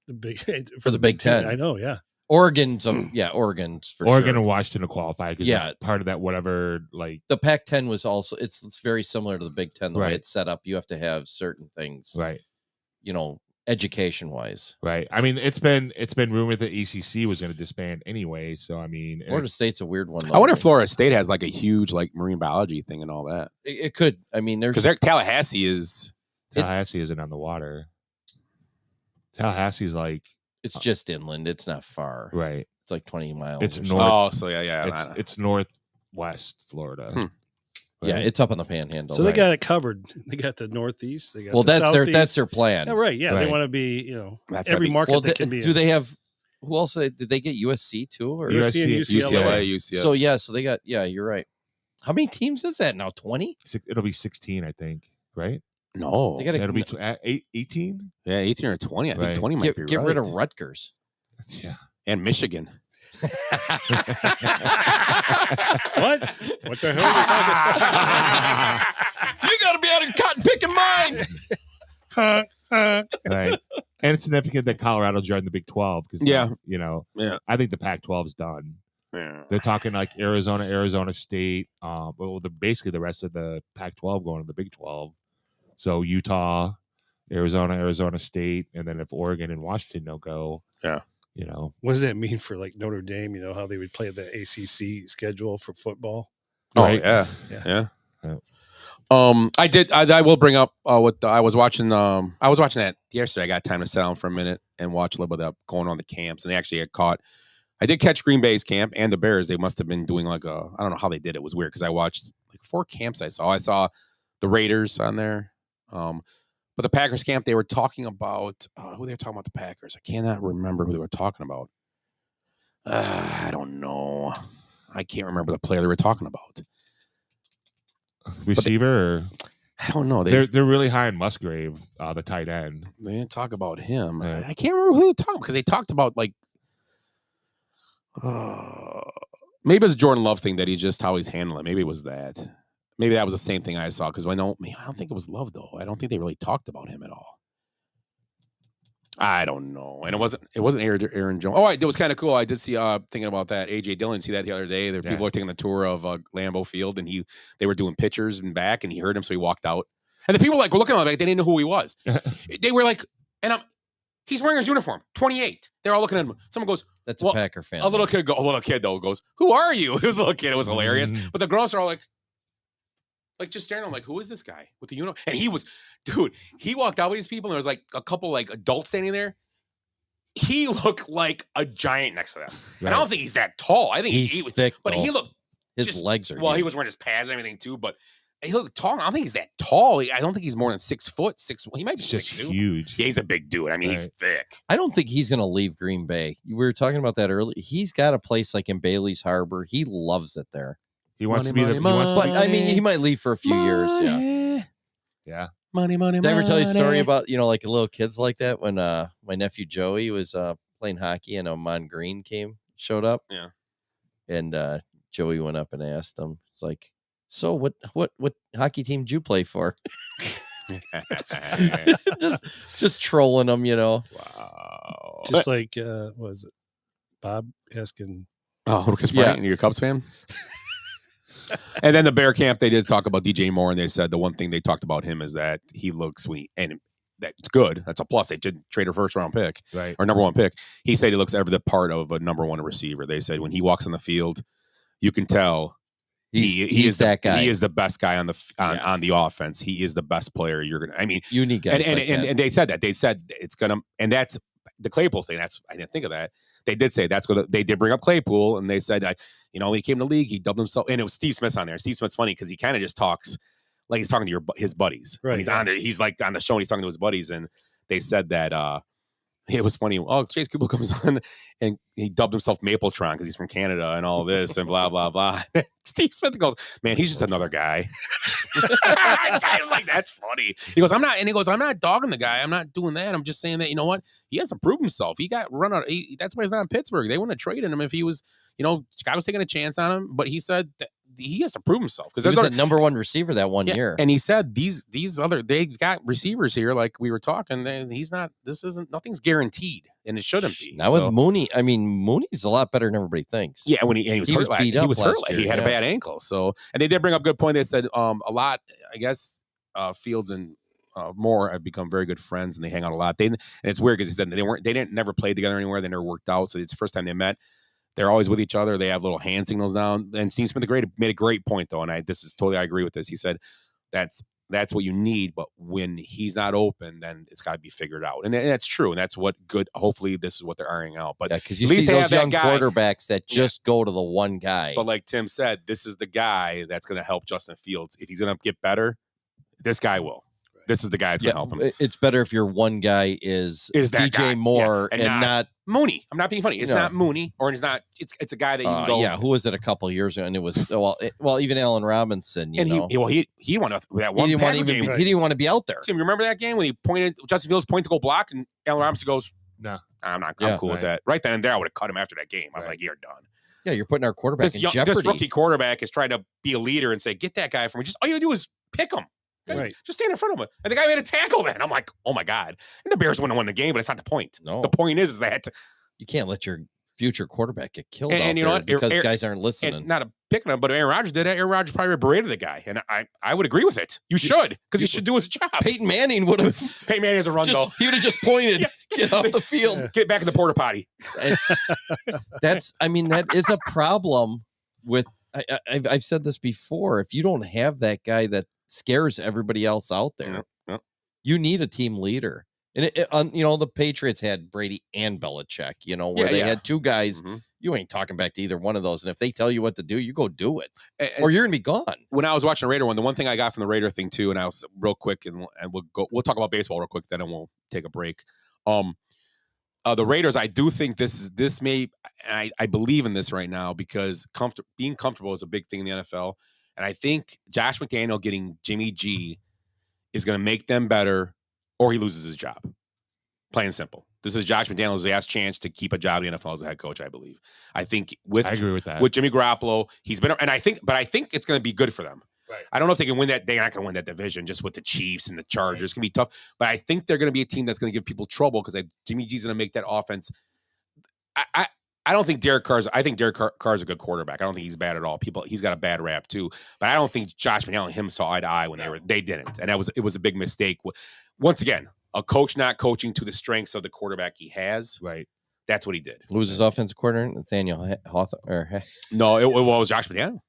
Big Ten. I know, yeah. Oregon's for Oregon sure. and Washington will qualify because part of that whatever like the Pac-10 was also it's very similar to the Big Ten the way Right. it's set up. You have to have certain things, right. Education wise. Right. I mean, it's been rumored that ACC was going to disband anyway. So I mean, Florida State's a weird one. I wonder if Florida State has like a huge like marine biology thing and all that. It could. I mean, there's because Tallahassee isn't on the water. Tallahassee's like it's just inland. It's not far. Right. It's like 20 miles. It's or north. Oh, so yeah. It's northwest Florida. Hmm. Yeah, it's up on the Panhandle. So they got it covered. They got the Northeast. They got well, the that's their plan. Yeah, right. Yeah, Right. they want to be. That's every market Well, they can be. do they have? Who else? Did they get USC too? Or USC and UCLA. UCLA. So they got. Yeah, you're right. How many teams is that now? 20? It'll be 16, I think. Right. No, They gotta- It'll be 18. yeah, 18 or 20. I think Right. 20 might be Get right. rid of Rutgers. Yeah. And Michigan. What? What the hell are you talking? You got to be out of cotton picking mind. Right. And it's significant that Colorado joined the Big 12 because Yeah. I think the Pac-12 is done. Yeah. They're talking like Arizona State. Basically the rest of the Pac-12 going to the Big 12. So Utah, Arizona State, and then if Oregon and Washington don't go, what does that mean for like Notre Dame? You know how they would play the ACC schedule for football. Oh Right. yeah. I will bring up what I was watching. I was watching that yesterday. I got time to sit down for a minute and watch a little bit of going on the camps, and they actually had caught. I did catch Green Bay's camp and the Bears. They must have been doing like I don't know how they did it. It was weird because I watched like 4 camps I saw the Raiders on there. But the Packers camp, they were talking about who they were talking about the Packers. I cannot remember who they were talking about. I don't know. I can't remember the player they were talking about. Receiver? I don't know. They're really high in Musgrave, the tight end. They didn't talk about him. Yeah. I can't remember who they were talking about because they talked about like maybe it's a Jordan Love thing that he's just how he's handling it. Maybe it was that. Maybe that was the same thing I saw because I don't think it was Love though. I don't think they really talked about him at all. I don't know. And it wasn't Aaron Jones. Oh, it was kind of cool. I did see thinking about that. AJ Dillon, see that the other day. There were people were taking the tour of Lambeau Field and they were doing pictures and back and he heard him, so he walked out. And the people were looking at him like they didn't know who he was. They were like, he's wearing his uniform, 28. They're all looking at him. Someone goes, That's a Packer fan. A little kid though goes, "Who are you?" It was a little kid. It was hilarious. But the girls are all like just staring at him like, who is this guy with the uniform? And he walked out with these people and there was like a couple like adults standing there. He looked like a giant next to them. Right. And I don't think he's that tall. I think he's thick, but he looked his legs are huge. He was wearing his pads and everything too, but he looked tall. I don't think he's that tall. I don't think he's more than 6 foot. He might be 6'2". Huge. Yeah, he's a big dude. I mean, he's thick. I don't think he's going to leave Green Bay. We were talking about that earlier. He's got a place like in Bailey's Harbor. He loves it there. He wants money, to be money, I mean, he might leave for a few years. Yeah. Yeah. Money. Did I ever tell you a story about, like little kids like that when my nephew Joey was playing hockey and Amon Green showed up? Yeah. And Joey went up and asked him, it's like, so what hockey team did you play for? just trolling them, Wow. Just like what was it? Bob asking. Oh, Lucas Bryant, you're a Cubs fan? And then the Bear camp, they did talk about DJ Moore, and they said the one thing they talked about him is that he looks sweet, and that's good. That's a plus. They did trade a first-round pick, right, or number 1 pick. He said he looks every part of a number 1 receiver. They said when he walks on the field, you can tell he is that guy. He is the best guy on the offense. He is the best player. You need guys and they said that. They said it's gonna, and that's the Claypool thing. I didn't think of that. They did say that's what they did bring up Claypool, and they said he came to the league, he dubbed himself, and it was Steve Smith's on there. Steve Smith's funny because he kind of just talks like he's talking to his buddies. Right. When he's on there, he's like on the show and he's talking to his buddies, and they said that it was funny. Oh, Chase Claypool comes on and he dubbed himself Mapletron because he's from Canada and all this and blah blah blah. Steve Smith goes, "Man, he's just another guy." I was like, "That's funny." He goes, "I'm not dogging the guy. I'm not doing that. I'm just saying that you know what? He has to prove himself. He got run out. That's why he's not in Pittsburgh. They wouldn't have traded him if he was, Chicago's taking a chance on him. But he said that he has to prove himself because he was the number 1 receiver that one year. And he said they've got receivers here, like we were talking. Nothing's guaranteed, and it shouldn't be. Now with Mooney, I mean, Mooney's a lot better than everybody thinks. Yeah, when he was hurt, he was hurt. He had a bad ankle. So, and they did bring up a good point. They said a lot. I guess Fields and Moore have become very good friends, and they hang out a lot. And it's weird because he said they didn't never play together anywhere. They never worked out. So it's the first time they met. They're always with each other. They have little hand signals down. And Steve Smith made a great point though, and I agree with this. He said that's what you need, but when he's not open, then it's got to be figured out, and that's true, and that's what good. Hopefully, this is what they're ironing out. But because you see those young quarterbacks that just go to the one guy. But like Tim said, this is the guy that's going to help Justin Fields. If he's going to get better, this guy will. This is the guy that's going to help him. It's better if your one guy is DJ guy. Moore and not Mooney. I'm not being funny. It's not Mooney, or it's not. It's a guy that you can go. Yeah, who was it a couple of years ago? And it was even Allen Robinson. He won that one. He didn't want to be out there. Tim, you remember that game when Justin Fields pointed to go block, and Allen Robinson goes, "No, I'm cool with that." Right then and there, I would have cut him after that game. I'm like, "You're done." Yeah, you're putting our quarterback in jeopardy. This rookie quarterback is trying to be a leader and say, "Get that guy from me." Just all you do is pick him. Right. Just stand in front of him. And the guy made a tackle then. I'm like, oh my God. And the Bears wouldn't have won the game, but it's not the point. No. The point is that you can't let your future quarterback get killed And out you know there what? because Aaron- guys aren't listening. And not a picking on, but Aaron Rodgers did that. Aaron Rodgers probably berated the guy, and I would agree with it. You should, because he should do his job. Peyton Manning would have. Peyton Manning has a run though. He would have just pointed, get off the field, Get back in the porta potty. And that is a problem with. I've said this before. If you don't have that guy that scares everybody else out there, you need a team leader. And the Patriots had Brady and Belichick. Where they had two guys. Mm-hmm. You ain't talking back to either one of those. And if they tell you what to do, you go do it, or you're gonna be gone. When I was watching the Raider one, the one thing I got from the Raider thing too, and I was real quick, and we'll talk about baseball real quick, then we'll take a break. The Raiders, I do think this may, and I believe in this right now because being comfortable is a big thing in the NFL, and I think Josh McDaniel getting Jimmy G is going to make them better, or he loses his job. Plain and simple. This is Josh McDaniel's last chance to keep a job in the NFL as a head coach, I believe. I agree with that. With Jimmy Garoppolo, he's been, and I think it's going to be good for them. Right. I don't know if they can win that. They're not going to win that division just with the Chiefs and the Chargers. It's going to be tough, but I think they're going to be a team that's going to give people trouble because Jimmy G's going to make that offense. I don't think Derek Carr's. I think Derek Carr's a good quarterback. I don't think he's bad at all. He's got a bad rap too, but I don't think Josh McDaniel and him saw eye to eye when they didn't, and it was a big mistake. Once again, a coach not coaching to the strengths of the quarterback he has. Right. That's what he did. Who was his offensive coordinator? Nathaniel Hawthorne? No, it was Josh McDaniel.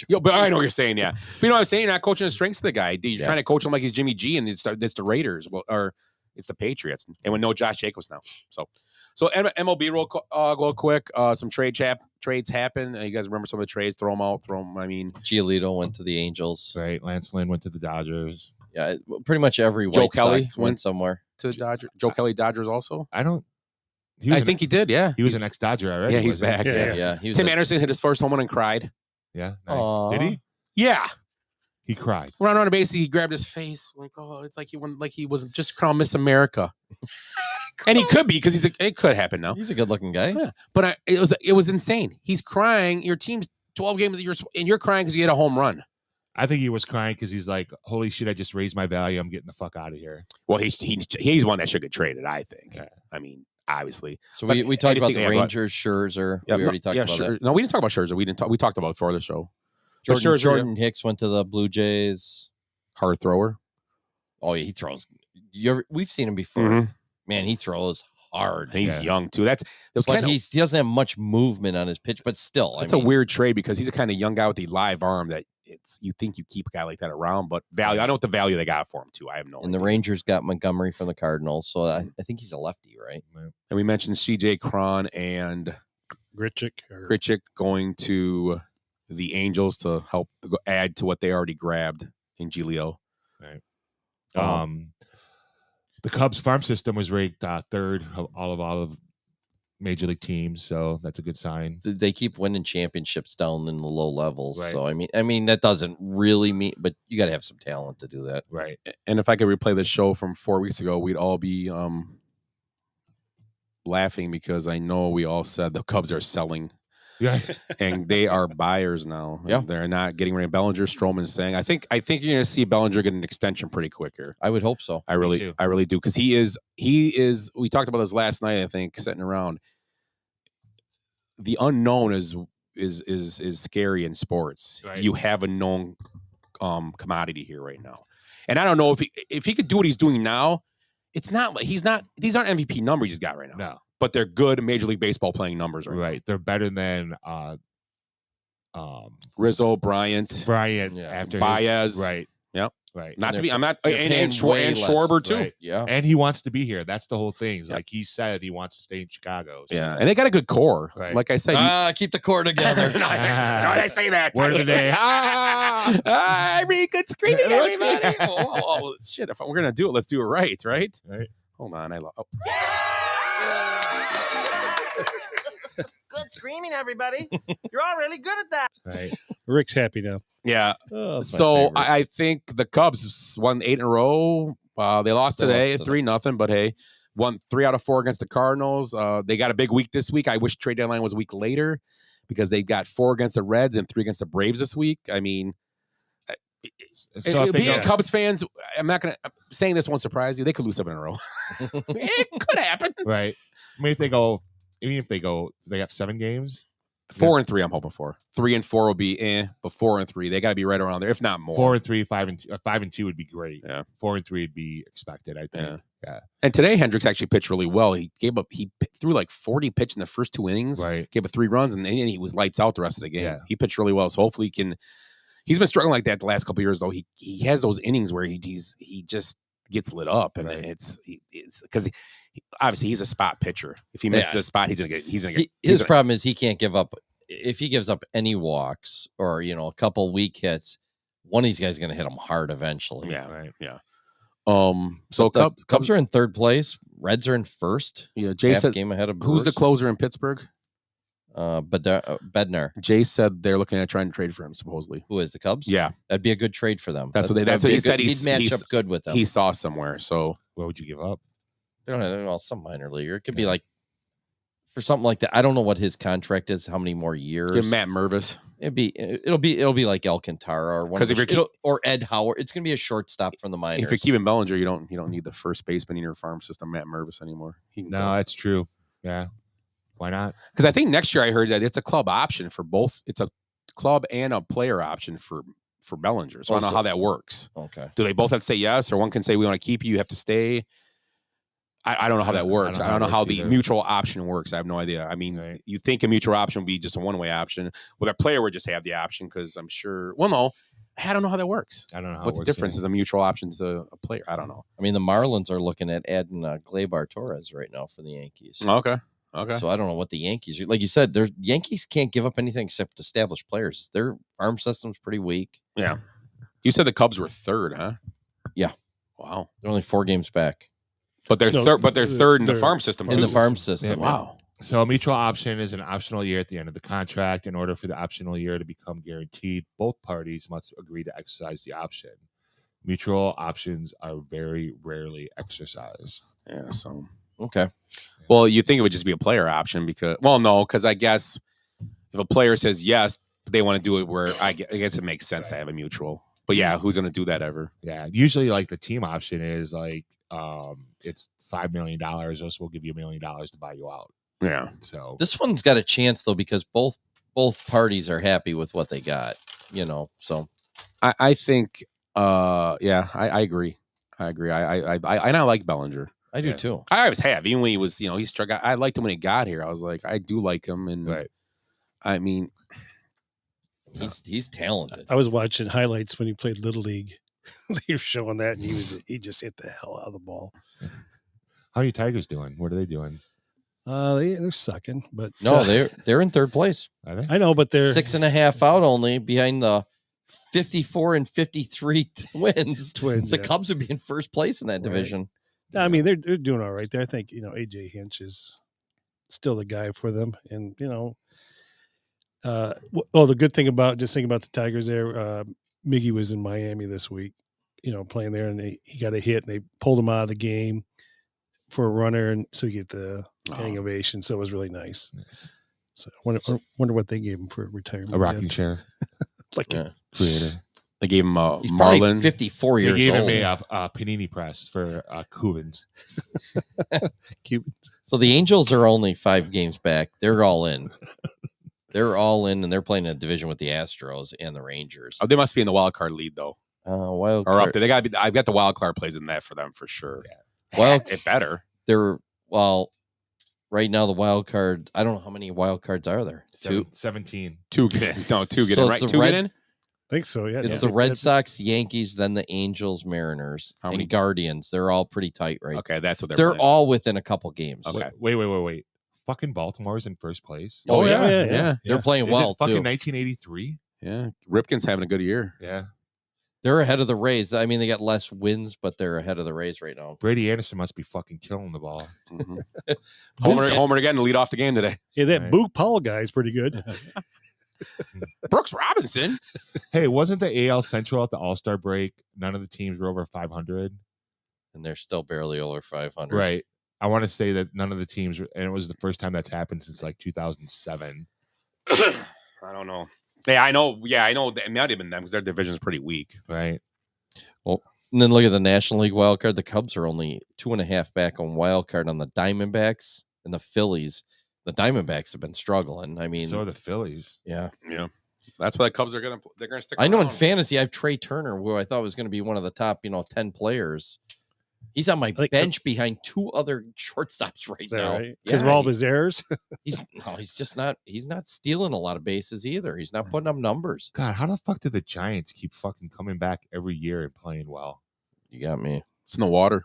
But I know what you're saying, yeah. But you know what I'm saying? You're not coaching the strengths of the guy. You're trying to coach him like he's Jimmy G, and it's the Raiders, or it's the Patriots, and with no Josh Jacobs now. So MLB real quick. Some trades happen. You guys remember some of the trades? Throw them out. I mean, Giolito went to the Angels. Right. Lance Lynn went to the Dodgers. Yeah, pretty much every Joe White Kelly Sox went somewhere to Dodgers. Joe Kelly Dodgers also. I think he did. Yeah, he was an ex-Dodger already. Yeah, he's wasn't back. he? Yeah. Tim Anderson hit his first home run and cried. Yeah, nice. Did he? Yeah, he cried. Running on a base, he grabbed his face like, oh, it's like he was just crowned Miss America. And he could be because it could happen now. He's a good-looking guy. Yeah. But it was insane. He's crying. Your team's 12 games, and you're crying because you hit a home run. I think he was crying because he's like, "Holy shit! I just raised my value. I'm getting the fuck out of here." Well, he's one that should get traded. I think. Yeah. I mean, obviously. So we talked about the Rangers, Scherzer. We already talked about that. No, we didn't talk about Scherzer. We talked about it before the show. Jordan Hicks went to the Blue Jays. Hard thrower. Oh yeah, he throws. We've seen him before. Mm-hmm. Man, he throws hard. And he's young too. He doesn't have much movement on his pitch, but still, it's a weird trade because he's a kind of young guy with the live arm that you think you keep a guy like that around, but value. I don't know what the value they got for him too. I have no idea. And the Rangers got Montgomery from the Cardinals, so I think he's a lefty, right? And we mentioned CJ Cron and Grichuk going to the Angels to help add to what they already grabbed in Giolito. Right. The Cubs farm system was ranked third of all of major league teams, so that's a good sign. They keep winning championships down in the low levels. Right. So I mean that doesn't really mean, but you got to have some talent to do that. Right. And if I could replay the show from 4 weeks ago, we'd all be laughing because I know we all said the Cubs are selling. Yeah. And they are buyers now. Yeah. They're not getting rid of Bellinger. Stroman saying, I think you're going to see Bellinger get an extension pretty quick here. I would hope so. I really do. Because he is, we talked about this last night, I think, sitting around. The unknown is scary in sports. Right. You have a known commodity here right now. And I don't know if he could do what he's doing now, it's not like these aren't MVP numbers he's got right now. No. But they're good Major League Baseball playing numbers right now. They're better than Rizzo, Bryant, after Baez. Right. Yep. Right. Not to be. I'm not. And Schwarber too. Right. Yeah. And he wants to be here. That's the whole thing. Like he said, he wants to stay in Chicago. So. Yeah. And they got a good core. Right. Like I said, keep the core together. no, I say that. Word of the day. I mean, good screaming, everybody. Oh, shit! If we're gonna do it, let's do it right. Right. Hold on. Good screaming, everybody. You're all really good at that. Right. Rick's happy now. Yeah. Oh, So I think the Cubs won 8 in a row. They lost today, 3-0. But hey, won 3 out of 4 against the Cardinals. They got a big week this week. I wish trade deadline was a week later because they've got 4 against the Reds and 3 against the Braves this week. I mean, so being Cubs fans, I'm saying this won't surprise you. They could lose 7 in a row. It could happen. Right. I mean, if they go even if they have 7 games. 4 and 3, I'm hoping for. 3 and 4 will be but 4 and 3, they got to be right around there, if not more. 4 and 3, 5 and 2 would be great. Yeah. 4 and 3 would be expected, I think. Yeah. And today Hendricks actually pitched really well. He threw like 40 pitch in the first 2 innings. Right. Gave up 3 runs, and then he was lights out the rest of the game. Yeah. He pitched really well, so hopefully he can. He's been struggling like that the last couple of years, though. He has those innings where he just gets lit up, and it's because obviously he's a spot pitcher. If he misses a spot, he's gonna get. His problem is he can't give up. If he gives up any walks or a couple weak hits, one of these guys is gonna hit him hard eventually. Yeah, right. Yeah. So Cubs are in 3rd place. Reds are in 1st. Yeah, Jay said game ahead of who's the Brewers. closer in Pittsburgh? Bednar. Jay said they're looking at trying to trade for him, supposedly. Who is the Cubs? Yeah, that'd be a good trade for them. That's what he said. He'd match up good with them. He saw somewhere. So what would you give up? They don't have some minor leaguer. It could be like for something like that. I don't know what his contract is. How many more years? Give Matt Mervis. It'll be like Alcantara or one. 'Cause if you're or Ed Howard, it's gonna be a shortstop from the minors. If you're keeping Bellinger, you don't need the first baseman in your farm system, Matt Mervis, anymore. No, that's true. Yeah. Why not? Because I think next year I heard that it's a club option for both. It's a club and a player option for Bellinger. So I don't know how that works. Okay. Do they both have to say yes, or one can say we want to keep you, you have to stay? I don't know how that works. I don't know how the mutual option works. I have no idea. I mean, you think a mutual option would be just a one-way option. Well, a player would just have the option because I'm sure. Well, no, I don't know how that works. I don't know what the difference is. A mutual option to a player. I don't know. I mean, the Marlins are looking at adding Gleyber Torres right now for the Yankees. Okay. So I don't know what the Yankees are. Like you said, there's Yankees can't give up anything except established players. Their farm system's pretty weak. Yeah. You said the Cubs were 3rd, huh? Yeah. Wow. They're only 4 games back. But they're third in the farm system in too. the farm system. Yeah, wow. So a mutual option is an optional year at the end of the contract. In order for the optional year to become guaranteed, both parties must agree to exercise the option. Mutual options are very rarely exercised. Yeah. So okay. Well, you think it would just be a player option because I guess if a player says yes, they want to do it where I guess it makes sense to have a mutual. But yeah, who's going to do that ever? Yeah. Usually like the team option is like it's $5 million. Us will give you $1 million to buy you out. Yeah. So this one's got a chance though because both parties are happy with what they got. So I think I agree. I like Bellinger. I do too. I always have. Even when he was, he struck out. I liked him when he got here. I was like, I do like him, and I mean, he's talented. I was watching highlights when he played Little League. They were showing that, and he just hit the hell out of the ball. How are you Tigers doing? What are they doing? They're sucking, but no, they're in 3rd place. Are they? I know, but they're 6.5 out only behind the 54 and 53 Twins. The Cubs would be in 1st place in that division. I mean, they're doing all right there. I think AJ Hinch is still the guy for them, and the good thing about the Tigers there, Miggy was in Miami this week, playing there, and he got a hit, and they pulled him out of the game for a runner, and so you get the standing ovation. So it was really nice. So I wonder what they gave him for retirement. A rocking chair, creator. They gave him He's Marlin. 54 years old. They gave him a panini press for Cubans. So the Angels are only 5 games back. They're all in. They're all in, and they're playing a division with the Astros and the Rangers. Oh, they must be in the wild card lead though. Wild or card. up there. They got to be. I've got the wild card plays in that for them for sure. Yeah. Well, it better. Right now the wild card. I don't know how many wild cards are there. 17. 2 get in. No, 2 get So in. it's Right, the 2 get in. I think so. Yeah. It's the Red Sox, Yankees, then the Angels, Mariners, How and many? Guardians. They're all pretty tight, right? Okay, that's what They're playing. all within a couple games. Okay. Wait. Fucking Baltimore's in 1st place. Oh, yeah. They're playing Is well it fucking too. 1983? Yeah, Ripken's having a good year. Yeah. They're ahead of the Rays. I mean, they got less wins, but they're ahead of the Rays right now. Brady Anderson must be fucking killing the ball. Mm-hmm. Homer again to lead off the game today. Yeah, that Boog Powell guy is pretty good. Brooks Robinson. Hey, wasn't the AL Central at the All-Star break? None of the teams were over 500. And they're still barely over 500. Right. I want to say that none of the teams, and it was the first time that's happened since like 2007. I don't know. Yeah, I know. Yeah, I know. It might have been them because their division's pretty weak. Right. Well, and then look at the National League wild card. The Cubs are only 2.5 back on wild card on the Diamondbacks and the Phillies. The Diamondbacks have been struggling. I mean, So are the Phillies. yeah. That's why the Cubs are gonna stick. I know in around. fantasy I have Trey Turner, who I thought was going to be one of the top 10 players. He's on my bench behind two other shortstops right now. Because of all of his errors. He's just not. He's not stealing a lot of bases either. He's not putting up numbers. God, how the fuck did the Giants keep fucking coming back every year and playing well? You got me. It's in the water.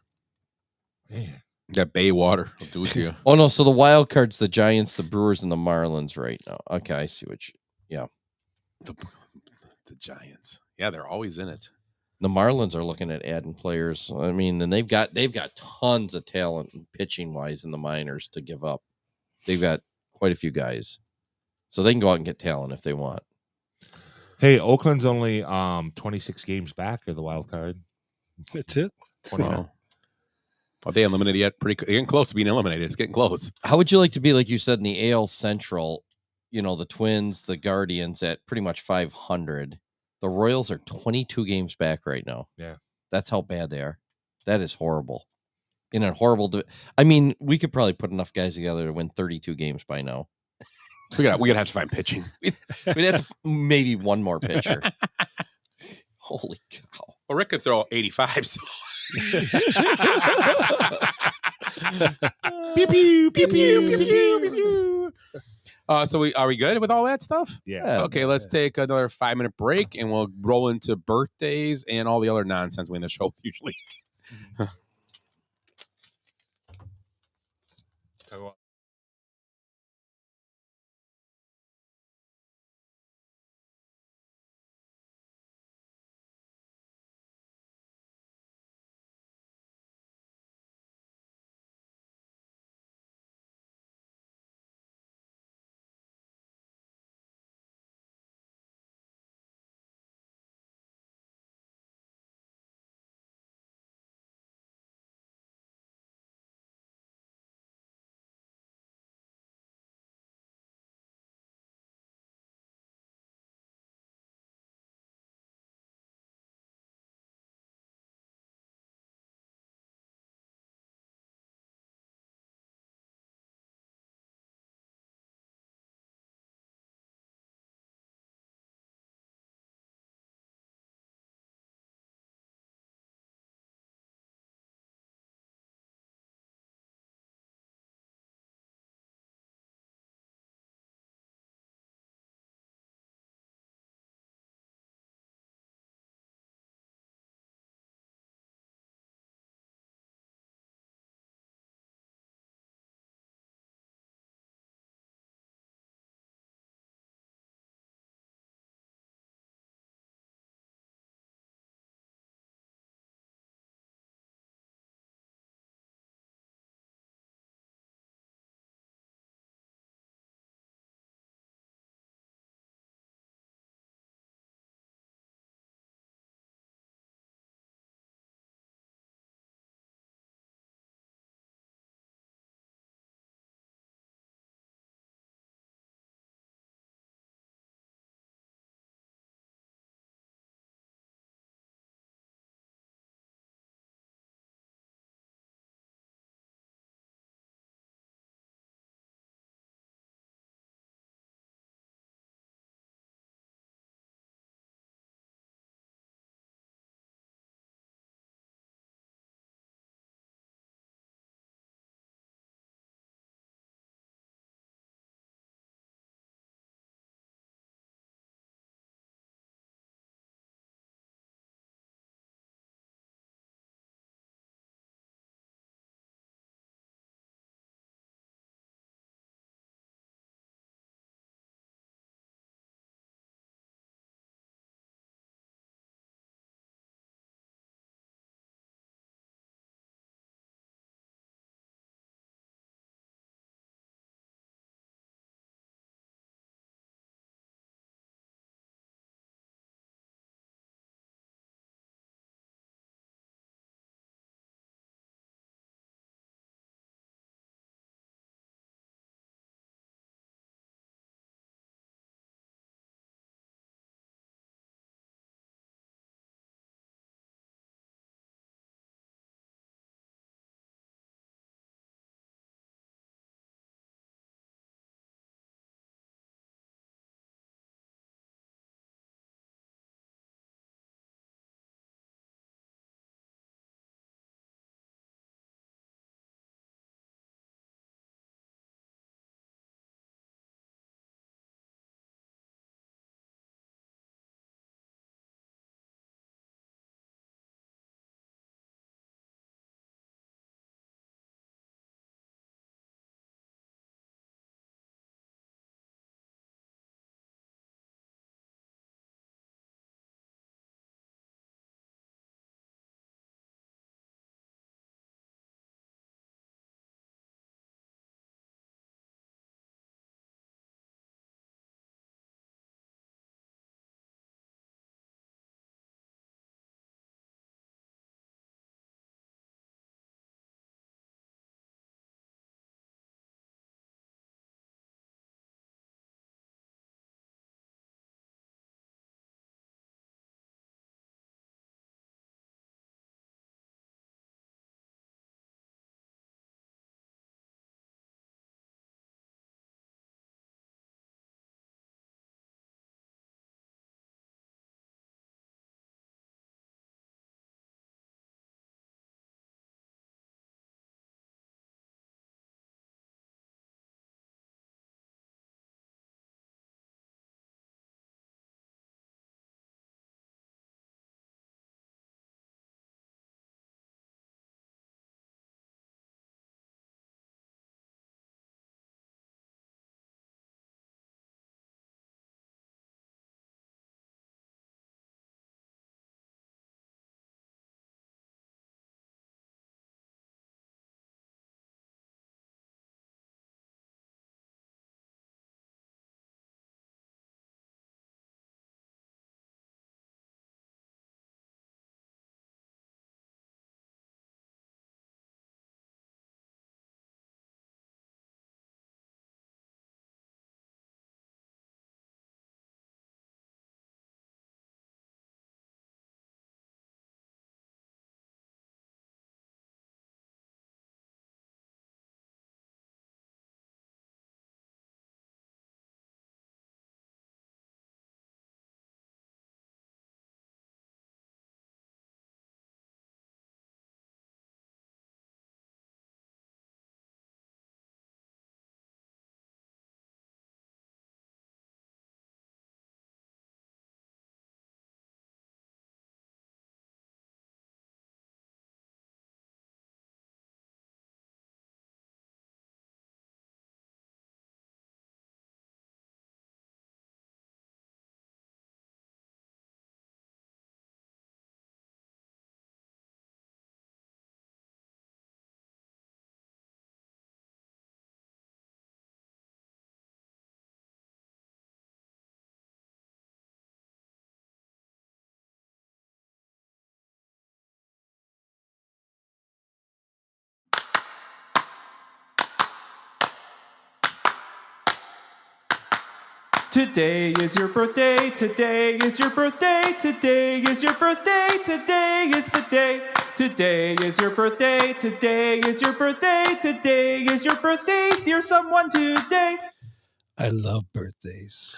Man. That Bay water will do it to you. Oh no! So the wild cards, the Giants, the Brewers, and the Marlins right now. Okay, I see what you. Yeah, the Giants. Yeah, they're always in it. The Marlins are looking at adding players. I mean, and they've got tons of talent pitching wise in the minors to give up. They've got quite a few guys, so they can go out and get talent if they want. Hey, Oakland's only 26 games back of the wild card. That's it. 29. Are they eliminated yet? They're getting close to being eliminated. It's getting close. How would you like to be, like you said, in the AL Central? The Twins, the Guardians at pretty much 500. The Royals are 22 games back right now. Yeah. That's how bad they are. That is horrible. In a horrible... I mean, we could probably put enough guys together to win 32 games by now. We gotta have to find pitching. We'd have to maybe one more pitcher. Holy cow. Well, Rick could throw 85, so... Pew, pew, pew, pew, pew, pew, pew, pew. So are we good with all that stuff? Yeah. Okay, let's take another 5-minute break and we'll roll into birthdays and all the other nonsense we in the show usually. Today is your birthday. Today is your birthday. Today is your birthday. Today is the day. Today is your birthday. Today is your birthday. Today is your birthday, dear someone today. I love birthdays.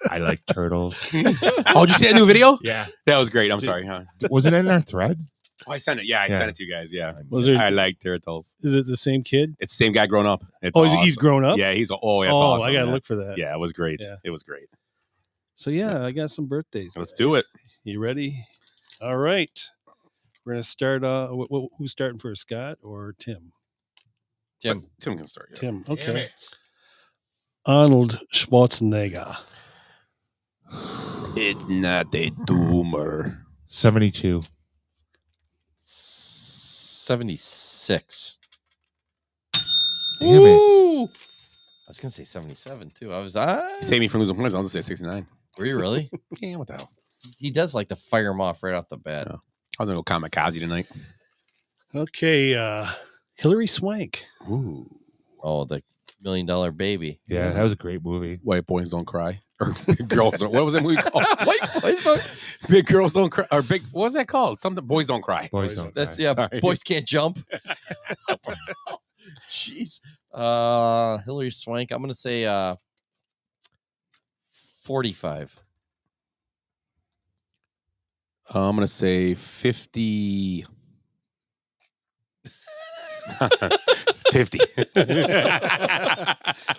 I like turtles. Oh, did you see that new video? Yeah. That was great. I'm sorry. Huh? Was it in our thread? Oh, I sent it. Yeah, I Yeah. sent it to you guys. Yeah. Was there- I like turtles. Is it the same kid? It's the same guy grown up. It's Oh, awesome. he's grown up? Yeah, he's that's Oh, awesome. I gotta yeah. look for that. Yeah, it was great. Yeah. It was great. So yeah, I got some birthdays. Let's do it. You ready? All right. We're gonna start. Who's starting first, Scott or Tim? Tim. Tim can start. Yeah. Tim. Damn Okay. it. Arnold Schwarzenegger. It's not a tumor. 72. 76. Damn it. Ooh. I was gonna say 77 too. I was. Save me from losing points. I was gonna say 69. Were you really? Yeah, what the hell? He does like to fire him off right off the bat. Yeah. I was gonna go kamikaze tonight. Okay. Hillary Swank. Ooh. Oh, the $1 Million Baby. Yeah, that was a great movie. White boys don't cry. Or big girls don't. What was that movie called? White boys don't. Big girls don't cry. Or big. What was that called? Something. Boys don't cry. Boys don't. That's cry. yeah. Sorry. Boys can't jump. Jeez. Hillary Swank. I'm gonna say 45. I'm gonna say 50. 50.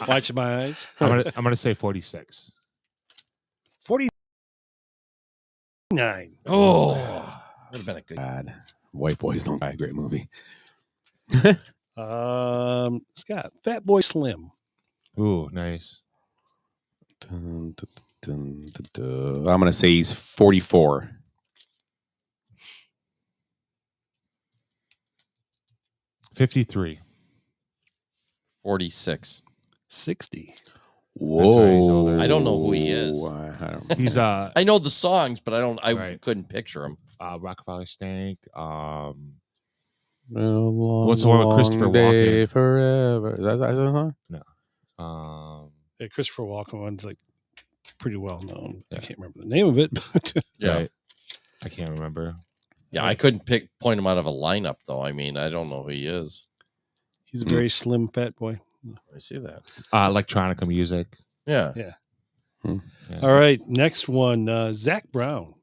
Watch my eyes. I'm gonna say 46. 49. Oh, would have been a good. God. White boys don't cry. Great movie. Scott, Fat Boy Slim. Ooh, nice. Dun, dun, dun, dun, dun. I'm gonna say he's 44. 53. 46. 60. why he's older. I don't know who he is. I don't know. He's I know the songs, but I Right. couldn't picture him. Rockefeller Stank. What's the one with Christopher Walken? Forever. Is that a song? Yeah, Christopher Walken one's like pretty well known. I can't remember the name of it, but Yeah. Right. I can't remember. Yeah, I couldn't point him out of a lineup though. I mean, I don't know who he is. he's a very slim fat boy. I see that. Electronica music. Yeah. Yeah. Yeah. All right, next one, Zach Brown.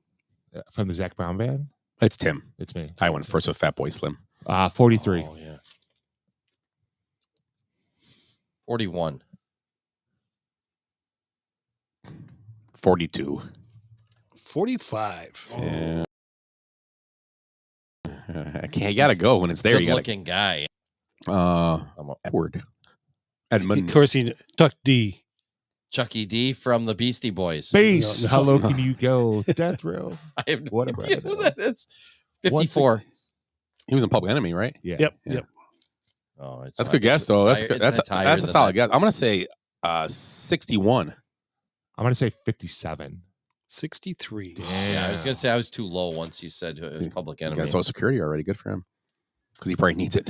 From the Zach Brown band. It's Tim. It's me. I went first with Fat Boy Slim. 43. Oh, yeah. 41. 42. 45. Yeah. I can't. You gotta go when it's there. Good You gotta. looking guy. Edward. Of Edmund. course, he Tuck D. Chucky D from the Beastie Boys. Bass. No. How low can you go? Death row. I have no What a idea brother. who that is. Once 54. He was in Public Enemy, right? Yeah. Yep. Yeah. Yep. Oh, it's That's a good guess, though. That's good. That's a higher than solid that. guess. I'm gonna say 61. I'm gonna say 57. 63. Yeah, I was gonna say I was too low once you said it was Public He Enemy. got Social Security already. Good for him. Because he probably needs it.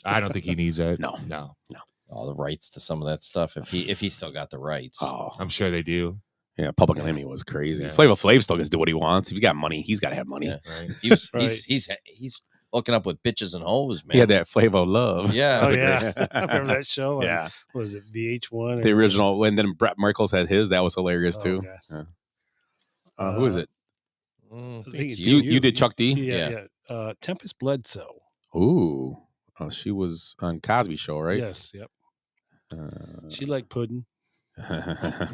I don't think he needs it. No. All the rights to some of that stuff. If he still got the rights. Oh, I'm sure they do. yeah. Public Enemy was crazy. Yeah. Flavor Flav still gets to do what he wants. If he's got money, he's got to have money. Yeah. Right. He's Right. he's hooking up with bitches and hoes, man. He had that Flavor Love. Yeah. Oh yeah, I remember that show. on- Yeah. what was it VH1? The original. And then Brett Michaels had his. That was hilarious Oh, too. God. Yeah. Who is it? Mm, I think it's You did Chuck D? Yeah. Tempest Bledsoe. Ooh. Oh, she was on Cosby Show, right? Yes. Yep. She liked pudding.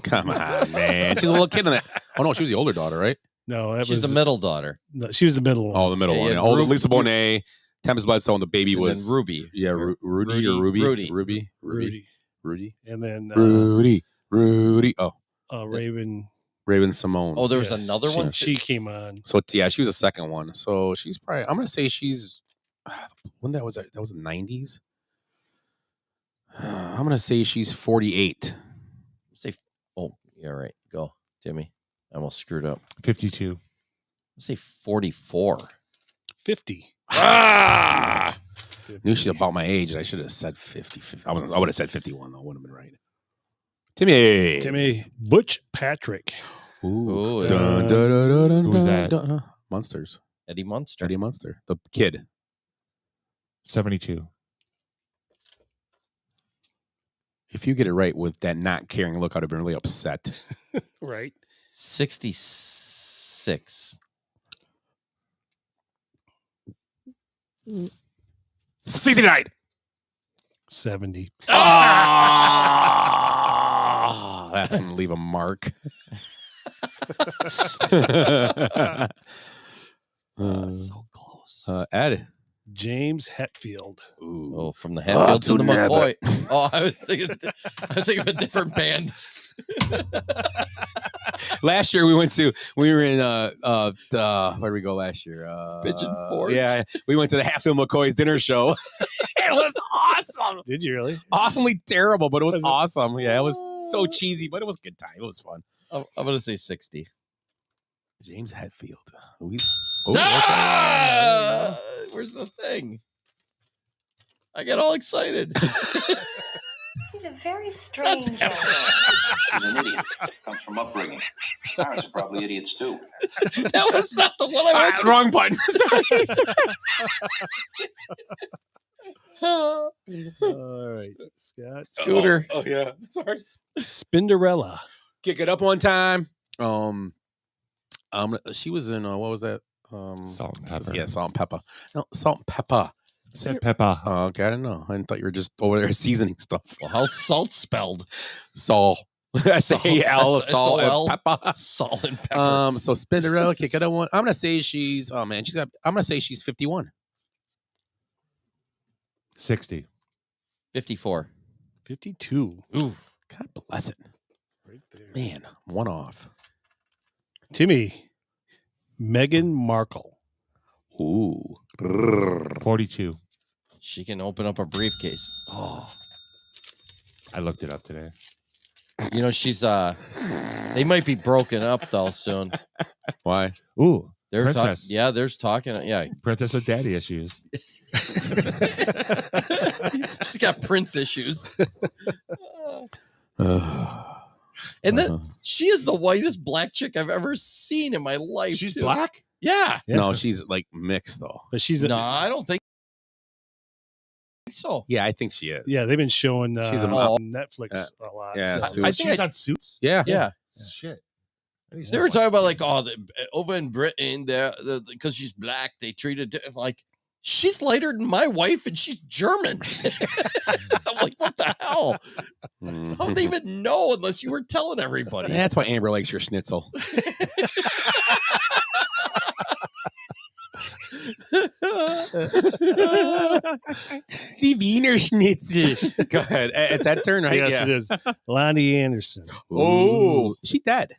Come on, man. She's a little kid in that. Oh no, she was the older daughter, right? No, that She's was the middle daughter. No, she was the middle one. Oh, the middle Yeah, one. yeah, Yeah. Oh, Ruby- Lisa Bonet, Tempest Bledsoe, and the baby And was then Ruby. Yeah, Rudy or Ruby? Rudy. Rudy. And then Rudy. Oh, Raven. Raven Simone. Oh, there was Yeah, another one. She came on. So yeah, she was the second one. So she's probably. I'm gonna say she's. When that was the 90s. I'm gonna say she's 48. Say, oh, yeah, right. Go, Timmy. I almost screwed up. 52. Say 44. 50. Ah! Knew she's about my age, and I should have said 50. I would have said 51 though. Wouldn't have been right. Timmy Butch Patrick. Ooh. Ooh, Dun, dun, dun, dun, dun, Who's dun, that? dun. Munsters. Eddie Munster. Eddie Munster. The kid. 72. If you get it right with that not caring look, I'd have been really upset. Right. 66. 69. 70. Ah, that's going to leave a mark. So close. Ed. James Hetfield. Ooh. Oh, from the Hatfield to the together. McCoy. Oh, I was thinking of a different band. Last year we were in where did we go last year? Pigeon Forge? Yeah, we went to the Hatfield McCoy's dinner show. It was awesome. Did you really? Awesomely terrible, but it was awesome. Yeah, it was so cheesy, but it was a good time. It was fun. I'm going to say 60. James Hetfield. Where's the thing? I got all excited. He's a very strange young man. He's an idiot. Comes from upbringing. Parents are probably idiots too. That was not the one I wanted. Wrong button. All right. Scott. Scooter. Oh yeah. Sorry. Spinderella. Kick it up one time. She was in what was that? Salt and pepper. Yeah, Salt and Pepper. No, Salt and Pepper. Said pepper. Oh, okay, I didn't know. I thought you were just over there seasoning stuff. Well, how's salt spelled? Sol. S-A-L, salt S-O-L. and pepper. Salt and pepper. So Spinderella, kick it up one. I'm gonna say she's. Oh man, I'm gonna say she's 51. 60. 54. 52. Ooh. God bless it. Right there. Man, one off. Timmy. Meghan Markle. Ooh. 42. She can open up a briefcase. Oh. I looked it up today. You know, she's they might be broken up though soon. Why? Ooh. They're Princess. there's talking. Yeah. Princess with daddy issues. She's got prince issues. And then she is the whitest black chick I've ever seen in my life. She's too. black? Yeah. No, she's like mixed though. But she's No, I don't think so. Yeah, I think she is. Yeah, they've been showing She's a on Netflix a lot. yeah, so. Suits. I think She's on Suits? Yeah. Yeah. Shit. They were talking about like, over in Britain, because she's black, they treated like she's lighter than my wife and she's German. I'm like, what the hell? How would they even know unless you were telling everybody? That's why Amber likes your schnitzel. Die Wiener Schnitzel. Go ahead. It's that turn, right? Yes, Yeah. it is. Lonnie Anderson. Oh, is she dead?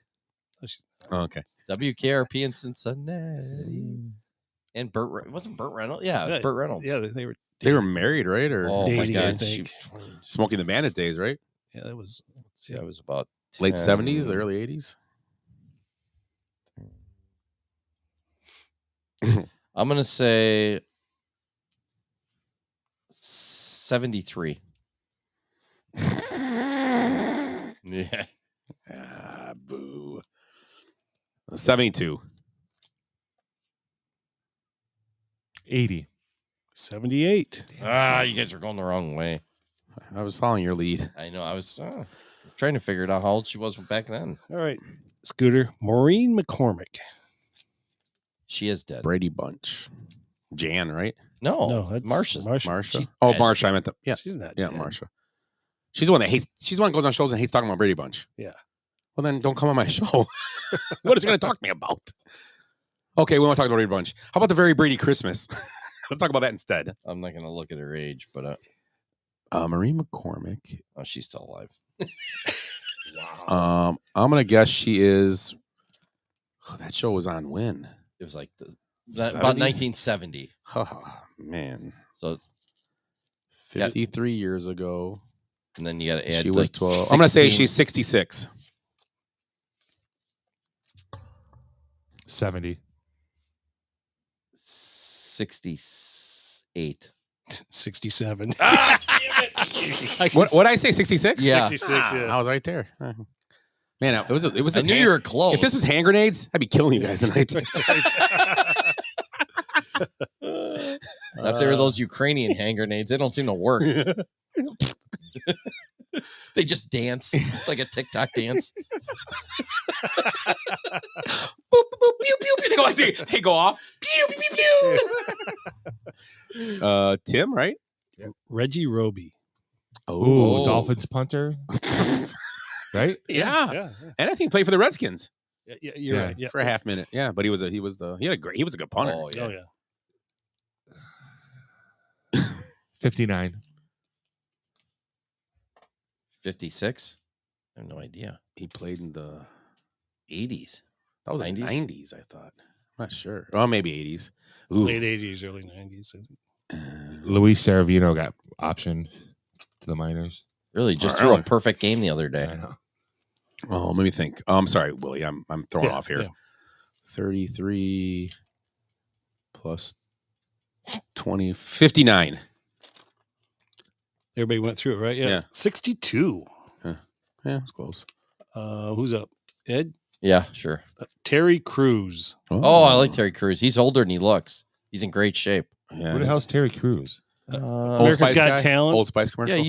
Oh, okay. WKRP in Cincinnati. And wasn't Burt Reynolds? Yeah, it was Burt Reynolds. Yeah, they were They were married, right? Or Oh my dating, I God. think. Smoking the Bandit days, right? Yeah, that was. Yeah, it was about Late 10. 70s, early 80s. I'm gonna say 73. Yeah. Ah, boo. 72. 80. 78. Ah, you guys are going the wrong way. I was following your lead. I know. I was trying to figure out how old she was from back then. All right. Scooter. Maureen McCormick. She is dead. Brady Bunch. Jan, right? No, that's Marsha. Marsha. She's Oh, dead. Marsha. I meant the. Yeah. She's not Yeah, dead. Marsha. She's the one that hates. She's the one that goes on shows and hates talking about Brady Bunch. Yeah. Well, then don't come on my show. What is he going to talk to me about? Okay, we want to talk about Brady Bunch. How about the very Brady Christmas? Let's talk about that instead. I'm not going to look at her age, but Maureen McCormick. oh, she's still alive. I'm going to guess she is. Oh, that show was on when? It was like about 70s? 1970. Oh, man. So 53 years ago. And then you got to add. She was like 12. I'm going to say 16. she's 66. 70. 68. 67. Ah, damn it. What I say? 66? Yeah. 66, yeah. I was right there. Man, it was. It was. I knew you were close. If this was hand grenades, I'd be killing you guys tonight. If they were those Ukrainian hand grenades, they don't seem to work. They just dance like a TikTok dance. Boop, boop, boop, pew, pew, pew. They go like they go off. Pew, pew, pew, pew. Tim, right? Reggie Roby. Ooh, Dolphins punter. Right? Yeah. And I think he played for the Redskins. Yeah, you're right. Yeah. For a half minute. Yeah, but he was a good punter. Oh yeah. 59. 56? I have no idea. He played in the 80s. That was 90s? 90s, I thought. I'm not sure. Oh, maybe 80s. Ooh. Late 80s, early 90s. I think. Luis Saravino got optioned to the minors. Really, just threw a perfect game the other day. I know. Oh, let me think. I'm sorry, Willie. I'm throwing off here. Yeah. 33 plus 20, 59. Everybody went through it, right? Yeah. Yeah. 62. Yeah, it's close. Who's up? Ed? Yeah, sure. Terry Crews. Oh, I like Terry Crews. He's older than he looks. He's in great shape. Yeah. Who the hell's Terry Crews? America's Got Talent. Old Spice commercial.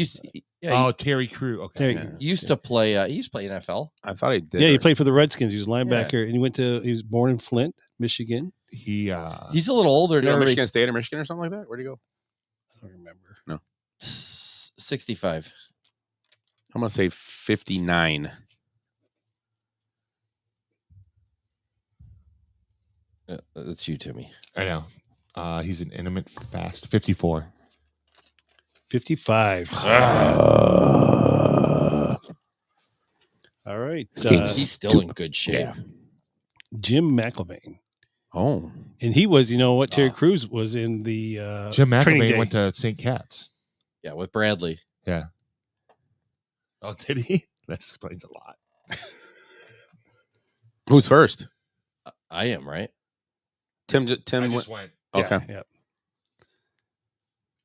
Yeah, Terry Crews. Okay. he used to play. He used to play NFL. I thought he did. Yeah, he played for the Redskins. He was a linebacker, and he was born in Flint, Michigan. He's a little older than everybody. Michigan State or Michigan or something like that. Where'd he go? I don't remember. No. 65. I'm gonna say 59. That's you, Timmy. I know. He's an intimate fast. 54. 55. All right. He's still in good shape. Yeah. Jim McElvain. Oh. And he was, what Terry Crews was in the Jim training McElvain day. went to St. Cat's. Yeah, with Bradley. Yeah. Oh, did he? That explains a lot. Who's first? I am, right? Tim I just went. Okay. Yeah.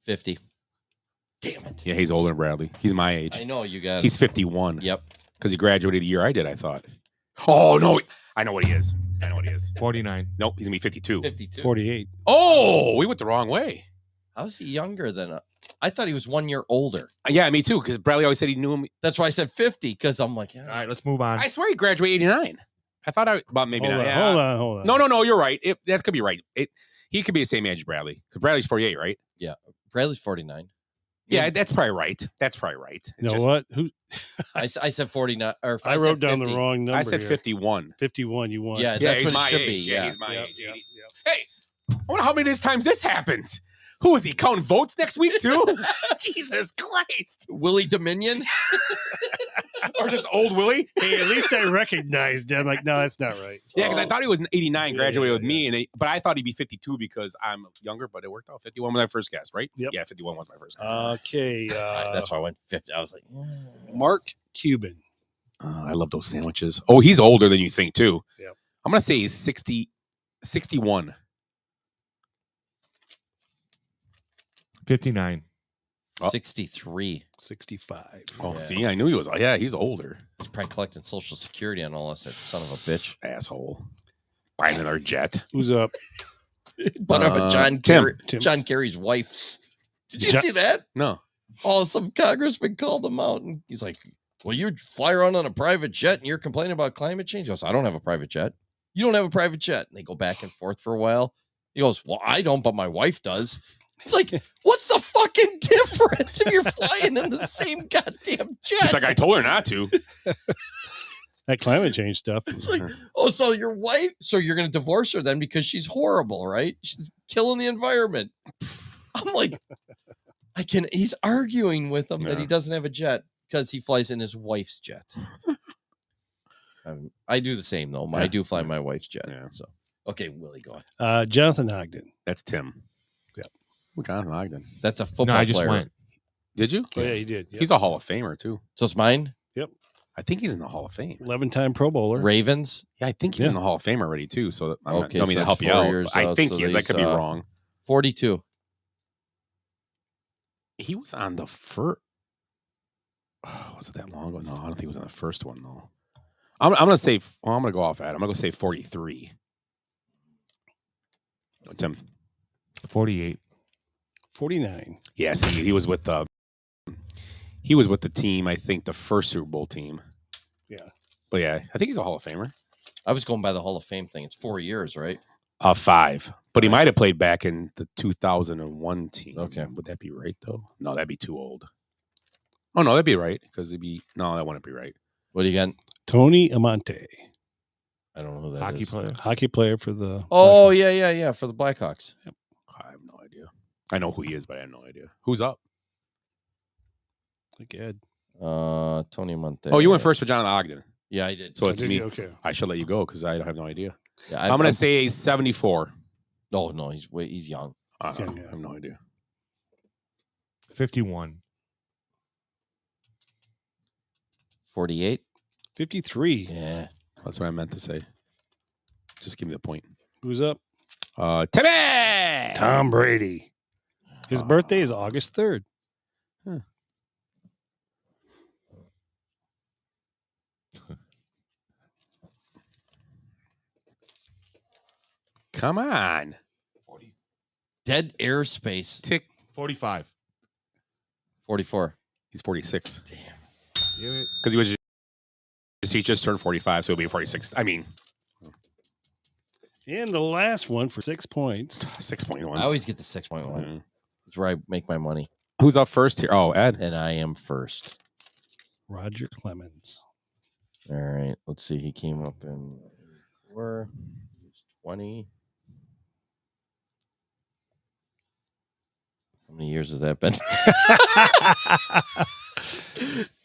50. Damn it. Yeah, he's older than Bradley. He's my age. I know you got He's 51. Yep. Because he graduated the year I did, I thought. Oh, no. I know what he is. 49. Nope, he's going to be 52. 52. 48. Oh, we went the wrong way. How's he younger than I thought he was 1 year older. Yeah, me too, because Bradley always said he knew him. That's why I said 50, because I'm like, All right, let's move on. I swear he graduated 89. I thought about maybe Hold not. on, Yeah. hold on. No, you're right. That could be right. He could be the same age as Bradley, because Bradley's 48, right? Yeah. Bradley's 49. Yeah, that's probably right. You know what? Who? I said 49. Or I wrote down the wrong number. I said here. 51. 51. You won. Yeah, Yeah, that's he's what it my should age. be. Yeah, Yeah. he's my Yep, age. yep, 80. yep. Hey, I wonder how many times this happens. Who is he counting votes next week too? Jesus Christ! Willie Dominion. Or just old Willie? Hey, at least I recognized him. Like, no, that's not right. Yeah, because I thought he was 89, graduated yeah, with me, but I thought he'd be 52 because I'm younger. But it worked out. 51 was my first guess, right? Yep. Yeah, 51 was my first guess. Okay. That's why I went 50. I was like, Mark Cuban. I love those sandwiches. Oh, he's older than you think too. Yep. I'm gonna say he's 61. 59. 63. 65. Oh, Yeah. see, I knew he was. Yeah, he's older. He's probably collecting Social Security on all us. That son of a bitch. Asshole. Buying another jet. Who's up? But of a John Tim. Kerry, Tim. John Kerry's wife. Did you John- see that? No. Oh, some congressman called him out, and he's like, "Well, you fly around on a private jet, and you're complaining about climate change." He goes, "I don't have a private jet. You don't have a private jet." And they go back and forth for a while. He goes, "Well, I don't, but my wife does." It's like, what's the fucking difference if you're flying in the same goddamn jet? He's like, I told her not to. That climate change stuff. It's like, oh, so your wife, so you're going to divorce her then because she's horrible, right? She's killing the environment. I'm like, he's arguing with him that he doesn't have a jet because he flies in his wife's jet. I do the same though. I do fly my wife's jet. Yeah. So, okay, Willie, go on. Jonathan Ogden. That's Tim. Yep. Ooh, Jonathan Ogden. That's a football No, I just player. went. Did you? Oh, yeah, he did. Yep. He's a Hall of Famer too. So it's mine? Yep. I think he's in the Hall of Fame. 11-time Pro Bowler. Ravens? Yeah, I think he's in the Hall of Fame already too. So I Okay, don't mean so to help that's you 4 out. years I out, think so he is. I he's, could be wrong. 42. He was on the first. Was it that long ago? No, I don't think it was in the first one though. I'm gonna say. Well, I'm gonna go off at. I'm gonna go say 43. Tim. 48. 49. Yeah, see, he was with the team. I think the first Super Bowl team. Yeah. But yeah, I think he's a Hall of Famer. I was going by the Hall of Fame thing. It's 4 years, right? 5. But he might have played back in the 2001 team. Okay. Would that be right though? No, that'd be too old. Oh no, that'd be right because that wouldn't be right. What do you got? Tony Amante. I don't know who that Hockey is. player. Hockey player for the. Oh, yeah, for the Blackhawks. Yep. I have no idea. I know who he is, but I have no idea. Who's up? Like Ed. Tony Monte. Oh, you went first for Jonathan Ogden. Yeah, I did. So it's did me. you? Okay. I should let you go because I have no idea. Yeah, I'm gonna say 74. No, he's young. I have no idea. 51. 48. 53. Yeah. That's what I meant to say. Just give me the point. Who's up? Timmy! Tom Brady. His birthday is August 3rd. Come on. Dead airspace. Tick. 45. 44. He's 46. Damn. Because he just turned 45, so he'll be 46. I mean. And the last one for 6 points. 6.1. I always get the 6.1. That's where I make my money. Who's up first here? Oh, Ed. And I am first. Roger Clemens. All right. Let's see. He came up in 20. How many years has that been?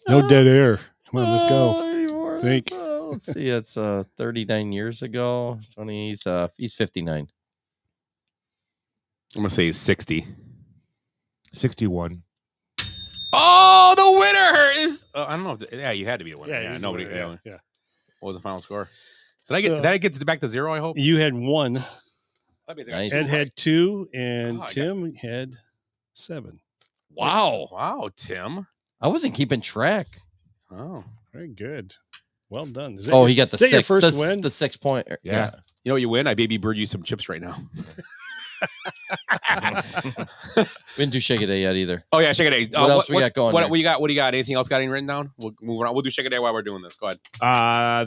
No dead air. Come on, let's go. Think. Let's see. It's 39 years ago. 20. He's 59. I'm gonna say 60. 61. Oh, the winner is. I don't know. You had to be a winner. Yeah, he's the nobody. winner, yeah. What was the final score? Did I get back to 0? I hope You had 1. Nice. Ed had 2, and Oh, Tim had 7. Wow, Tim. I wasn't keeping track. Oh, very good. Well done. He got the is that your 6. first win? The 6 point. Yeah. You know what you win? I baby bird you some chips right now. We didn't do Shake a Day yet either. Oh yeah, Shake a Day. What else we got going? What do you got? What do you got? Anything else got any written down? We'll move on. We'll do Shake a Day while we're doing this. Go ahead.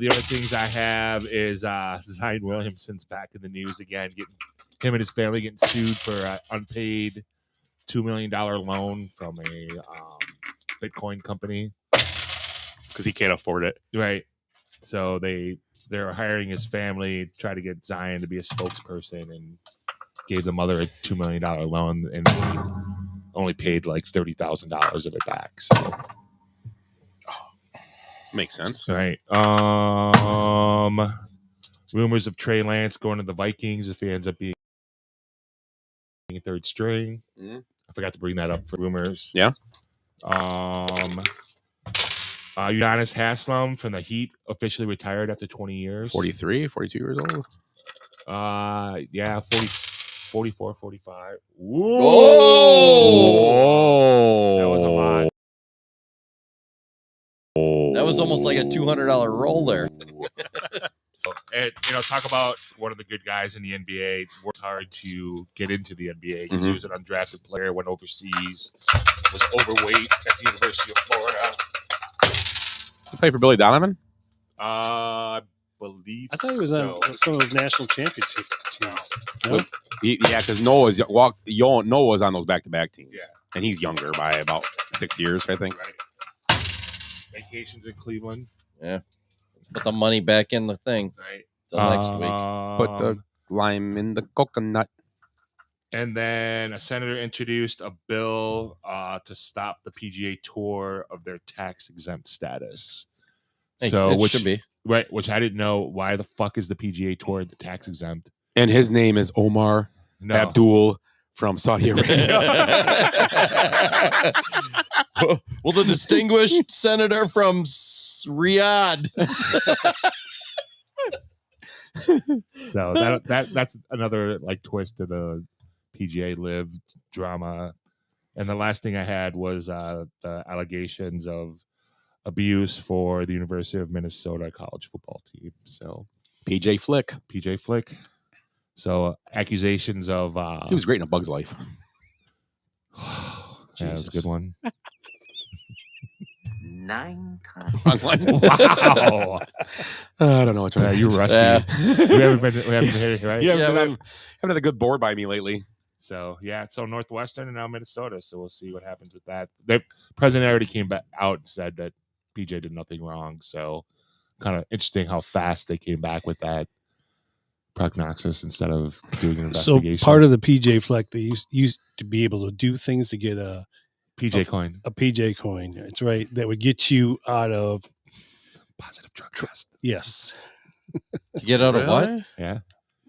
The other things I have is Zion Williamson's back in the news again. Getting him and his family getting sued for unpaid $2 million loan from a Bitcoin company because he can't afford it. Right. So they're hiring his family to try to get Zion to be a spokesperson, and gave the mother a $2 million loan, and they only paid like $30,000 of it back. So makes sense, right? Rumors of Trey Lance going to the Vikings if he ends up being third string. Mm-hmm. I forgot to bring that up for rumors. Yeah. Giannis Haslam from the Heat officially retired after 20 years. 43, 42 years old. Yeah, 44, 45. Whoa! That was a lot. That was almost like a $200 roll there. So, and talk about one of the good guys in the NBA. Worked hard to get into the NBA because he was an undrafted player, went overseas, was overweight at the University of Florida. You play for Billy Donovan? I believe. I thought he was on some of those national championship teams. No? Yeah, because Noah's on those back-to-back teams. Yeah. And he's younger by about 6 years, I think. Right. Vacations in Cleveland. Yeah. Put the money back in the thing. Right. Till next week. Put the lime in the coconut. And then a senator introduced a bill to stop the PGA Tour of their tax-exempt status. It should be. Right, which I didn't know. Why the fuck is the PGA Tour the tax-exempt? And his name is Omar Abdul from Saudi Arabia. Well, the distinguished senator from Riyadh. So that's another twist to the PGA Live drama. And the last thing I had was the allegations of abuse for the University of Minnesota college football team. So PJ Flick. So accusations of He was great in A Bug's Life. yeah, that was a good one. 9 times. Wrong one. Wow. I don't know what's right. You're rusty. we haven't been here, right? Yeah, haven't had a good board by me lately. So so Northwestern and now Minnesota. So we'll see what happens with that. The president already came back out and said that PJ did nothing wrong. So kind of interesting how fast they came back with that prognosis instead of doing an investigation. So part of the PJ Fleck, they used to be able to do things to get a coin. A PJ coin. That's right. That would get you out of positive drug test. Yes. To get out of what? Yeah.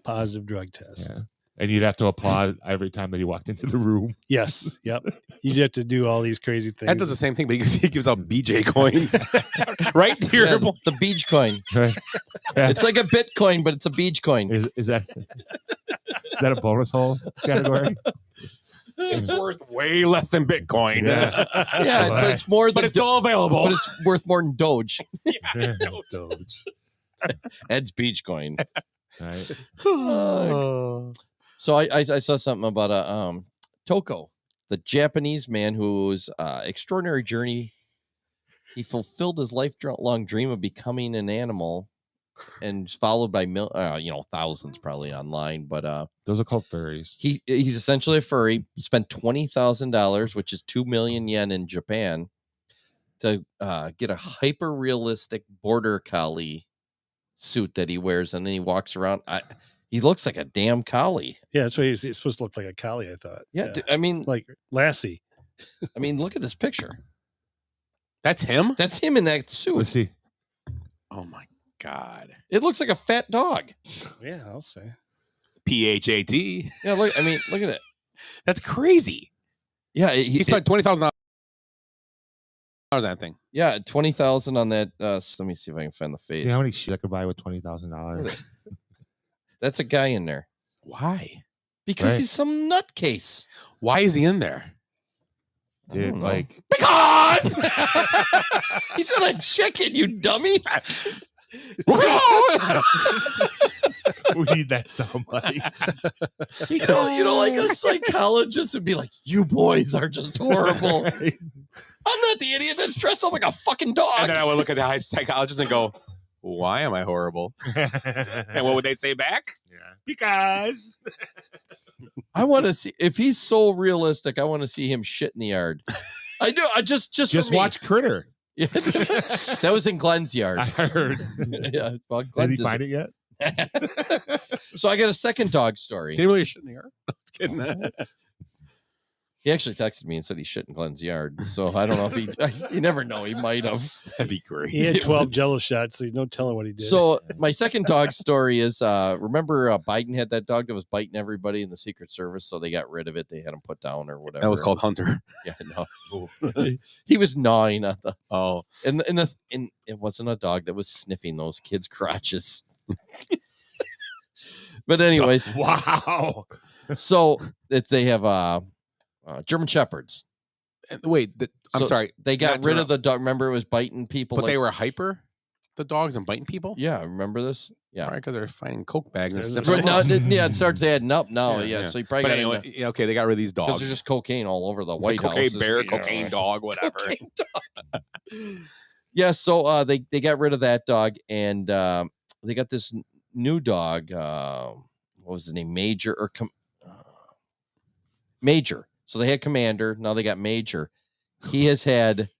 Positive drug test. Yeah. And you'd have to applaud every time that he walked into the room. Yes. Yep. You'd have to do all these crazy things. That does the same thing, but he gives out BJ coins. Right? To your point. The beach coin. Right. Yeah. It's like a Bitcoin, but it's a beach coin. Is that a bonus hole category? It's worth way less than Bitcoin. Yeah. Yeah, but it's more than But it's still available. But it's worth more than Doge. Yeah, Doge. Ed's beach coin. Right. So I saw something about Toko, the Japanese man whose extraordinary journey. He fulfilled his lifelong dream of becoming an animal, and followed by thousands probably online. But those are called furries. He's essentially a furry. Spent $20,000, which is 2 million yen in Japan, to get a hyper realistic border collie suit that he wears, and then he walks around. He looks like a damn collie. Yeah, that's what he's supposed to look like, a collie, I thought. Yeah. I mean, like Lassie. I mean, look at this picture. That's him? That's him in that suit. Let's see. Oh my God. It looks like a fat dog. Yeah, I'll say. PHAT. Yeah, look at it. That's crazy. Yeah, he spent $20,000 on that thing. Yeah, 20,000 on that. Let me see if I can find the face. You know how many shit I could buy with $20,000? That's a guy in there. Why? Because he's some nutcase. Why is he in there? Dude, like because he's not a chicken, you dummy. We need that somebody. You know, like a psychologist would be like, "You boys are just horrible." Right. I'm not the idiot that's dressed up like a fucking dog. And then I would look at the psychologist and go, "Why am I horrible?" And what would they say back? Yeah, because I want to see if he's so realistic. I want to see him shit in the yard. I do. I just for me. watch Critter. Yeah, that was in Glenn's yard. I heard. Yeah, well, Did he find it yet? So I got a second dog story. Did he really shit in the yard? I was kidding. He actually texted me and said he shit in Glenn's yard. So I don't know if you never know. He might have. That'd be great. He had 12 Jello shots, so you don't tell him what he did. So my second dog story is, remember Biden had that dog that was biting everybody in the Secret Service, so they got rid of it. They had him put down or whatever. That was called Hunter. Yeah, no. He was gnawing at the. Oh, and it wasn't a dog that was sniffing those kids' crotches. But anyways, wow. So they have German Shepherds. Wait, I'm So sorry. They got rid of the dog. Remember, it was biting people. But they were hyper, the dogs, and biting people? Yeah, remember this? Yeah. Right, because they're finding Coke bags and But stuff. now, it starts adding up now. Yeah, so you probably But got anyway, yeah, okay, they got rid of these dogs. because there's just cocaine all over the White House. Cocaine bear, cocaine dog, whatever. Cocaine dog. Yeah, so they got rid of that dog, and they got this new dog. What was his name? Major or Major. So they had Commander. Now they got Major. He has had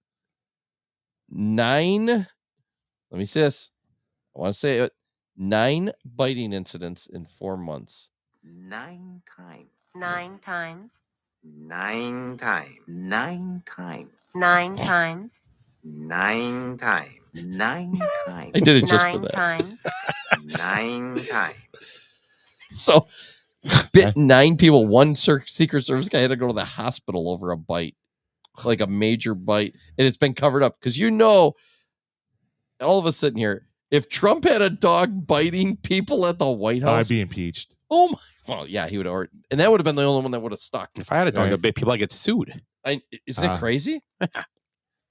9. Let me see this. I want to say it. 9 biting incidents in 4 months. 9 times. 9 times. 9 times. 9 times. 9 times. 9 times. 9 times. I did it just for 9 that. times. 9 times. So bit 9 people. One Secret Service guy had to go to the hospital over a bite, like a major bite, and it's been covered up because all of us sitting here. If Trump had a dog biting people at the White House, I'd be impeached. oh my! Well, yeah, he would have, and that would have been the only one that would have stuck. If I had a dog Right. that bit people, I get sued. Isn't it crazy?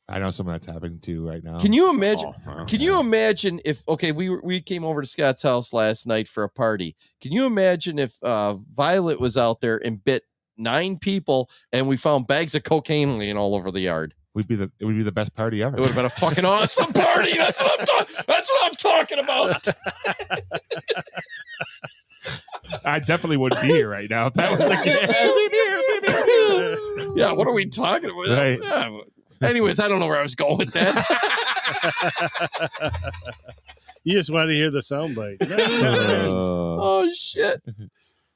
I know someone that's happening to right now. Can you imagine? Oh, Can you imagine if we came over to Scott's house last night for a party? Can you imagine if Violet was out there and bit 9 people and we found bags of cocaine laying all over the yard? It would be the best party ever. It would have been a fucking awesome party. That's what I'm talking about. I definitely wouldn't be here right now if that was the case. Yeah, what are we talking about? Right. Yeah. Anyways, I don't know where I was going with that. You just want to hear the soundbite. Oh shit!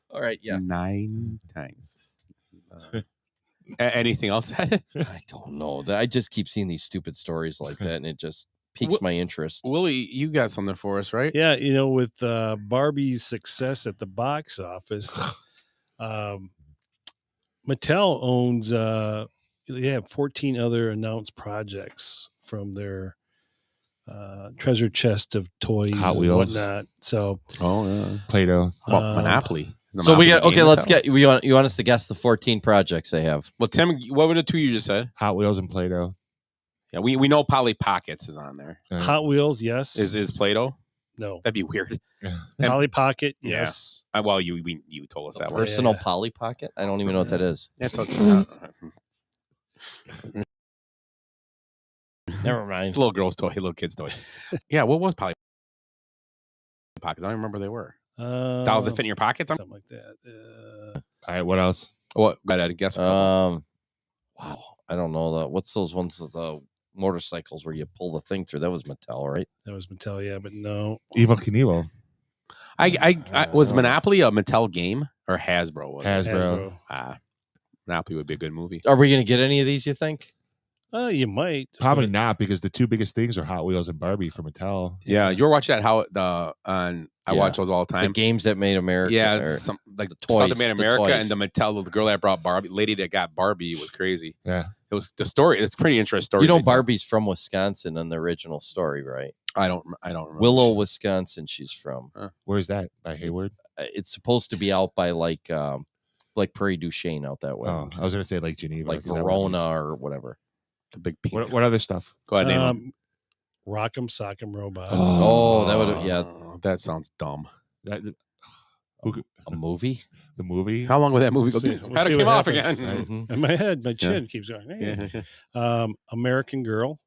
All right, yeah. 9 times. Anything else? I don't know. I just keep seeing these stupid stories like that, and it just piques my interest. Willie, you got something for us, right? Yeah, with Barbie's success at the box office, Mattel owns they have 14 other announced projects from their treasure chest of toys Hot and Wheels. whatnot. So, Play-Doh. Well, Monopoly. So we got Monopoly game, let's that get you want us to guess the 14 projects they have. Well, Tim, what were the 2 you just said? Hot Wheels and Play-Doh. Yeah, we know Polly Pockets is on there. Hot Wheels, yes. Is Play-Doh? No. That'd be weird. Polly Pocket, Yeah. yes. Well, you told us that one. Personal Polly Pocket? I don't even know what that is. That's okay. Never mind. It's a little girl's toy, little kid's toy. Yeah, what was Polly Pockets? I don't remember what they were. Dolls that fit in your pockets? Something like that. All right, what else? What? I guess. Wow, I don't know. What's those ones with the motorcycles where you pull the thing through? That was Mattel, right? That was Mattel, yeah, but no. Evil Knievel. I was Monopoly a Mattel game or Hasbro? Was it? Hasbro. Monopoly would be a good movie. Are we going to get any of these, you think? You might. Probably not, because the 2 biggest things are Hot Wheels and Barbie for Mattel. Yeah, you were watching that I watch those all the time. The games that made America. Yeah, or some like the toys, stuff that made the America toys. and the Mattel, the girl that brought Barbie, lady that got Barbie was crazy. Yeah, it was the story. It's pretty interesting story. You know, Barbie's from Wisconsin in the original story, right? I don't remember. Willow, Wisconsin. She's from. Where's that? By Hayward. It's supposed to be out by like Prairie du Chien out that way. Oh, I was gonna say like Geneva, like 'cause that Verona one or whatever. The big pink. What other stuff? Go ahead, name them. Rock'em Sock'em Robots. Oh, that would yeah. That sounds dumb. A movie? The movie? How long would that movie go? See- How we'll did see it what come off happens. again? In my head, my chin keeps going. Hey. American Girl.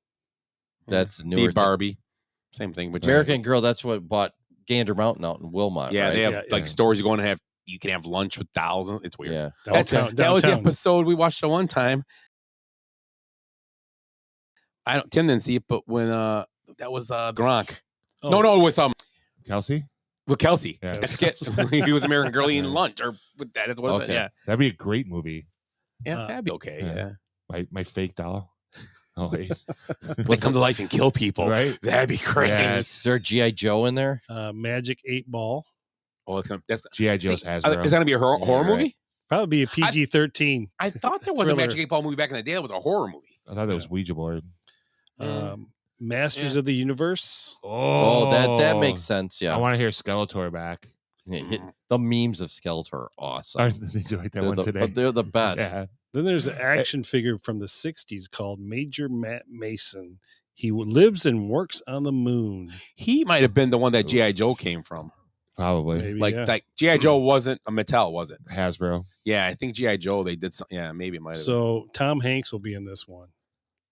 That's Be newer. thing. Barbie. Same thing. But American Girl. That's what bought Gander Mountain out in Wilmot. Yeah, right? they have like stores you go and have. You can have lunch with thousands. It's weird. Yeah. that was the Downtown. episode we watched the one time. Tim didn't see it, but when that was Gronk. Oh. No, with Kelsey. with Kelsey. Yeah. That's it. He was American Girl eating lunch or with that. That's what it Okay. said. Yeah, That'd be a great movie. that'd be okay. Yeah, My fake doll. Oh wait. they come to life and kill people. Right? That'd be great. Yeah. Is there G.I. Joe in there? Magic 8 Ball. Oh, that's G.I. Joe's See, Hasbro. Is that gonna be a horror Yeah, right. movie? Probably be a PG-13. I thought there was a Thriller. Magic 8 Ball movie back in the day. It was a horror movie. I thought that was Ouija board. Masters of the Universe. Oh, that makes sense. Yeah. I want to hear Skeletor back. The memes of Skeletor are awesome. Did you like that They're one the, today? They're the best. Yeah. Then there's an action figure from the 60s called Major Matt Mason. He lives and works on the moon. He might have been the one that G.I. Joe came from. Probably. Maybe, Like, yeah. like G.I. Joe wasn't a Mattel, was it? Hasbro. Yeah, I think G.I. Joe, they did something. Yeah, maybe it might have been. So Tom Hanks will be in this one.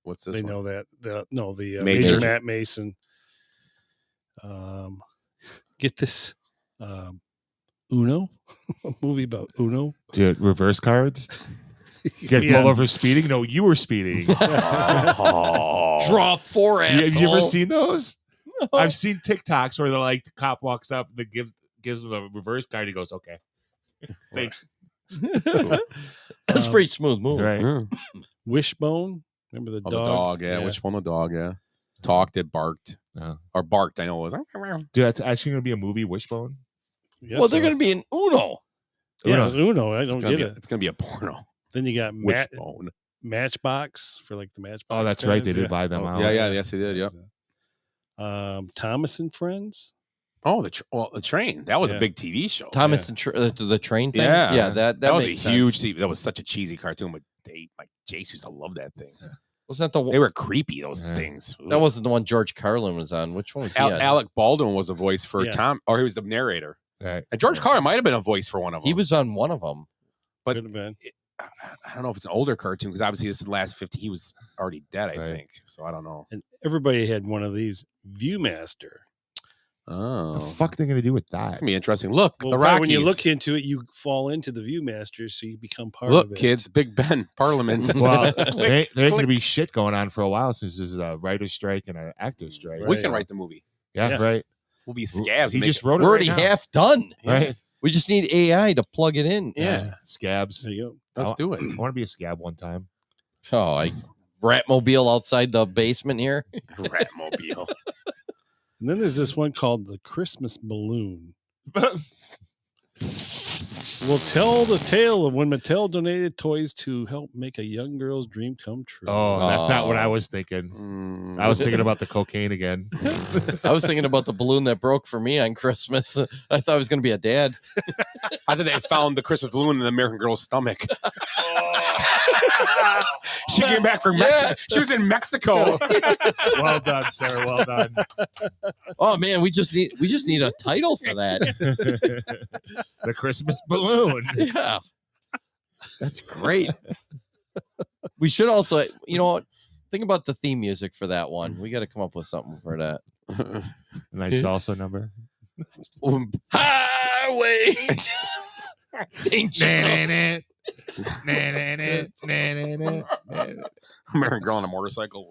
What's this They one? know that. The Major. Major Matt Mason. Get this. Uno, a movie about Uno. Dude, reverse cards? You get Yeah. pulled over speeding? No, you were speeding. Draw 4 assholes. Have you ever seen those? I've seen TikToks where they're like, the cop walks up and gives him a reverse card. He goes, okay. Thanks. That's a pretty smooth move. Right. Yeah. Wishbone. Remember the Oh, dog? the dog, yeah. Which one? The dog, yeah. Talked, it barked. No. Or barked, I know it was. Dude, that's actually going to be a movie, Wishbone. Yes, Well, they're sir. going to be in Uno. Yeah, it's Uno. I don't get be, it. It's going to be a porno. Then you got Wishbone. Matchbox for like the Matchbox. Oh, that's right. They guys. did Yeah. buy them out. Yeah, yes, they did, yep. Thomas and Friends. Oh, the train. That was Yeah. a big TV show. Thomas and the train thing. Yeah. Yeah, that was a makes huge sense. TV. That was such a cheesy cartoon, but Jace used to love that thing. Wasn't that the They were creepy, those Yeah. things. That wasn't the one George Carlin was on. Which one was he on? Alec Baldwin was a voice for Yeah. Tom, or he was the narrator. Right. And George Carlin might have been a voice for one of them. He was on one of them. But Could have been. I don't know if it's an older cartoon because obviously this is the last 50. He was already dead, I Right. think. So I don't know. And everybody had one of these. Viewmaster. Oh, The fuck they gonna do with that? It's gonna be interesting. Look, Well, the probably Rockies. when you look into it, you fall into the Viewmaster, so you become part of Look, it. kids, Big Ben, Parliament. Well, Click, there ain't gonna click. be shit going on for a while since there's a writer's strike and an actor's strike. We can write the movie. Yeah, Yeah. right. We'll be scabs. He and make just it- wrote it We're right already now. half done. Right. We just need AI to plug it in. Yeah. Scabs. There you Let's do it. I want to be a scab one time. Oh, I Ratmobile outside the basement here. Ratmobile. go. And then there's this one called the Christmas Balloon. We'll tell the tale of when Mattel donated toys to help make a young girl's dream come true. Oh, that's not what I was thinking. Mm. I was thinking about the cocaine again. I was thinking about the balloon that broke for me on Christmas. I thought I was going to be a dad. I think they found the Christmas balloon in the American girl's stomach. She came back from Mexico. She was in Mexico. Well done, Sarah. Well done. Oh man, we just need a title for that. The Christmas balloon. Yeah, that's great. We should also, you know what? Think about the theme music for that one. We got to come up with something for that. Nice salsa number. Highway. Danger. American girl on a motorcycle.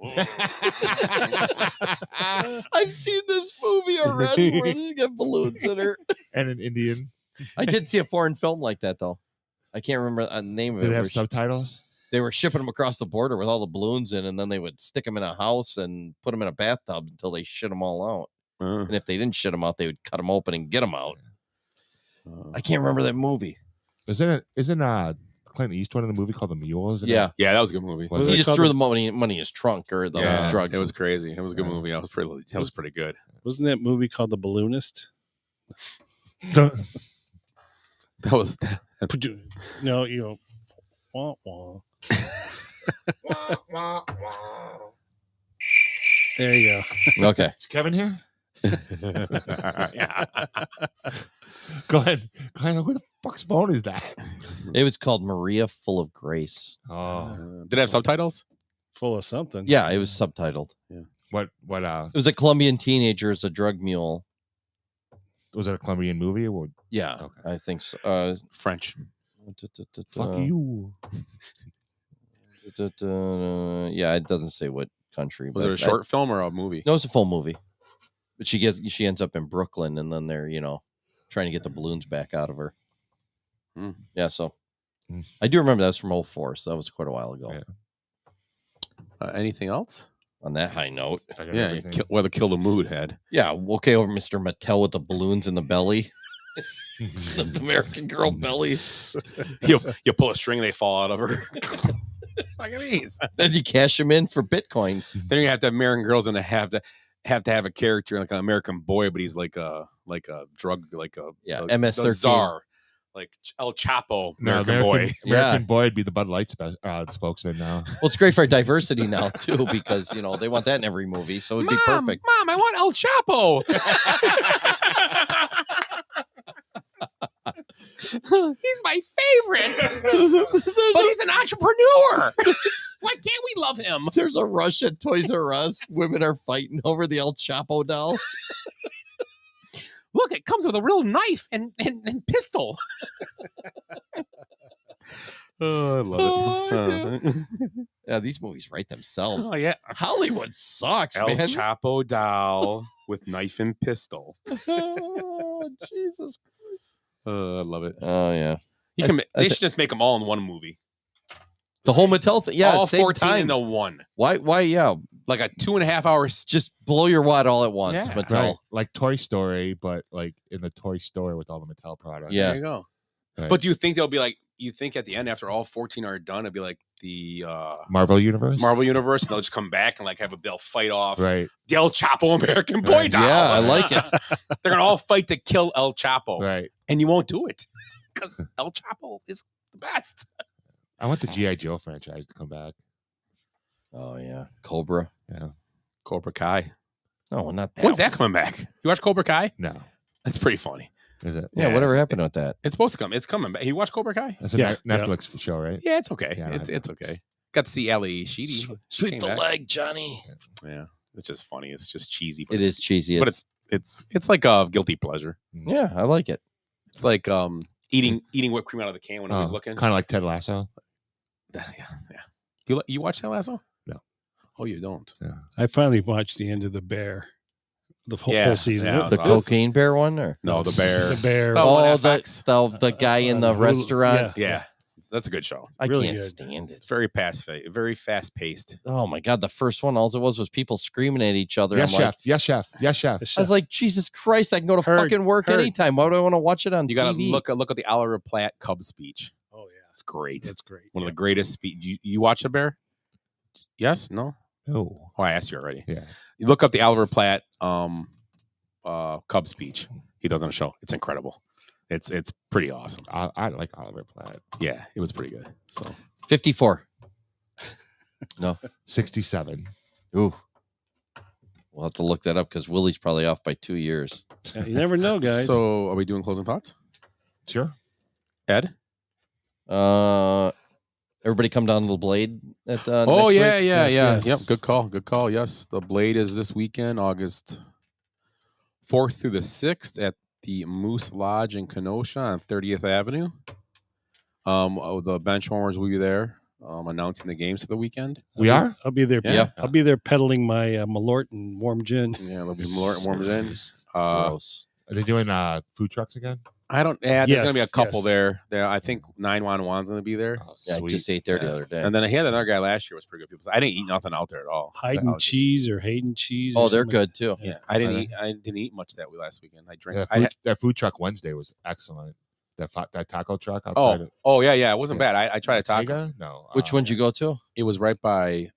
I've seen this movie already where they get balloons in her. And an Indian. I did see a foreign film like that though. I can't remember the name of Did it. it have Where subtitles? they were shipping them across the border with all the balloons in, and then they would stick them in a house and put them in a bathtub until they shit them all out. And if they didn't shit them out, they would cut them open and get them out. I can't remember that movie. Isn't Clint Eastwood in the movie called The Mule? Isn't Yeah. Yeah, that was a good movie. Was He it just called threw the- the money in his trunk or the Yeah, drugs. it was crazy. It was a good movie. That was pretty good. Wasn't that movie called The Balloonist? That was No, you know. Wah, wah. There you go. Okay. Is Kevin here? yeah. Glenn, who the fuck's phone is that? It was called Maria Full of Grace. Oh, Did it have subtitles? Full of something. Yeah, it was subtitled. Yeah. What It was a Colombian teenager as a drug mule. was it a Colombian movie? Or Yeah, Okay. I think so. French. fuck you. Yeah, it doesn't say what country. Was but it a short film or a movie? No, it's a full movie. But she ends up in Brooklyn, and then they're trying to get the balloons back out of her. Hmm. Yeah, so Hmm. I do remember that was from 2004, so that was quite a while ago. Yeah. Anything else? On that high note, I got Yeah, everything. kill the mood head. yeah, okay, over Mr. Mattel with the balloons in the belly, the American Girl bellies. You pull a string, they fall out of her. Look at these. Then you cash them in for bitcoins. Then you have to have American Girls and have to have a character like an American boy, but he's like a drug MS-13. czar, like El Chapo, No, American boy. American Boy would be the Bud Light spokesman now. Well, it's great for diversity now too, because they want that in every movie, so it'd be perfect. Mom, I want El Chapo. He's my favorite, but he's an entrepreneur. Why can't we love him? There's a rush at Toys R Us. Women are fighting over the El Chapo doll. Look, it comes with a real knife and pistol. Oh, I love it. Yeah, these movies write themselves. Oh, yeah. Hollywood sucks, El man. Chapo doll with knife and pistol. Oh, Jesus Christ. I love it. Oh, yeah. They should just make them all in one movie. The whole Mattel thing. Yeah, all same 14 time. into one. Why, yeah. Like a 2.5 hours. Just blow your wad all at once, Yeah. Mattel. Right. Like Toy Story, but like in the toy store with all the Mattel products. Yeah. There you go. Right. But do you think they'll be like, you think at the end, after all 14 are done, it'll be like the Marvel Universe. Marvel Universe, and they'll just come back and like they'll fight off Right. the El Chapo American Boy Right. doll. Yeah, I like it. They're going to all fight to kill El Chapo. Right. And you won't do it because El Chapo is the best. I want the G.I. Joe franchise to come back. Oh yeah, Cobra. Yeah, Cobra Kai. No, not that. When's that one. coming back? You watch Cobra Kai? No. That's pretty funny. Is it? Yeah, whatever happened with that? It's supposed to come. It's coming back. You watch Cobra Kai? That's a Netflix show, right? Yeah, it's okay. Yeah, it's okay. Got to see Ali Sheedy. Sweep Came the back. leg, Johnny. Yeah, it's just funny. It's just cheesy. But It is cheesy. but it's like a guilty pleasure. Yeah, I like it. It's like eating whipped cream out of the can when nobody's looking. Kind of like Ted Lasso. Yeah. You watch Ted Lasso? No. Oh, you don't. Yeah. I finally watched the end of The Bear, the whole season. Yeah, The cocaine bear one, or No, The Bear. The Bear. Oh, the guy in the restaurant. Yeah, that's a good show. I Really can't good. stand it. It's very fast paced. Oh my god, the first one, all it was people screaming at each other. Yes, I'm chef. like, Yes, chef. Yes, chef. I was like, Jesus Christ, I can go to fucking work anytime. Why do I want to watch it on You got to TV? look at the Oliver Platt Cub speech. Oh yeah, it's great. That's great. One of the greatest speech. You watch The Bear? Yes? No? No. Oh, I asked you already. Yeah. You look up the Oliver Platt Cub speech he does on the show. It's incredible. It's pretty awesome. I like Oliver Platt. Yeah, it was pretty good. So 54. No. 67. Ooh. We'll have to look that up because Willie's probably off by 2 years. You never know, guys. So are we doing closing thoughts? Sure. Ed? Everybody come down to the Blade at Oh next yeah, week? yeah, Yes, yeah. yes. Yep, good call. Yes, the Blade is this weekend, August 4th through the 6th at the Moose Lodge in Kenosha on 30th Avenue. The Benchwarmers will be there announcing the games for the weekend. We are? I'll be there. Yeah. I'll be there peddling my Malort and warm gin. Yeah, there'll be more in. Gross. Are they doing food trucks again? I don't. Yeah, there's gonna be a Yes, couple yes. there. There, I think 911's gonna be there. Oh, Yeah, I sweet. just ate there the other day. And then I had another guy last year was pretty good. People, I didn't eat nothing out there at all. Hayden I was just- cheese or Hayden cheese. Oh, or they're something. good too. Yeah, I didn't eat much that last weekend. I drank. Yeah, that food truck Wednesday was excellent. That taco truck outside. Yeah. It wasn't bad. I tried a taco. Tega? No. Which one'd you go to? It was right by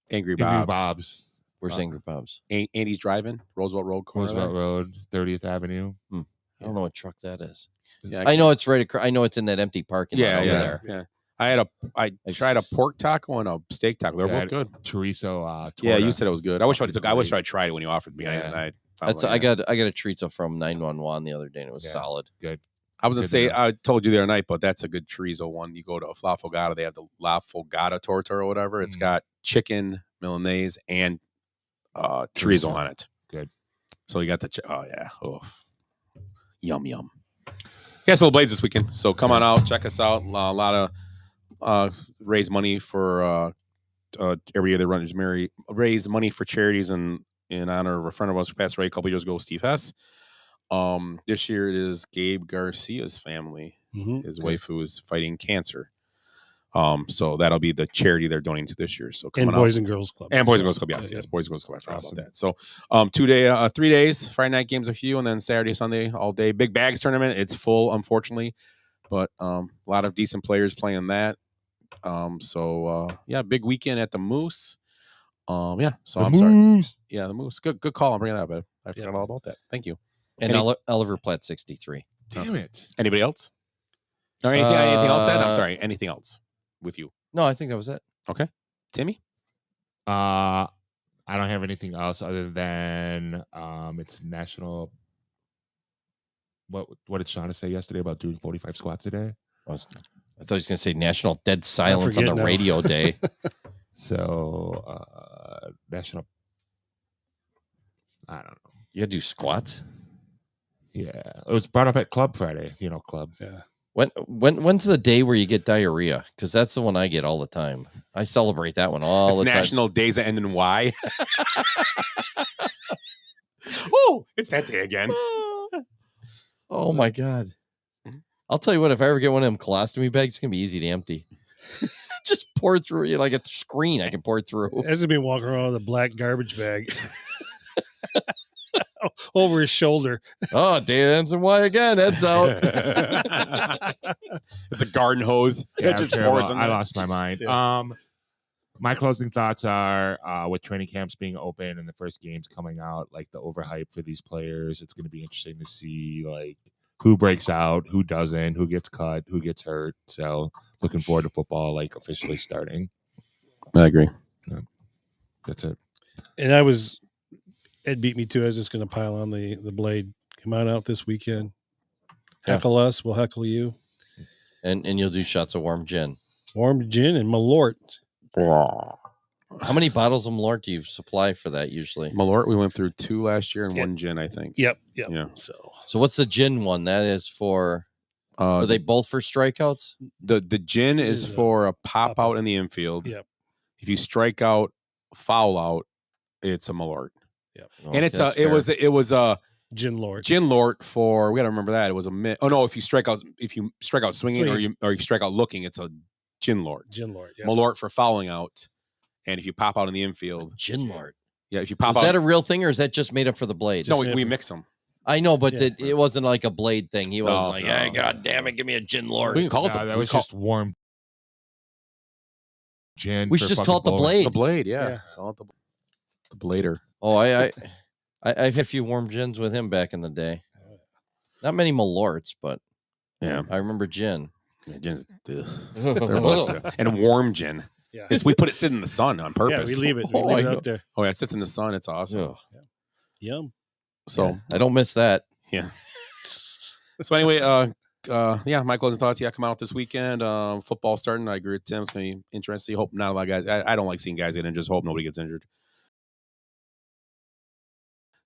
Angry Angry Bob's. Bob's. Where's Angry Bob's? Andy's Drive-In, Roosevelt Road corner. Roosevelt there. Road, 30th Avenue. I don't know what truck that is. Yeah, I know it's right. I know it's in that empty parking lot over there. Yeah. I tried a pork taco and a steak taco. They're both good. Chorizo. Yeah, you torta. said it was good. I wish I tried it when you offered me. Yeah. I got a chorizo from 911 the other day, and it was solid. Good. I was gonna Good say to know. I told you the other night, but that's a good chorizo one. You go to La Fogata, they have the La Fogata torta or whatever. It's got chicken, Milanese, and chorizo on it. Good. So you got the yum. Yeah, so the Blades this weekend. So come on out, check us out. A lot of raise money for every year they raise money for charities in honor of a friend of ours who passed away a couple years ago, Steve Hess. This year it is Gabe Garcia's family, his wife who is fighting cancer. So that'll be the charity they're donating to this year. So come And on Boys out. and Girls Club. And Boys and Girls Club, yes, Boys and Girls Club. I forgot about that. So 3 days, Friday night games a few, and then Saturday, Sunday all day. Big Bags tournament. It's full, unfortunately, but a lot of decent players playing that. Big weekend at the Moose. So The I'm sorry. Moose. Yeah, the Moose. Good call. I'm bringing that up, Ed. I forgot all about that. Thank you. And Oliver Platt 63. Damn it. Anybody else? Or anything else, Ed? I'm sorry. Anything else with you? No, I think that was it. Okay. Timmy? I don't have anything else other than it's national. What did Shauna say yesterday about doing 45 squats a day? I thought he was going to say National Dead Silence on forget the now. radio day. So national. I don't know. You got to do squats. Yeah, it was brought up at Club Friday. Club. Yeah. When's the day where you get diarrhea? Because that's the one I get all the time. I celebrate that one all It's the National Days that End in Y. Oh, it's that day again. time. Oh my god! I'll tell you what. If I ever get one of them colostomy bags, it's gonna be easy to empty. Just pour it through. Like a screen, I can pour it through. Ed's been walking around with a black garbage bag over his shoulder. Oh, day ends and why again? Ed's out. It's a garden hose. Yeah, It just terrible. pours in I there. lost my mind. Yeah. My closing thoughts are with training camps being open and the first games coming out, like the overhype for these players. It's going to be interesting to see like who breaks out, who doesn't, who gets cut, who gets hurt. So looking forward to football like officially starting. I agree. Yeah. That's it. And Ed beat me too. I was just going to pile on the blade. Come on out this weekend. Heckle us. We'll heckle you. And you'll do shots of warm gin. Warm gin and Malort. How many bottles of Malort do you supply for that usually? Malort, we went through 2 last year and 1 gin, I think. Yep. Yeah. So what's the gin one? That is for. Are they both for strikeouts? The gin is for a pop out in the infield. Yep. If you strike out, foul out, it's a Malort. Yep. And it was a Gin Lord. Gin Lord for, we got to remember that. It was a oh no, if you strike out swinging or you strike out looking, it's a Gin Lord. Gin Lord. Yeah. Malort for fouling out. And if you pop out in the infield, Gin Lord. Yeah, if you pop out. Is that a real thing or is that just made up for the Blade? No, we mix them. I know, but it wasn't like a Blade thing. He wasn't like, hey, God damn it, give me a Gin Lord. We can call it that was just warm gin. We should just call it the Blade. The Blade, yeah. Call it the Blader. Oh, I've had a few warm gins with him back in the day. Not many Malorts, but yeah, I remember gin. Yeah, gin's and warm gin. Yeah, we put it sit in the sun on purpose. Yeah, we leave it. We leave it out there. Oh, yeah, it sits in the sun. It's awesome. Yum. So I don't miss that. Yeah. So anyway, my closing thoughts. Yeah, come out this weekend. Football starting. I agree with Tim. It's gonna be interesting. Hope not a lot of guys. I don't like seeing guys get injured. Just hope nobody gets injured.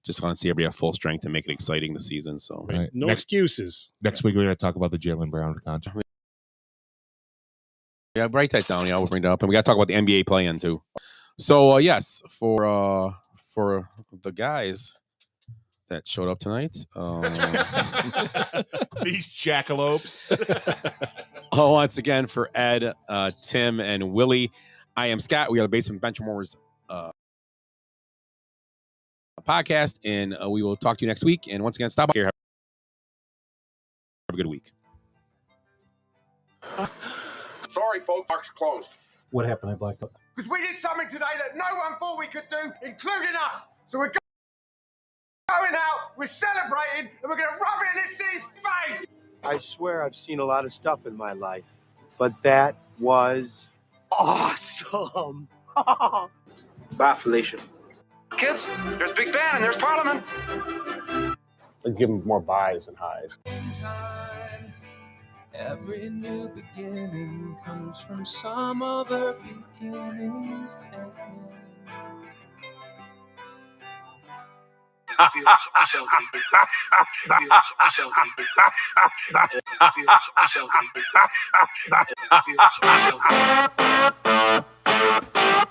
Just want to see everybody have full strength and make it exciting this season. So Right. No excuses. Next week we're going to talk about the Jalen Brown contract. yeah, write that down. Yeah, we'll bring that up, and we got to talk about the NBA play-in too. So yes, for the guys that showed up tonight, These jackalopes. once again for Ed, Tim, and Willie, I am Scott. We are the Basement Benchwarmers podcast, and we will talk to you next week. And once again, stop by here. Have a good week. Sorry, folks, park's closed. What happened? I blacked out. Because we did something today that no one thought we could do, including us. So we're going out, we're celebrating, and we're going to rub it in this city's face. I swear I've seen a lot of stuff in my life, but that was awesome. Bye, Felicia. Kids, there's Big Ben and there's Parliament. I'd give him more buys and highs. Every new beginning comes from some other beginning's end. It feels so good. It feels so good. It feels so good. It feels so good.